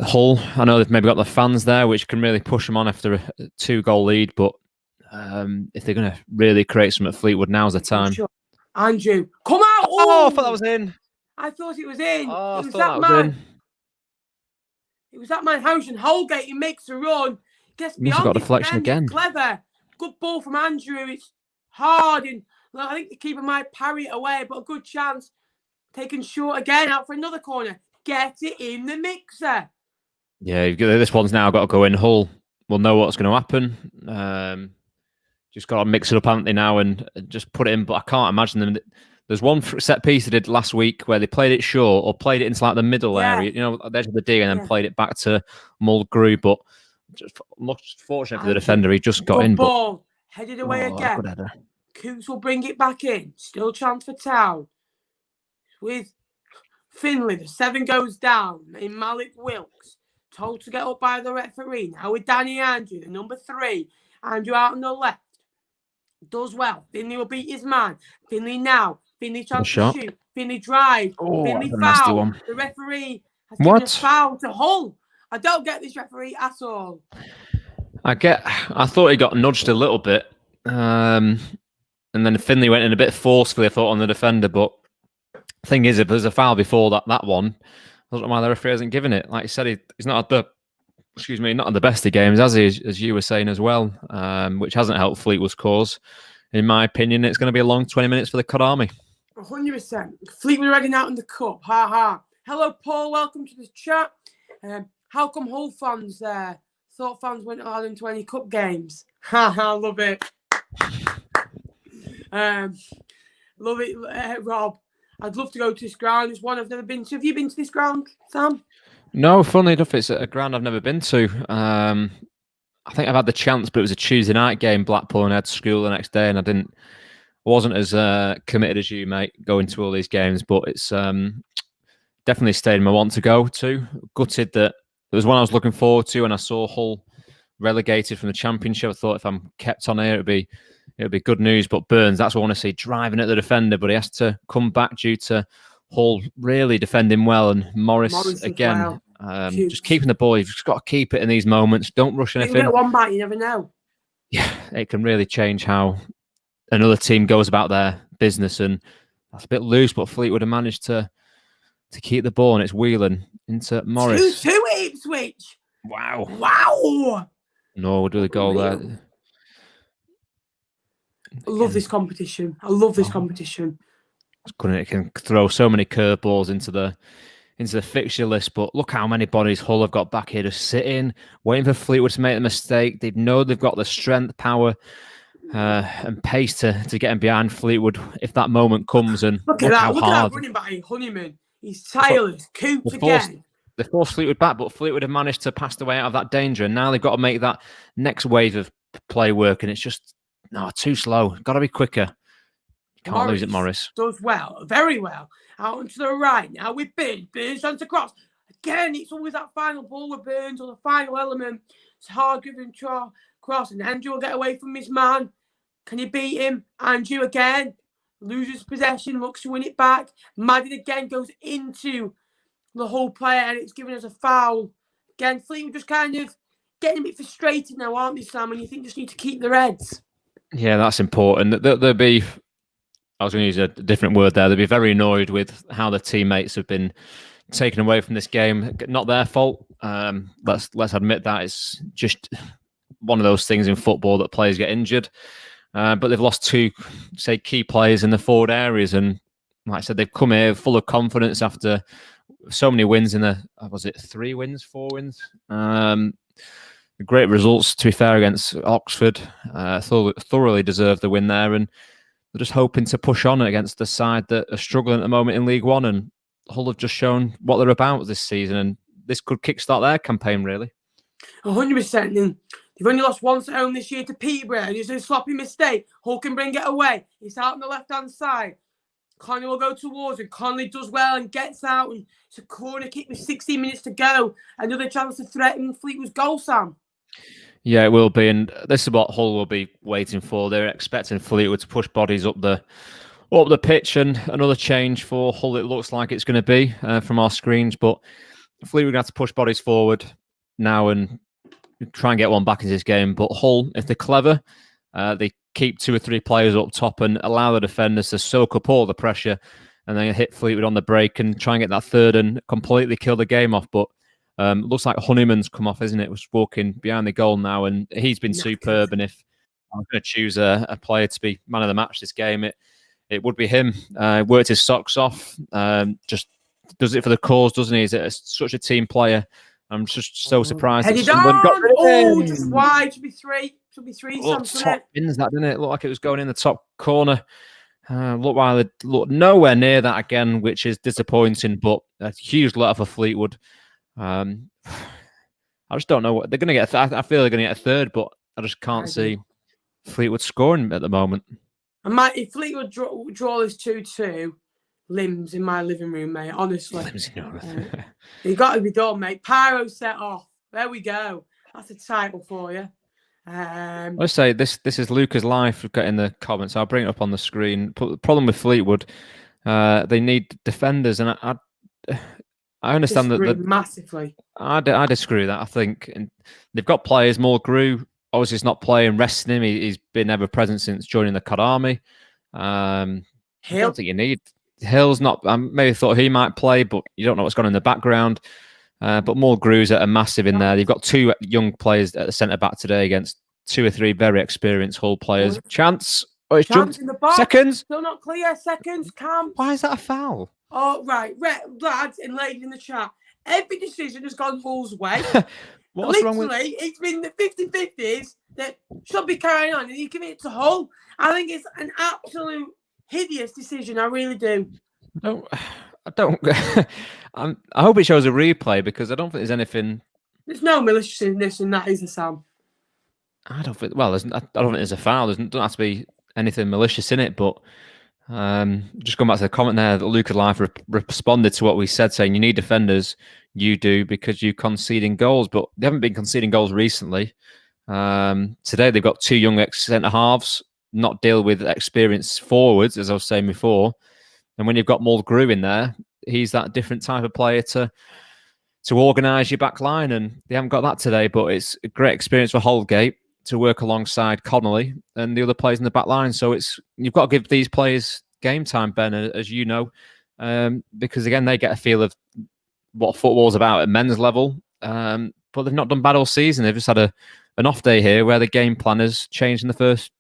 Hull, I know they've maybe got the fans there, which can really push them on after a 2-goal lead. But if they're going to really create some at Fleetwood, now's the time. Sure. Andrew, come out! Oh, I thought that was in. I thought it was in. Oh, it was that man. It was that man, Housen Holgate. He makes a run. Gets beyond. Got deflection again. Clever. Good ball from Andrew. It's hard. And I think the keeper might parry it away, but a good chance. Taken short again, out for another corner. Get it in the mixer. Yeah, this one's now got to go in. Hull will know what's going to happen. Just got to mix it up, haven't they, now, and just put it in. But I can't imagine them. There's one set piece they did last week where they played it short or played it into like the middle area, at the edge of the D, and then played it back to Mulgrew. But just fortunate for the defender, he just got in. Ball headed away again. Coots will bring it back in. Still chance for Town. With Finley, the 7 goes down. In Malik Wilkes, told to get up by the referee. Now with Danny Andrew, the number 3. Andrew out on the left. Does well. Finley will beat his man. Finley now. Finley trying to shoot. Finley drive. Finley foul. The referee has given a foul to Hull. I don't get this referee at all. I thought he got nudged a little bit. And then Finley went in a bit forcefully, I thought, on the defender. But the thing is, if there's a foul before that one, I don't know why the referee hasn't given it. Like you said, he's not at the best of games, has he, as you were saying as well, which hasn't helped Fleetwood's cause. In my opinion, it's going to be a long 20 minutes for the Cod Army. 100%. Fleetwood ready out in the cup. Ha ha. Hello, Paul. Welcome to the chat. How come Hull fans thought fans went hard in 20 cup games? Ha ha. Love it. Love it, Rob. I'd love to go to this ground. It's one I've never been to. Have you been to this ground, Sam? No, funnily enough, it's a ground I've never been to. I think I've had the chance, but it was a Tuesday night game, Blackpool, and I had school the next day, and I wasn't as committed as you, mate, going to all these games. But it's definitely a stadium I want to go to. Gutted that there was one I was looking forward to, and I saw Hull relegated from the Championship. I thought if I'm kept on here, it'd be good news. But Burns, that's what I want to see, driving at the defender, but he has to come back due to Hull really defending well, and Morris again, just keeping the ball. You've just got to keep it in these moments. Don't rush anything. You get one bite, you never know. Yeah, it can really change how another team goes about their business, and that's a bit loose. But Fleetwood have managed to keep the ball, and it's wheeling into Morris. 2-2 Ipswich. Wow. Norwood with a goal there. I love this competition. Competition. It can throw so many curveballs into the fixture list, but look how many bodies Hull have got back here just sitting, waiting for Fleetwood to make the mistake. They know they've got the strength, power, and pace to get them behind Fleetwood if that moment comes. And look at that running by Honeyman. He's tireless. Coops again. They forced Fleetwood back, but Fleetwood have managed to pass the way out of that danger, and now they've got to make that next wave of play work, and it's just too slow. Got to be quicker. Can't lose it, Morris. Does well, very well. Out onto the right now with Burns. Burns trying to cross. Again, it's always that final ball with Burns or the final element. It's hard giving cross, and Andrew will get away from his man. Can he beat him? Andrew again loses possession, looks to win it back. Madden again goes into the whole player, and it's given us a foul. Again, Fleetwood just kind of getting a bit frustrated now, aren't they, Sam? And you think just need to keep their heads. Yeah, that's important. They'll be. I was going to use a different word there. They'll be very annoyed with how their teammates have been taken away from this game. Not their fault. Let's admit that. It's just one of those things in football that players get injured. But they've lost 2, say, key players in the forward areas. And like I said, they've come here full of confidence after so many wins in 3 wins, 4 wins? great results, to be fair, against Oxford. Thoroughly deserved the win there, and they're just hoping to push on against the side that are struggling at the moment in League One. And Hull have just shown what they're about this season, and this could kickstart their campaign, really. 100%. And they've only lost once at home this year to Peterborough. There's a sloppy mistake. Hull can bring it away. It's out on the left-hand side. Connolly will go towards it. Connolly does well and gets out. And it's a corner kick with 16 minutes to go. Another chance to threaten Fleetwood's goal, Sam. Yeah, it will be. And this is what Hull will be waiting for. They're expecting Fleetwood to push bodies up the pitch, and another change for Hull, it looks like it's going to be from our screens. But Fleetwood going to have to push bodies forward now and try and get one back into this game. But Hull, if they're clever, they keep 2 or 3 players up top and allow the defenders to soak up all the pressure, and then hit Fleetwood on the break and try and get that third and completely kill the game off. But looks like Honeyman's come off, isn't it? Was walking behind the goal now, and he's been superb. And if I'm going to choose a player to be man of the match this game, it would be him. Worked his socks off. Just does it for the cause, doesn't he? He's such a team player. I'm just so surprised. Headed on! Just wide. Should be 3. Should be 3. Top bins, that, didn't it? Looked like it was going in the top corner. Look nowhere near that again, which is disappointing, but a huge letter for Fleetwood. I just don't know what they're going to get. I feel they're going to get a third, but I just can't see Fleetwood scoring at the moment. If Fleetwood draw this 2-2, limbs in my living room, mate. Honestly, you got to be done, mate. Pyro set off. There we go. That's a title for you. Let's say this is Luca's life. We've got in the comments. I'll bring it up on the screen. The problem with Fleetwood, they need defenders, and I understand that massively. I disagree with that. I think they've got players. Mulgrew obviously is not playing, resting him. He's been ever present since joining the COD Army. I don't think you need Hill's not. I maybe thought he might play, but you don't know what's gone on in the background. But Mulgrew's are massive in there. They've got 2 young players at the centre back today against 2 or 3 very experienced Hull players. Chance. Oh, it's Chance in the box. Seconds. Still not clear. Seconds. Camp. Why is that a foul? Oh, right. Lads and ladies in the chat, every decision has gone Hull's way. What's wrong with it's been the 50-50s that should be carrying on, and you give it to Hull. I think it's an absolute hideous decision. I really do. I don't. I hope it shows a replay, because I don't think there's anything. There's no maliciousness in that, is there, Sam? I don't think. Well, I don't think there's a foul. There doesn't have to be anything malicious in it. But just going back to the comment there, that Luca Life responded to what we said, saying you need defenders. You do, because you're conceding goals, but they haven't been conceding goals recently. Today they've got 2 young centre halves, not deal with experienced forwards, as I was saying before. And when you've got Mulgrew in there, he's that different type of player to organise your back line, and they haven't got that today. But it's a great experience for Holgate to work alongside Connolly and the other players in the back line. So you've got to give these players game time, Ben, as you know, because again they get a feel of what football's about at men's level. But they've not done bad all season. They've just had an off day here where the game plan has changed in the first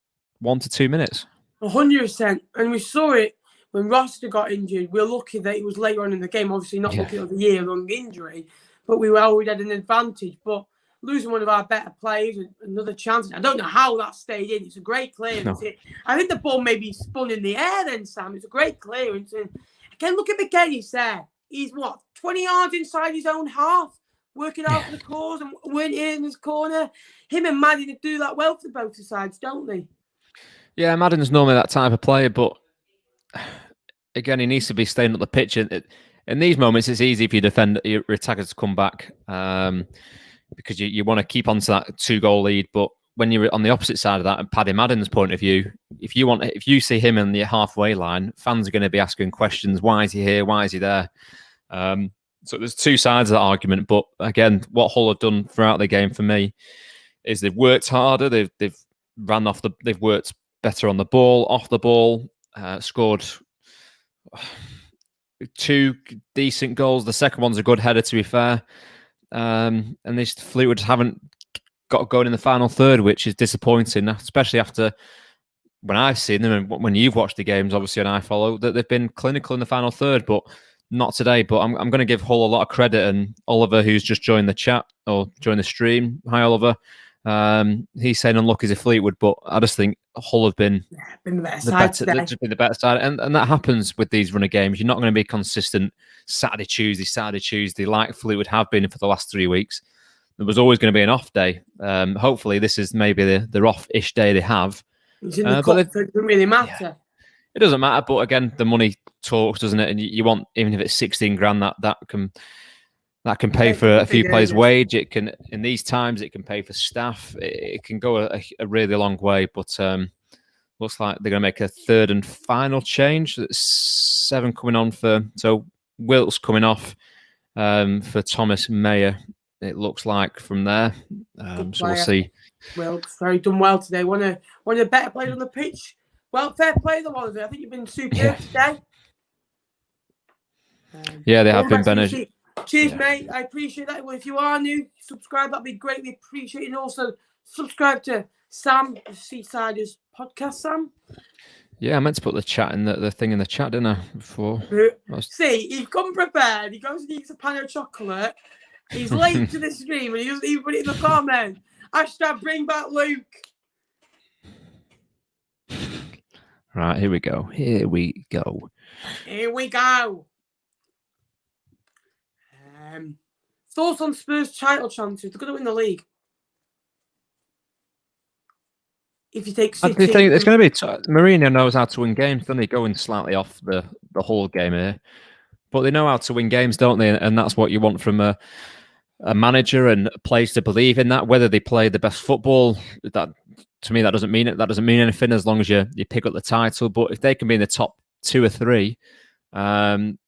1 to 2 minutes. 100%, and we saw it. When Roster got injured, we're lucky that it was later on in the game. Obviously, not looking at the year-long injury, but we already had an advantage. But losing one of our better players, another chance. I don't know how that stayed in. It's a great clearance. No. I think the ball maybe spun in the air then, Sam. It's a great clearance. And again, look at McGennis there. He's 20 yards inside his own half, working out for the cause and weren't in his corner. Him and Madden do that well for both sides, don't they? Yeah, Madden's normally that type of player, but again, he needs to be staying up the pitch. In these moments, it's easy for your attackers to come back because you want to keep on to that 2-goal lead. But when you're on the opposite side of that, and Paddy Madden's point of view, if you see him in the halfway line, fans are going to be asking questions. Why is he here? Why is he there? So there's 2 sides of that argument. But again, what Hull have done throughout the game for me is they've worked harder. They've worked better on the ball, off the ball, scored 2 decent goals. The second one's a good header, to be fair. And these Fleetwood haven't got going in the final third, which is disappointing, especially after when I've seen them and when you've watched the games, obviously, and I follow, that they've been clinical in the final third. But not today, but I'm going to give Hull a lot of credit, and Oliver, who's just joined the chat or joined the stream. Hi, Oliver. He's saying unlucky to Fleetwood, but I just think Hull have been the better side today. Just been the better side, and that happens with these runner games. You're not going to be consistent Saturday, Tuesday, like Fleetwood have been for the last 3 weeks. There was always going to be an off day. Hopefully, this is maybe the off-ish day they have. It's in the cup, so it doesn't really matter. Yeah. It doesn't matter, but again, the money talks, doesn't it? And you want, even if it's 16 grand, that can pay for a few players' wage. It can, in these times, it can pay for staff. It can go a really long way. But looks like they're going to make a third and final change. That's 7 coming on so Wilt's coming off for Thomas Mayer. It looks like from there. So we'll see. Wilt's very done well today. One of the better players on the pitch. Well, fair play to Oliver. I think you've been superb today. Yeah, they have been, Ben. Cheers, mate. I appreciate that. Well, if you are new, subscribe. That'd be greatly appreciated. And also, subscribe to Sam, the Seasiders Podcast, Sam. Yeah, I meant to put the chat in the thing in the chat, didn't I? Before. See, he's come prepared. He goes and eats a pan of chocolate. He's late to the stream and he doesn't even put it in the comment. Hashtag bring back Luke. Right, here we go. Thoughts on Spurs title chances? They're going to win the league. If you take City, I think it's going to be. Mourinho knows how to win games, doesn't he? Going slightly off the whole game here, but they know how to win games, don't they? And that's what you want from a manager and players to believe in that. Whether they play the best football, that to me that doesn't mean it. That doesn't mean anything as long as you pick up the title. But if they can be in the top 2 or 3,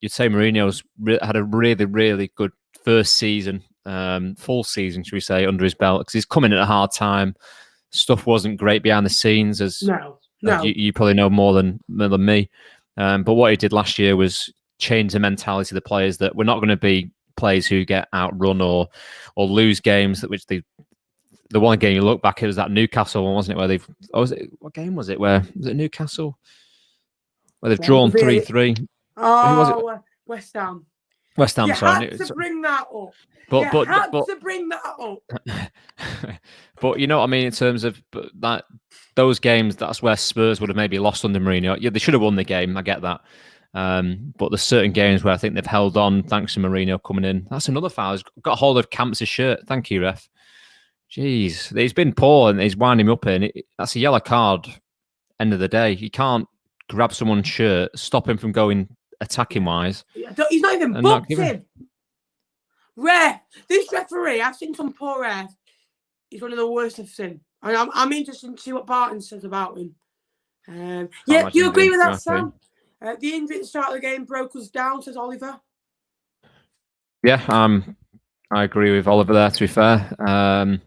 you'd say Mourinho's had a really, really good first season, full season, should we say, under his belt, because he's coming at a hard time. Stuff wasn't great behind the scenes, as you probably know more than me. But what he did last year was change the mentality of the players that we're not going to be players who get outrun or lose games. The one game you look back, it was that Newcastle one, wasn't it? Where what game was it? Where was it? Newcastle, where they've drawn 3-3. Oh, West Ham. West Ham, sorry. You had to bring that up. But you know what I mean, in terms of those games, that's where Spurs would have maybe lost under Mourinho. Yeah, they should have won the game. I get that. But there's certain games where I think they've held on thanks to Mourinho coming in. That's another foul. He's got hold of Camps' shirt. Thank you, ref. Jeez, he's been poor and he's winding him up in. That's a yellow card. End of the day, you can't grab someone's shirt, stop him from going attacking wise. He's not even booked him. Ref, this referee, I've seen some poor ref. He's one of the worst I've seen. And I'm interested to see what Barton says about him. Do you agree with that, Sam? The injury at the start of the game broke us down, says Oliver. Yeah, I agree with Oliver there, to be fair.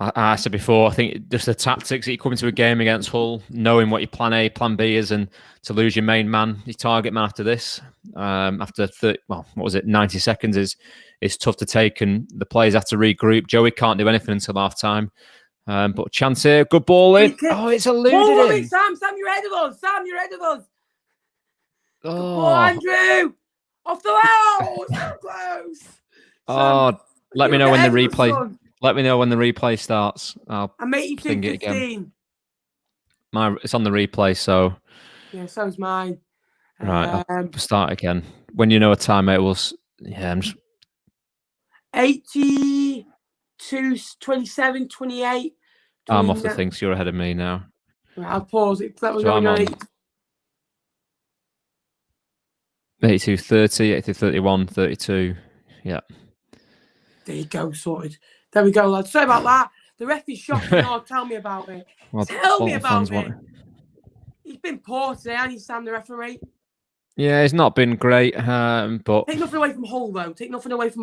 I said before, I think just the tactics that you come into a game against Hull, knowing what your plan A, plan B is, and to lose your main man, your target man after this, after 90 seconds is tough to take, and the players have to regroup. Joey can't do anything until half time. But chance here, good ball in. Oh, it's eluded him. Sam, you're ahead of us. Oh, Andrew, off the wall, so close. Oh, let me know when the replay. Let me know when the replay starts. I'm 82-15. It's on the replay, so. Yeah, so's mine. Right, I'll start again. When you know a timeout was, I'm just. 82, 27, 28. I'm off the thing, so you're ahead of me now. Right, I'll pause it. That was so I'm on 82, 30, 82, 31, 32. Yeah. There you go, sorted. There we go, lads. Sorry about that. The ref is shocking. Tell me about it. Tell me about it. He's been poor today, hasn't he, Sam, the referee? Yeah, he's not been great, but... Take nothing away from Hull, though.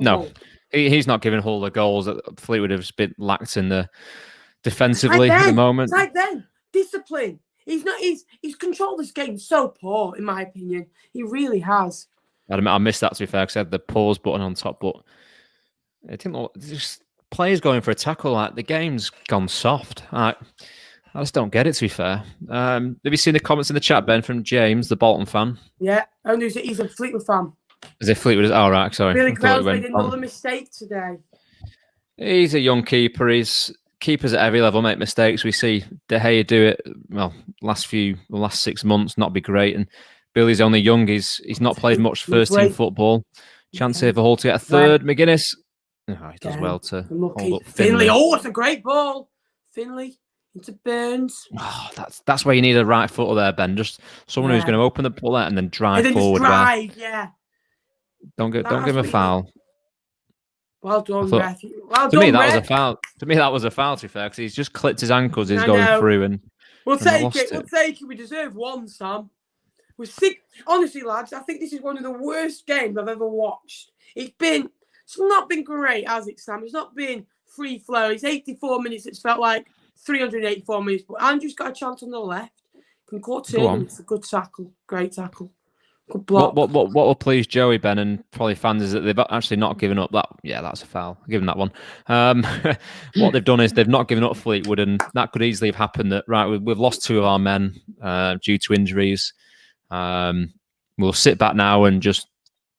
Hull. He's not giving Hull the goals that Fleetwood have been lacked in the defensively at the moment. It's like then. Discipline. He's controlled this game so poor, in my opinion. He really has. I missed that, to be fair, because I had the pause button on top, but it didn't look... Just players going for a tackle, like the game's gone soft. I just don't get it, to be fair. Have you seen the comments in the chat, Ben, from James, the Bolton fan? Yeah, and he's a Fleetwood fan. Is it Fleetwood? Oh, right, sorry. Billy Crowell's made another mistake today. He's a young keeper. Keepers at every level make mistakes. We see De Gea do it. Well, last 6 months not be great, and Billy's only young. He's not played much first team football. Chance here for Hull to get a third. McGuinness. Oh, he does well to hold up Finley. Oh, it's a great ball. Finley into Burns. Oh, that's where you need a right footer there, Ben. Just someone who's going to open the ball out and then drive forward. Yeah. Don't give him a foul. Well done, ref. To me, that was a foul. To me, that was a foul, to be fair, because he's just clipped his ankles. He's going through, and we'll take it. We'll take it. We deserve one, Sam. We're sick. Honestly, lads, I think this is one of the worst games I've ever watched. It's not been great, has it, Sam? It's not been free flow. It's 84 minutes. It's felt like 384 minutes. But Andrew's got a chance on the left. Can cut in. It's a good tackle. Great tackle. Good block. What will please Joey, Ben, and probably fans is that they've actually not given up that. Yeah, that's a foul. I'll give them that one. What they've done is they've not given up Fleetwood, and that could easily have happened. That right, we've lost 2 of our men due to injuries. We'll sit back now and just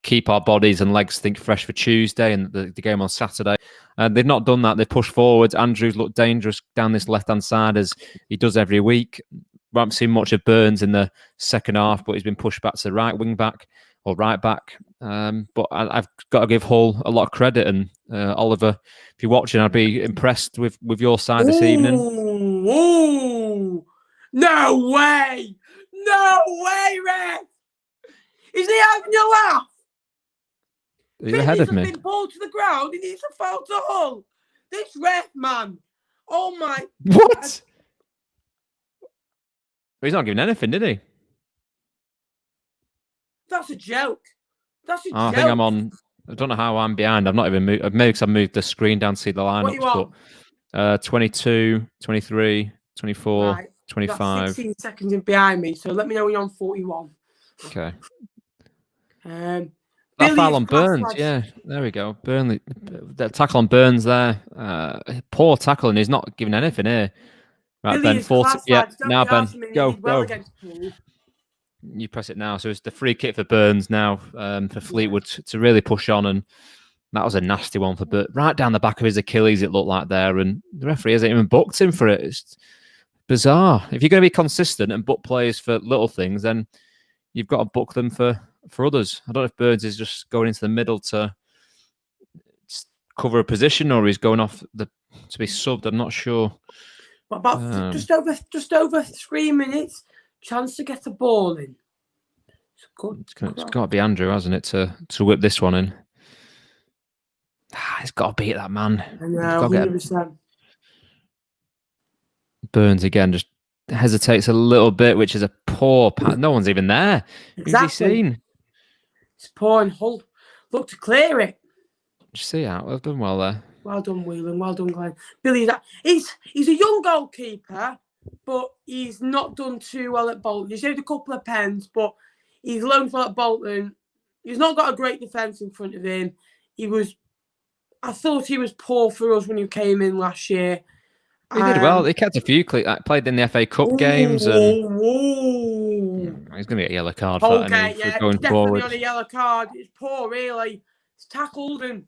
keep our bodies and legs think fresh for Tuesday and the game on Saturday. They've not done that. They've pushed forward. Andrews looked dangerous down this left-hand side as he does every week. We haven't seen much of Burns in the second half, but he's been pushed back to the right wing back or right back. But I've got to give Hull a lot of credit. And Oliver, if you're watching, I'd be impressed with your side this evening. Ooh. No way! No way, Ref! Is he having a laugh? He's ahead of me. He's been pulled to the ground. He needs a foul to Hull. This ref, man. Oh my! What? He's not giving anything, did he? That's a joke. That's a joke. I think I'm on. I don't know how I'm behind. I've not even moved. Maybe because I moved the screen down to see the lineups. But 22, 23, 24, right. 25. 16 seconds in behind me. So let me know when you're on 41. Okay. That foul on Burns, yeah, there we go. Burnley, that tackle on Burns there, poor tackle, and he's not giving anything here. Right, Ben, 40. Yeah, now Ben, go. You press it now. So it's the free kick for Burns now for Fleetwood to really push on, and that was a nasty one for Burns. Right down the back of his Achilles, it looked like there, and the referee hasn't even booked him for it. It's bizarre. If you're going to be consistent and book players for little things, then you've got to book them for others. I don't know if Burns is just going into the middle to cover a position, or he's going off to be subbed. I'm not sure. About just over 3 minutes, chance to get the ball in. It's got to be Andrew, hasn't it, to whip this one in? He's got to beat that man. I know, 100%. Burns again just hesitates a little bit, which is a poor pass. No one's even there. Exactly. Who's he seen? It's poor and Hull look to clear it. Did you see that? Well done, well there. Well done, Whelan. Well done, Glenn. Billy, he's a young goalkeeper, but he's not done too well at Bolton. He's saved a couple of pens, but he's loaned for at Bolton. He's not got a great defence in front of him. I thought he was poor for us when he came in last year. He did well. He kept a few played in the FA Cup games. And he's going to get a yellow card for that. Yeah, going definitely forward. On a yellow card. It's poor, really. It's tackled, and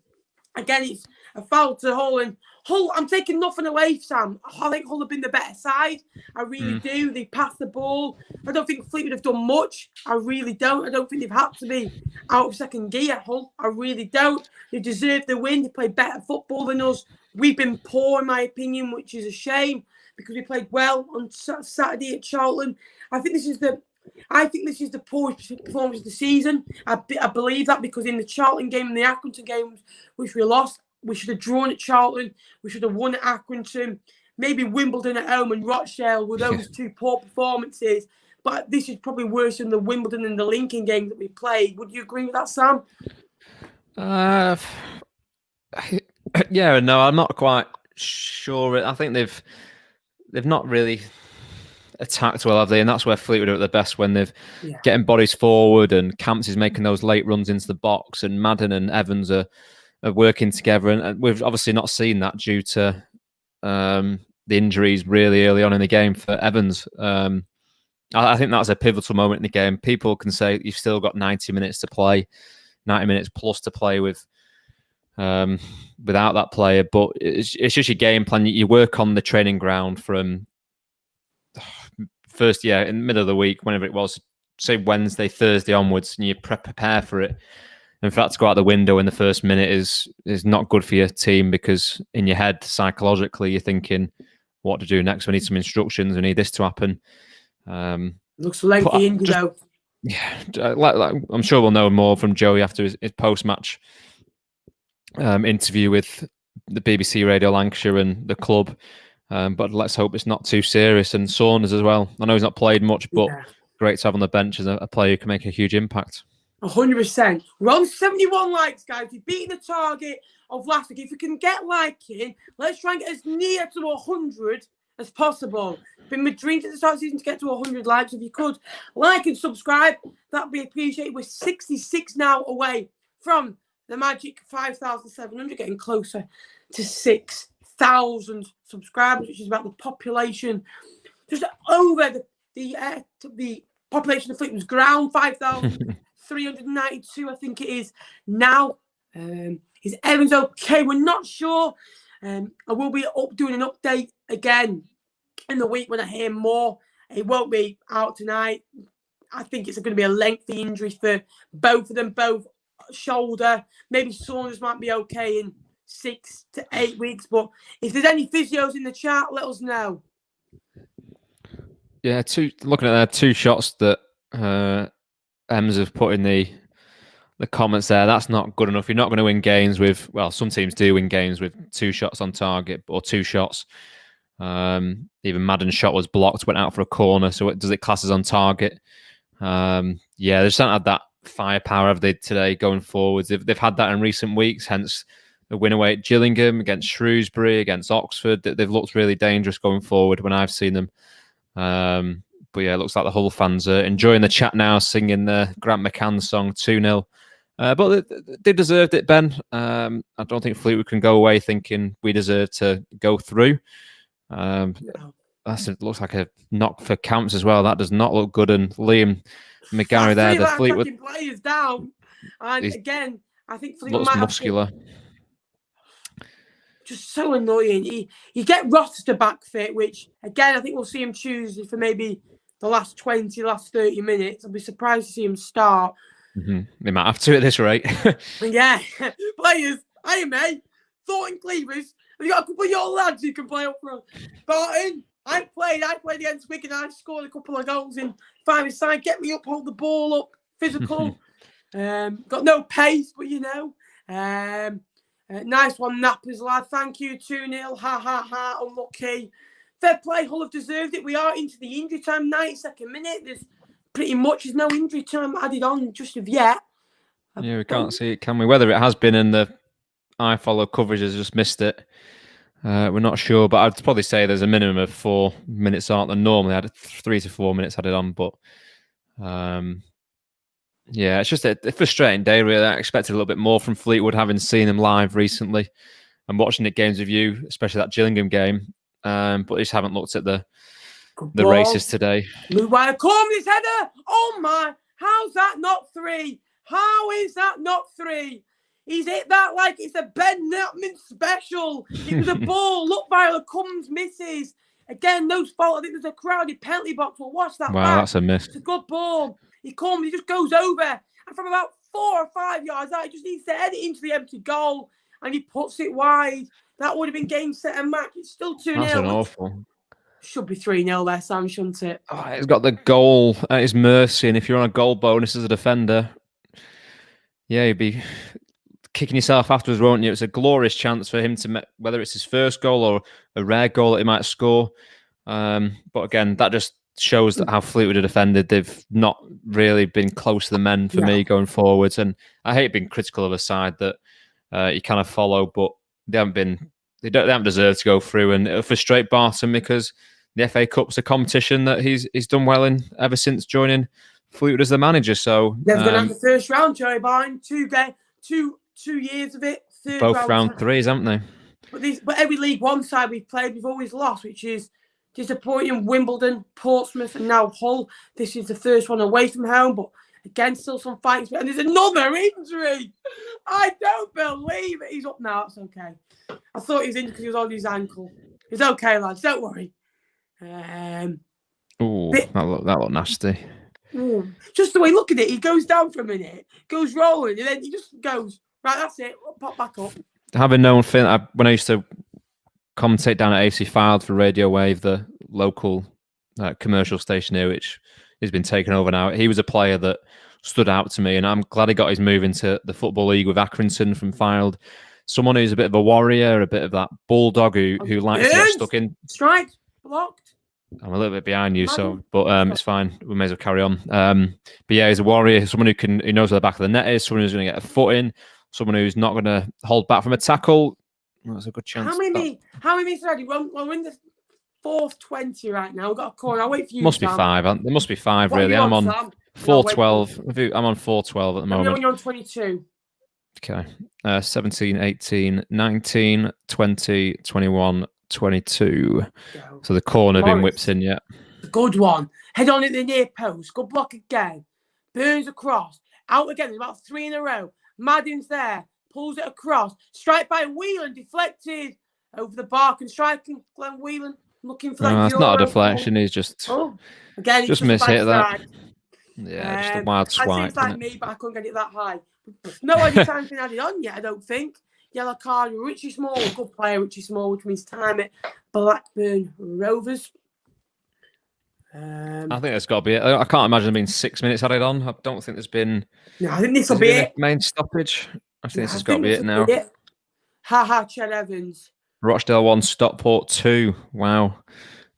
again, it's a foul to Hull. And Hull, I'm taking nothing away, Sam. I think Hull have been the better side. I really do. They passed the ball. I don't think Fleetwood have done much. I really don't. I don't think they've had to be out of second gear, Hull. I really don't. They deserve the win. They play better football than us. We've been poor, in my opinion, which is a shame because we played well on Saturday at Charlton. I think this is the poorest performance of the season. I believe that because in the Charlton game and the Accrington games, which we lost, we should have drawn at Charlton. We should have won at Accrington. Maybe Wimbledon at home and Rochdale were those two poor performances. But this is probably worse than the Wimbledon and the Lincoln game that we played. Would you agree with that, Sam? Yeah, no, I'm not quite sure. I think they've not really attacked well, have they? And that's where Fleetwood are at their best, when they've getting bodies forward, and Camps is making those late runs into the box, and Madden and Evans are working together. And we've obviously not seen that due to injuries really early on in the game for Evans. I think that's a pivotal moment in the game. People can say you've still got 90 minutes to play, 90 minutes plus to play with without that player, but it's just your game plan. You work on the training ground from first, in the middle of the week, whenever it was, say Wednesday, Thursday onwards, and you prepare for it. In fact, to go out the window in the first minute is not good for your team, because in your head, psychologically, you're thinking what to do next. We need some instructions. We need this to happen. Looks lengthy injury though. Yeah, I'm sure we'll know more from Joey after his post-match interview with the BBC Radio Lancashire and the club. But let's hope it's not too serious. And Saunders as well. I know he's not played much, but great to have on the bench as a player who can make a huge impact. 100%. We're on 71 likes, guys. We've beaten the target of last week. If we can get liking, let's try and get as near to 100 as possible. It's been my dream at the start of the season to get to 100 likes. If you could like and subscribe, that'd be appreciated. We're 66 now away from the magic 5,700, getting closer to 6,000 subscribers, which is about the population, just over the population of Fleetwood's ground, 5,392, I think it is now. Is Evans okay? We're not sure. I will be doing an update again in the week when I hear more. It won't be out tonight. I think it's going to be a lengthy injury for both of them, both shoulder. Maybe Saunders might be okay in 6 to 8 weeks. But if there's any physios in the chat, let us know. Yeah, looking at their 2 shots that Ems have put in the comments there, that's not good enough. You're not going to win games with, well, some teams do win games with 2 shots on target or 2 shots. Even Madden's shot was blocked, went out for a corner, so does it class as on target? They just don't have that firepower have they today going forwards. They've had that in recent weeks, hence the win away at Gillingham, against Shrewsbury, against Oxford. They've looked really dangerous going forward when I've seen them. But yeah, it looks like the Hull fans are enjoying the chat now, singing the Grant McCann song 2-0. But they deserved it, Ben. I don't think Fleetwood can go away thinking we deserve to go through. It looks like a knock for Camps as well. That does not look good. And Liam McGarry there, the Fleetwood players down. And again, I think Fleetwood looks might muscular. Just so annoying. You get Roster back fit, which again I think we'll see him Tuesday for maybe the last 20, last 30 minutes. I'll be surprised to see him start. Mm-hmm. They might have to at this rate. Yeah, players. Hey mate, Thornton Cleavers. Have you got a couple of your lads who can play up front? Barton, I played against Wigan. I scored a couple of goals in 5-a-side. Get me up, hold the ball up, physical. Got no pace, but you know. Nice one, Nappers, lad. Thank you. 2-0. Ha, ha, ha. Unlucky. Fair play. Hull have deserved it. We are into the injury time. 92nd minute. There's no injury time added on just of yet. Yeah, we can't see it, can we? Whether it has been in the iFollow coverage has just missed it. We're not sure, but I'd probably say there's a minimum of 4 minutes, aren't there? Normally, I had 3 to 4 minutes added on, but it's just a frustrating day, really. I expected a little bit more from Fleetwood, having seen them live recently and watching the games with you, especially that Gillingham game. But they just haven't looked at the races today. Meanwhile, this header. Oh my! How's that not 3? How is that not 3? He's hit that like it's a Ben Nutman special. It was a ball. Look, Viola comes, misses. Again, no fault. I think there's a crowded penalty box. We'll watch that. Wow, that's a miss. It's a good ball. He just goes over. And from about 4 or 5 yards out, he just needs to head it into the empty goal. And he puts it wide. That would have been game, set, and match. It's still 2-0. That's an awful. Should be 3-0 there, Sam, shouldn't it? Oh, he's got the goal at his mercy. And if you're on a goal bonus as a defender, you'd be kicking yourself afterwards, won't you? It's a glorious chance for him to, whether it's his first goal or a rare goal that he might score. But again, that just shows that how Fleetwood are defended. They've not really been close to the men for me going forwards. And I hate being critical of a side that you kind of follow, but they haven't deserved to go through. And it'll frustrate Barton because the FA Cup's a competition that he's done well in ever since joining Fleetwood as the manager. So they've gone out the first round, Joey Barton. 2 years of it. Both round 3s, haven't they? But every League One side we've played, we've always lost, which is disappointing. Wimbledon, Portsmouth, and now Hull. This is the first one away from home, but again, still some fights. And there's another injury. I don't believe it. He's up now. That's okay. I thought he was injured because he was on his ankle. He's okay, lads. Don't worry. That looked nasty. Just the way, look at it. He goes down for a minute, goes rolling, and then he just goes, right, that's it. Pop back up. Having known Finn, when I used to commentate down at AC Filed for Radio Wave, the local commercial station here, which has been taken over now, he was a player that stood out to me, and I'm glad he got his move into the Football League with Accrington from Filed. Someone who's a bit of a warrior, a bit of that bulldog who likes to get stuck in. Strike, blocked. I'm a little bit behind you, but it's fine. We may as well carry on. But yeah, he's a warrior, someone who knows where the back of the net is, someone who's going to get a foot in, someone who's not going to hold back from a tackle. That's a good chance. How many minutes already? We're in the 4:20 right now. We've got a corner. I'll wait for you. Must be five. There must be five, really. I'm on 4:12. I'm on 4:12 at the moment. When you're on 22. Okay. 17, 18, 19, 20, 21, 22. So the corner been whipped in yet. Good one. Head on at the near post. Good block again. Burns across. Out again. There's about 3 in a row. Madden's there. Pulls it across. Strike by Whelan. Deflected over the bar. And striking Glenn Whelan. Looking for that. No, it's not a deflection. He's just again, just mishit that. Yeah, just a wild swipe. It seems like me, but I couldn't get it that high. No any time been added on yet, I don't think. Yellow card, Richie Small, good player, Richie Small, which means time at Blackburn Rovers. I think that's got to be it. I can't imagine there being 6 minutes added on. I don't think there's been. No, I think this will be it. Main stoppage. I think this has got to be it now. Ched Evans. Rochdale 1, Stockport 2. Wow.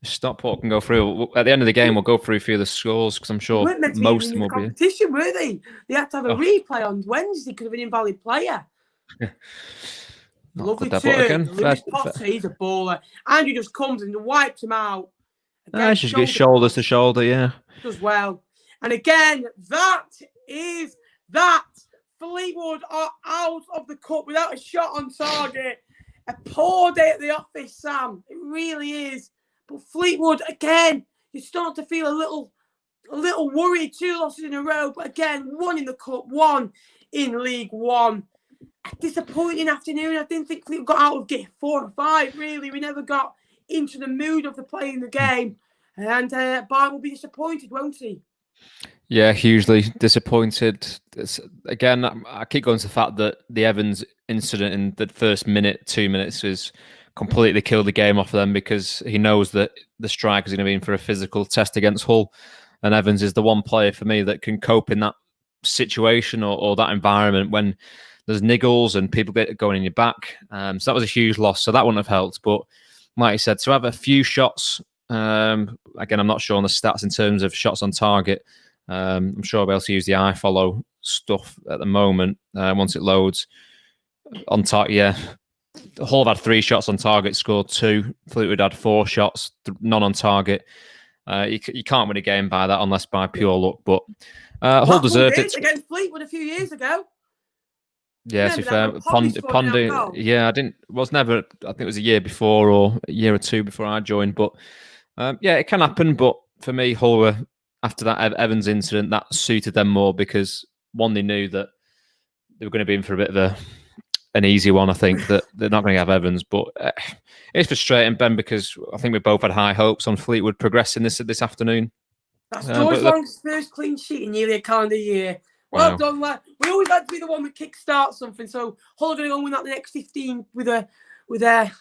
Stockport can go through. At the end of the game, we'll go through a few of the scores because I'm sure most of them will be. Competition, were they? They had to have a replay on Wednesday because of an invalid player. Lovely turn. Lewis Potter, he's a baller. Andrew just comes and wipes him out. Just get shoulders to shoulder, yeah. Does well. And again, that is that. Fleetwood are out of the cup without a shot on target. A poor day at the office, Sam. It really is. But Fleetwood, again, you start to feel a little worried. 2 losses in a row. But again, 1 in the cup, 1 in League One. A disappointing afternoon. I didn't think Fleetwood got out of gear 4 or 5, really. We never got into the mood of the playing the game. And Bart will be disappointed, won't he? Yeah, hugely disappointed. Again, I keep going to the fact that the Evans incident in the first 2 minutes has completely killed the game off of them because he knows that the strike is going to be in for a physical test against Hull. And Evans is the one player for me that can cope in that situation or that environment when there's niggles and people get going in your back. So that was a huge loss. So that wouldn't have helped. But like I said, to have a few shots, again, I'm not sure on the stats in terms of shots on target. I'm sure I'll be able to use the iFollow stuff at the moment once it loads. On target, yeah. Hull had 3 shots on target, scored 2. Fleetwood had 4 shots, none on target. You can't win a game by that unless by pure luck. But Hull deserved it against Fleetwood a few years ago. Yeah, to be fair, Pondy. Yeah, I think it was a year before or a year or 2 before I joined. But yeah, it can happen. But for me, Hull were, after that Evans incident, that suited them more because one, they knew that they were going to be in for a bit of an easy one. I think that they're not going to have Evans, but it's frustrating, Ben, because I think we both had high hopes on Fleetwood progressing this afternoon. That's George Long's first clean sheet in nearly a calendar year. Well done, lad. We always like to be the one that kickstarts something. So Hull are going to go and win that the next 15 with I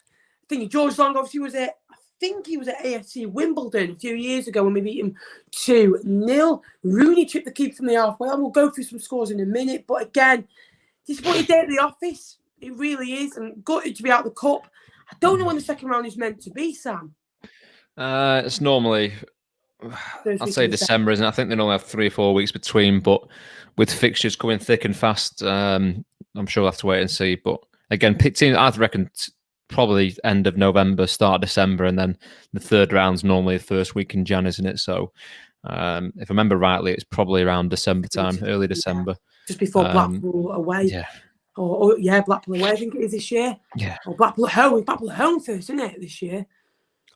think George Long obviously was at AFC Wimbledon a few years ago when we beat him 2-0. Rooney took the keep from the halfway. We'll go through some scores in a minute. But again, disappointed day at the office. It really is. And gutted to be out of the cup. I don't know when the second round is meant to be, Sam. It's normally, I'd say December, isn't it? I think they normally have 3 or 4 weeks between, but with fixtures coming thick and fast, I'm sure we'll have to wait and see. But again, teams, I reckon probably end of November, start of December, and then the third round's normally the first week in Jan, isn't it? So if I remember rightly, it's probably around December time, early December. Just before Blackpool away. Yeah. Blackpool away, I think it is this year. Yeah. Or Blackpool at home first, isn't it, this year?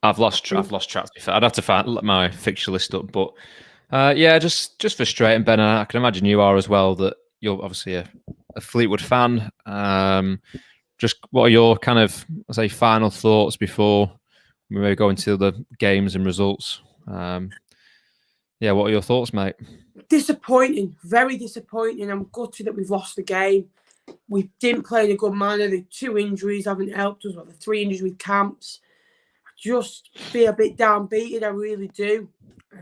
I've lost track. To be fair, I'd have to find my fixture list up, but just frustrating, Ben. And I can imagine you are as well. That you're obviously a Fleetwood fan. Just what are your kind of final thoughts before we maybe go into the games and results? What are your thoughts, mate? Disappointing, very disappointing. I'm gutted that we've lost the game. We didn't play in a good manner. The 2 injuries haven't helped us. The 3 injuries with Camps. I just feel a bit downbeaten. I really do.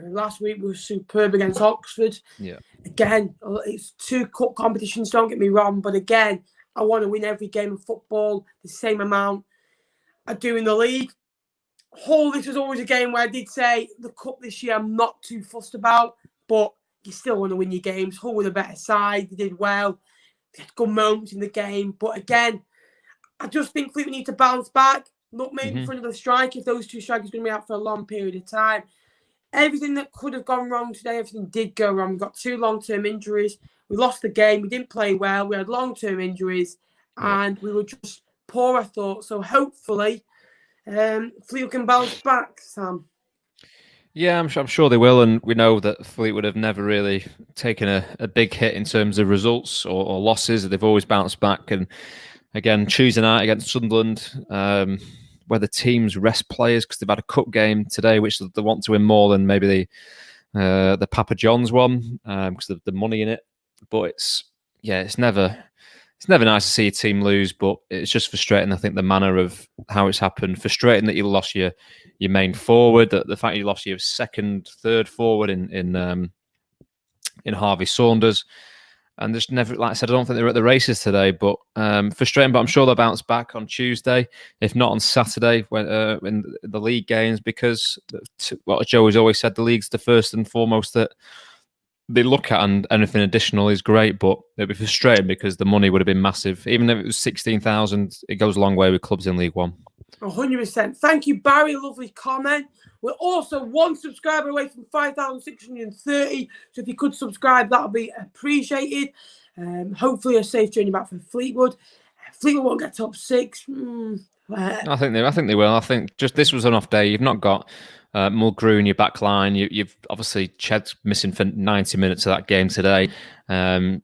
Last week we were superb against Oxford. Yeah. Again, it's 2 cup competitions. Don't get me wrong, but again, I want to win every game of football the same amount I do in the league. Hull, this was always a game where I did say the cup this year I'm not too fussed about, but you still want to win your games. Hull were the better side. They did well. They had good moments in the game. But again, I just think Fleetwood need to bounce back. Look maybe for another strike if those 2 strikers are going to be out for a long period of time. Everything that could have gone wrong today, everything did go wrong. We got 2 long-term injuries. We lost the game. We didn't play well. We had long-term injuries. And we were just poor, I thought. So hopefully, Fleetwood can bounce back, Sam. Yeah, I'm sure they will, and we know that Fleetwood have never really taken a big hit in terms of results or losses. They've always bounced back, and again, Tuesday night against Sunderland, where the teams rest players because they've had a cup game today, which they want to win more than maybe the Papa John's one because of the money in it. But it's never nice to see a team lose, but it's just frustrating. I think the manner of how it's happened, frustrating that you lost your main forward, that the fact you lost your third forward in Harvey Saunders, and just never, like I said, I don't think they were at the races today, but frustrating. But I'm sure they'll bounce back on Tuesday, if not on Saturday, when in the league games, because what Joey's always said, the league's the first and foremost that they look at, and anything additional is great, but it'd be frustrating because the money would have been massive. Even if it was 16,000, it goes a long way with clubs in League One. 100%. Thank you, Barry. Lovely comment. We're also 1 subscriber away from 5,630. So if you could subscribe, that would be appreciated. Hopefully a safe journey back for Fleetwood. Fleetwood won't get top 6. I think they will. I think just this was an off day. You've not got Mulgrew in your back line. You've obviously Ched's missing for 90 minutes of that game today. They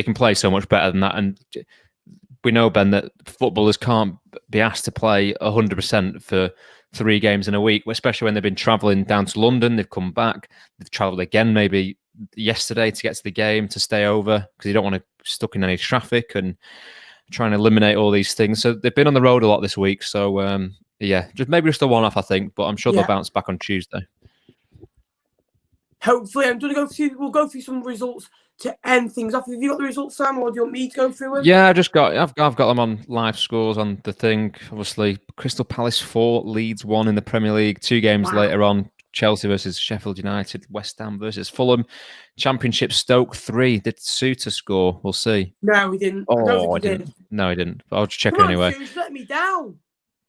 can play so much better than that. And we know, Ben, that footballers can't be asked to play 100% for 3 games in a week, especially when they've been travelling down to London. They've come back. They've travelled again maybe yesterday to get to the game, to stay over, because you don't want to be stuck in any traffic and trying to eliminate all these things. So they've been on the road a lot this week. So, just a one-off, I think, but I'm sure they'll bounce back on Tuesday. Hopefully. We'll go through some results to end things off. Have you got the results, Sam, or do you want me to go through them? Yeah, I've got them on live scores on the thing. Obviously, Crystal Palace 4, Leeds 1 in the Premier League. 2 games later on, Chelsea versus Sheffield United, West Ham versus Fulham. Championship, Stoke 3. Did Suter score? We'll see. No, he didn't. Oh, I didn't. No, he didn't. But I'll just check anyway. Suter's let me down.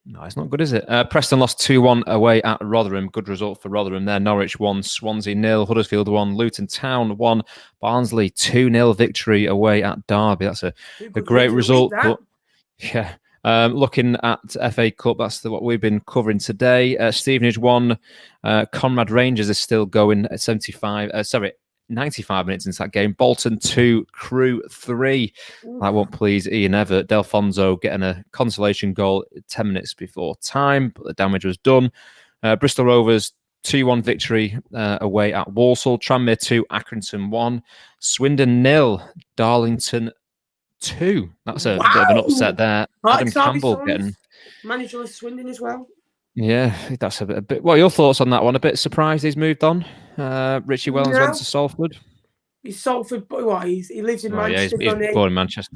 No, it's not good, is it? Preston lost 2-1 away at Rotherham. Good result for Rotherham there. Norwich 1, Swansea 0, Huddersfield 1, Luton Town 1, Barnsley 2-0 victory away at Derby. That's a great result. But, looking at FA Cup, that's what we've been covering today. Stevenage 1, Conrad Rangers is still going at 95 minutes into that game. Bolton 2, Crew 3. That won't please Ian Everett. Delfonso getting a consolation goal 10 minutes before time, but the damage was done. Bristol Rovers 2-1 victory away at Walsall. Tranmere 2, Accrington 1. Swindon 0, Darlington 2. That's a bit of an upset there. Adam Campbell getting manager of Swindon as well. Yeah, that's a bit. What are your thoughts on that one? A bit surprised he's moved on. Richie Wellens went to Salford. He's Salford, but he lives in Manchester. He's born in Manchester.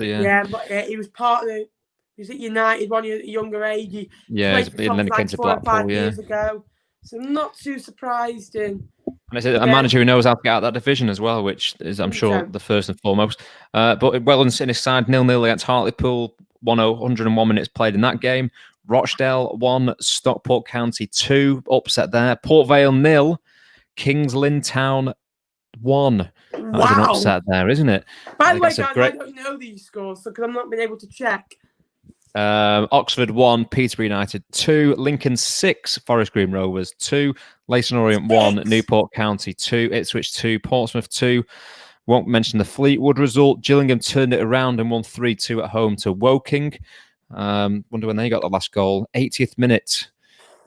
But he was part of the. He was at United when he was at a younger age. He and then he came to Blackpool. Years ago, so I'm not too surprised. And it's a manager who knows how to get out of that division as well, which is, I'm sure, the first and foremost. But Wellens in his side 0-0 against Hartlepool. 101 minutes played in that game. Rochdale 1, Stockport County 2, upset there. Port Vale 0, Kings Lynn Town 1. That is an upset there, isn't it? By the way, guys, I don't know these scores because I've not been able to check. Oxford 1, Peterborough United 2, Lincoln 6, Forest Green Rovers 2, Leyton Orient 1, Newport County 2, Ipswich 2, Portsmouth 2. Won't mention the Fleetwood result. Gillingham turned it around and won 3-2 at home to Woking. Wonder when they got the last goal. 80th minute.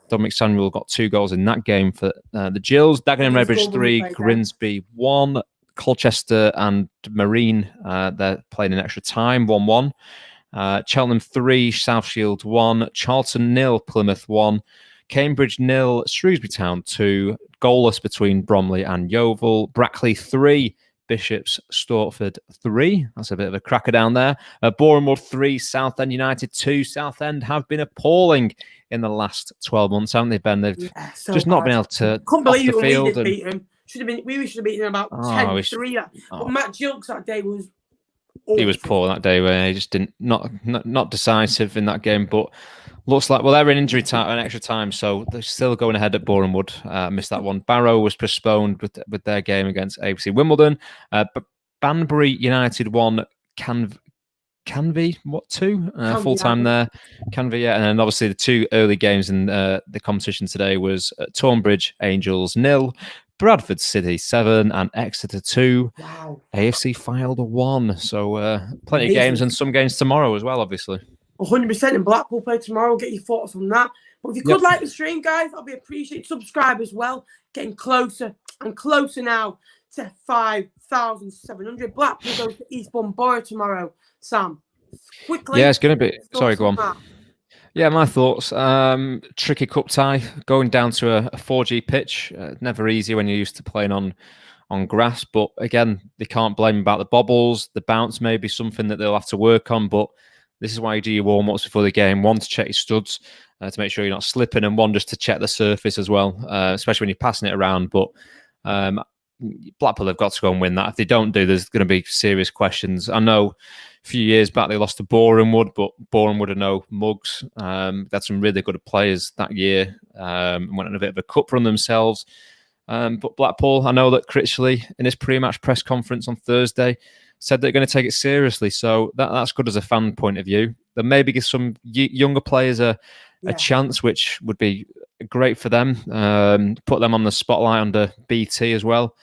Dominic Samuel got 2 goals in that game for the Gills. Dagenham Redbridge 3, Grimsby 1, Colchester and Marine, they're playing in extra time, 1-1. Cheltenham 3, South Shield 1, Charlton 0, Plymouth 1, Cambridge 0, Shrewsbury Town 2, goalless between Bromley and Yeovil, Brackley 3, Bishops Stortford 3. That's a bit of a cracker down there. Bournemouth 3, Southend United 2. Southend have been appalling in the last 12 months, haven't they, Ben? They've just not been able to couldn't believe the field. We beat them. We should have beaten them about 10-3. But Matt Gilks that day was awful. He was poor that day where he just not decisive in that game, but looks like, well, they're in injury time and extra time, so they're still going ahead at Bournemouth. Missed that one. Barrow was postponed with their game against ABC Wimbledon. Banbury United 1, Canvey, 2? Full time there. Canvey, yeah. And then obviously the 2 early games in the competition today was Tonbridge Angels 0, Bradford City 7, and Exeter 2. Wow. AFC Fylde 1. So plenty of games and some games tomorrow as well, obviously. 100%, and Blackpool play tomorrow. Get your thoughts on that. But if you could like the stream, guys, I'll be appreciated. Subscribe as well. Getting closer and closer now to 5,700. Blackpool goes to Eastbourne Borough tomorrow. Sam, quickly. Yeah, it's going to be. Sorry, go on. That. Yeah, my thoughts. Tricky cup tie, going down to a 4G pitch. Never easy when you're used to playing on grass. But again, they can't blame about the bobbles. The bounce may be something that they'll have to work on. But this is why you do your warm-ups before the game. 1, to check your studs, to make sure you're not slipping, and 1, just to check the surface as well, especially when you're passing it around. But Blackpool have got to go and win that. If they don't do, there's going to be serious questions. I know a few years back they lost to Bournemouth, but Bournemouth are no mugs. They had some really good players that year and went on a bit of a cup run themselves. But Blackpool, I know that Critchley, in his pre-match press conference on Thursday, said they're going to take it seriously. So that's good as a fan point of view. They'll maybe give some younger players a chance, which would be great for them. Put them on the spotlight under BT as well.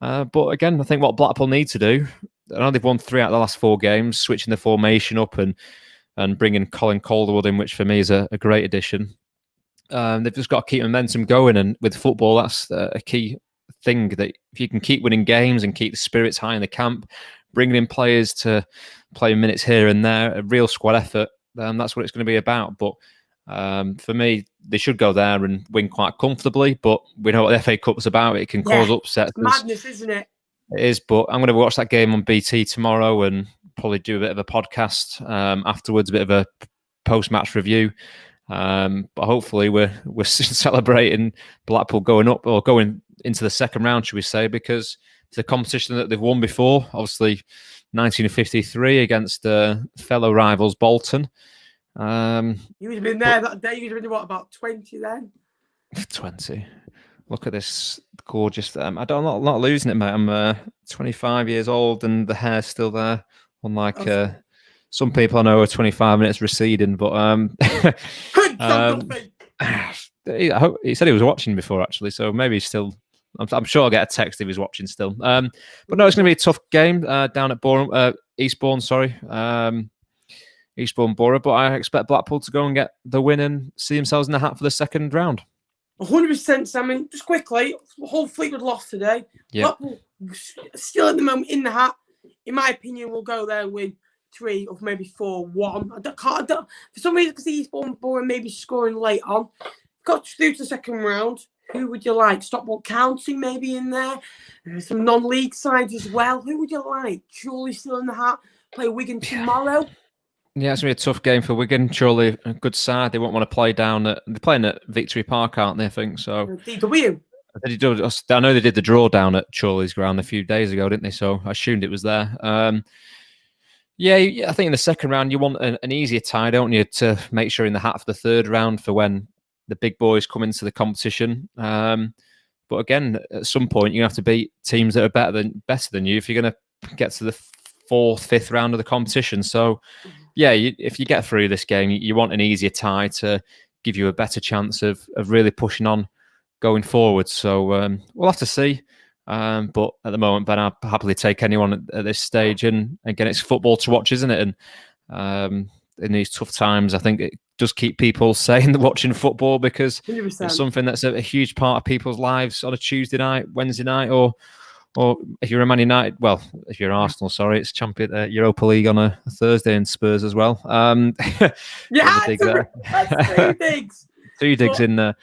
But again, I think what Blackpool need to do, I know they've won 3 out of the last 4 games, switching the formation up and bringing Colin Calderwood in, which for me is a great addition. They've just got to keep momentum going. And with football, that's a key thing, that if you can keep winning games and keep the spirits high in the camp, bringing in players to play minutes here and there, a real squad effort, that's what it's going to be about. But for me, they should go there and win quite comfortably. But we know what the FA Cup's about. It can cause upsets. Madness, isn't it? It is, but I'm going to watch that game on BT tomorrow and probably do a bit of a podcast afterwards, a bit of a post-match review. But hopefully we're celebrating Blackpool going up, or going into the second round, should we say, because it's a competition that they've won before, obviously 1953 against fellow rivals Bolton. You would have been there that day. You would have been, what, about 20 then? 20. Look at this gorgeous. I'm not losing it, mate. I'm 25 years old and the hair's still there. Unlike some people I know are 25 minutes receding, but he said he was watching before, actually, so maybe he's still. I'm sure I'll get a text if he's watching still. But no, it's going to be a tough game down at Eastbourne. Eastbourne Borough, but I expect Blackpool to go and get the win and see themselves in the hat for the second round. 100%, Sam. Just quickly, whole Fleetwood lost today. Yeah. Blackpool still at the moment in the hat. In my opinion, we'll go there and win 3 or maybe 4-1. For some reason, because Eastbourne Borough maybe scoring late on. Got through to the second round. Who would you like? Stockport County maybe in there. Some non-league sides as well. Who would you like? Surely still in the hat. Play Wigan tomorrow. Yeah, it's going to be a tough game for Wigan. Surely a good side. They won't want to play down at... They're playing at Victory Park, aren't they, I think? So DW. I know they did the draw down at Chorley's ground a few days ago, didn't they? So I assumed it was there. Yeah, I think in the second round, you want an easier tie, don't you, to make sure in the hat for the third round for when the big boys come into the competition. But But again, at some point, you have to beat teams that are better than you if you're going to get to the fourth, fifth round of the competition. So, yeah, if you get through this game, you want an easier tie to give you a better chance of really pushing on going forward. So we'll have to see. But at the moment, Ben, I'll happily take anyone at this stage. And again, it's football to watch, isn't it? And in these tough times, I think it does keep people sane watching football, because 100%. it's something that's a huge part of people's lives on a Tuesday night, Wednesday night, or if you're a Man United, well, if you're Arsenal, sorry, it's Europa League on a Thursday, and Spurs as well. Yeah, that's 2 digs. 2 digs in there.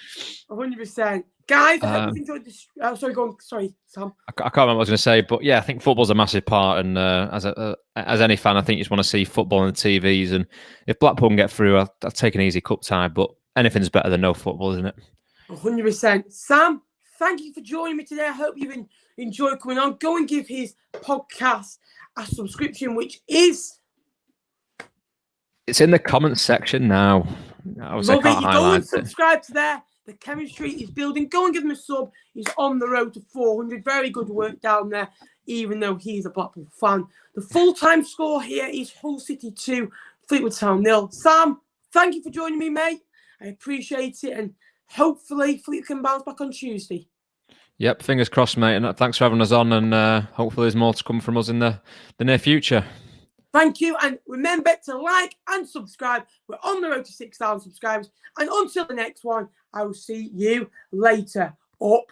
100%. Guys, I hope you've enjoyed this. Sorry, go on. Sorry, Sam. I can't remember what I was going to say, but yeah, I think football's a massive part, and as any fan, I think you just want to see football on the TVs. And if Blackpool can get through, I'll take an easy cup tie, but anything's better than no football, isn't it? 100%. Sam, thank you for joining me today. I hope you've enjoyed coming on. Go and give his podcast a subscription, which is... It's in the comments section now. Love it. You go and subscribe to there. The chemistry is building. Go and give him a sub. He's on the road to 400. Very good work down there, even though he's a Blackpool fan. The full-time score here is Hull City 2, Fleetwood Town 0. Sam, thank you for joining me, mate. I appreciate it. And hopefully Fleet can bounce back on Tuesday. Yep, fingers crossed, mate. And thanks for having us on. And hopefully there's more to come from us in the near future. Thank you. And remember to like and subscribe. We're on the road to 6,000 subscribers. And until the next one, I will see you later. Up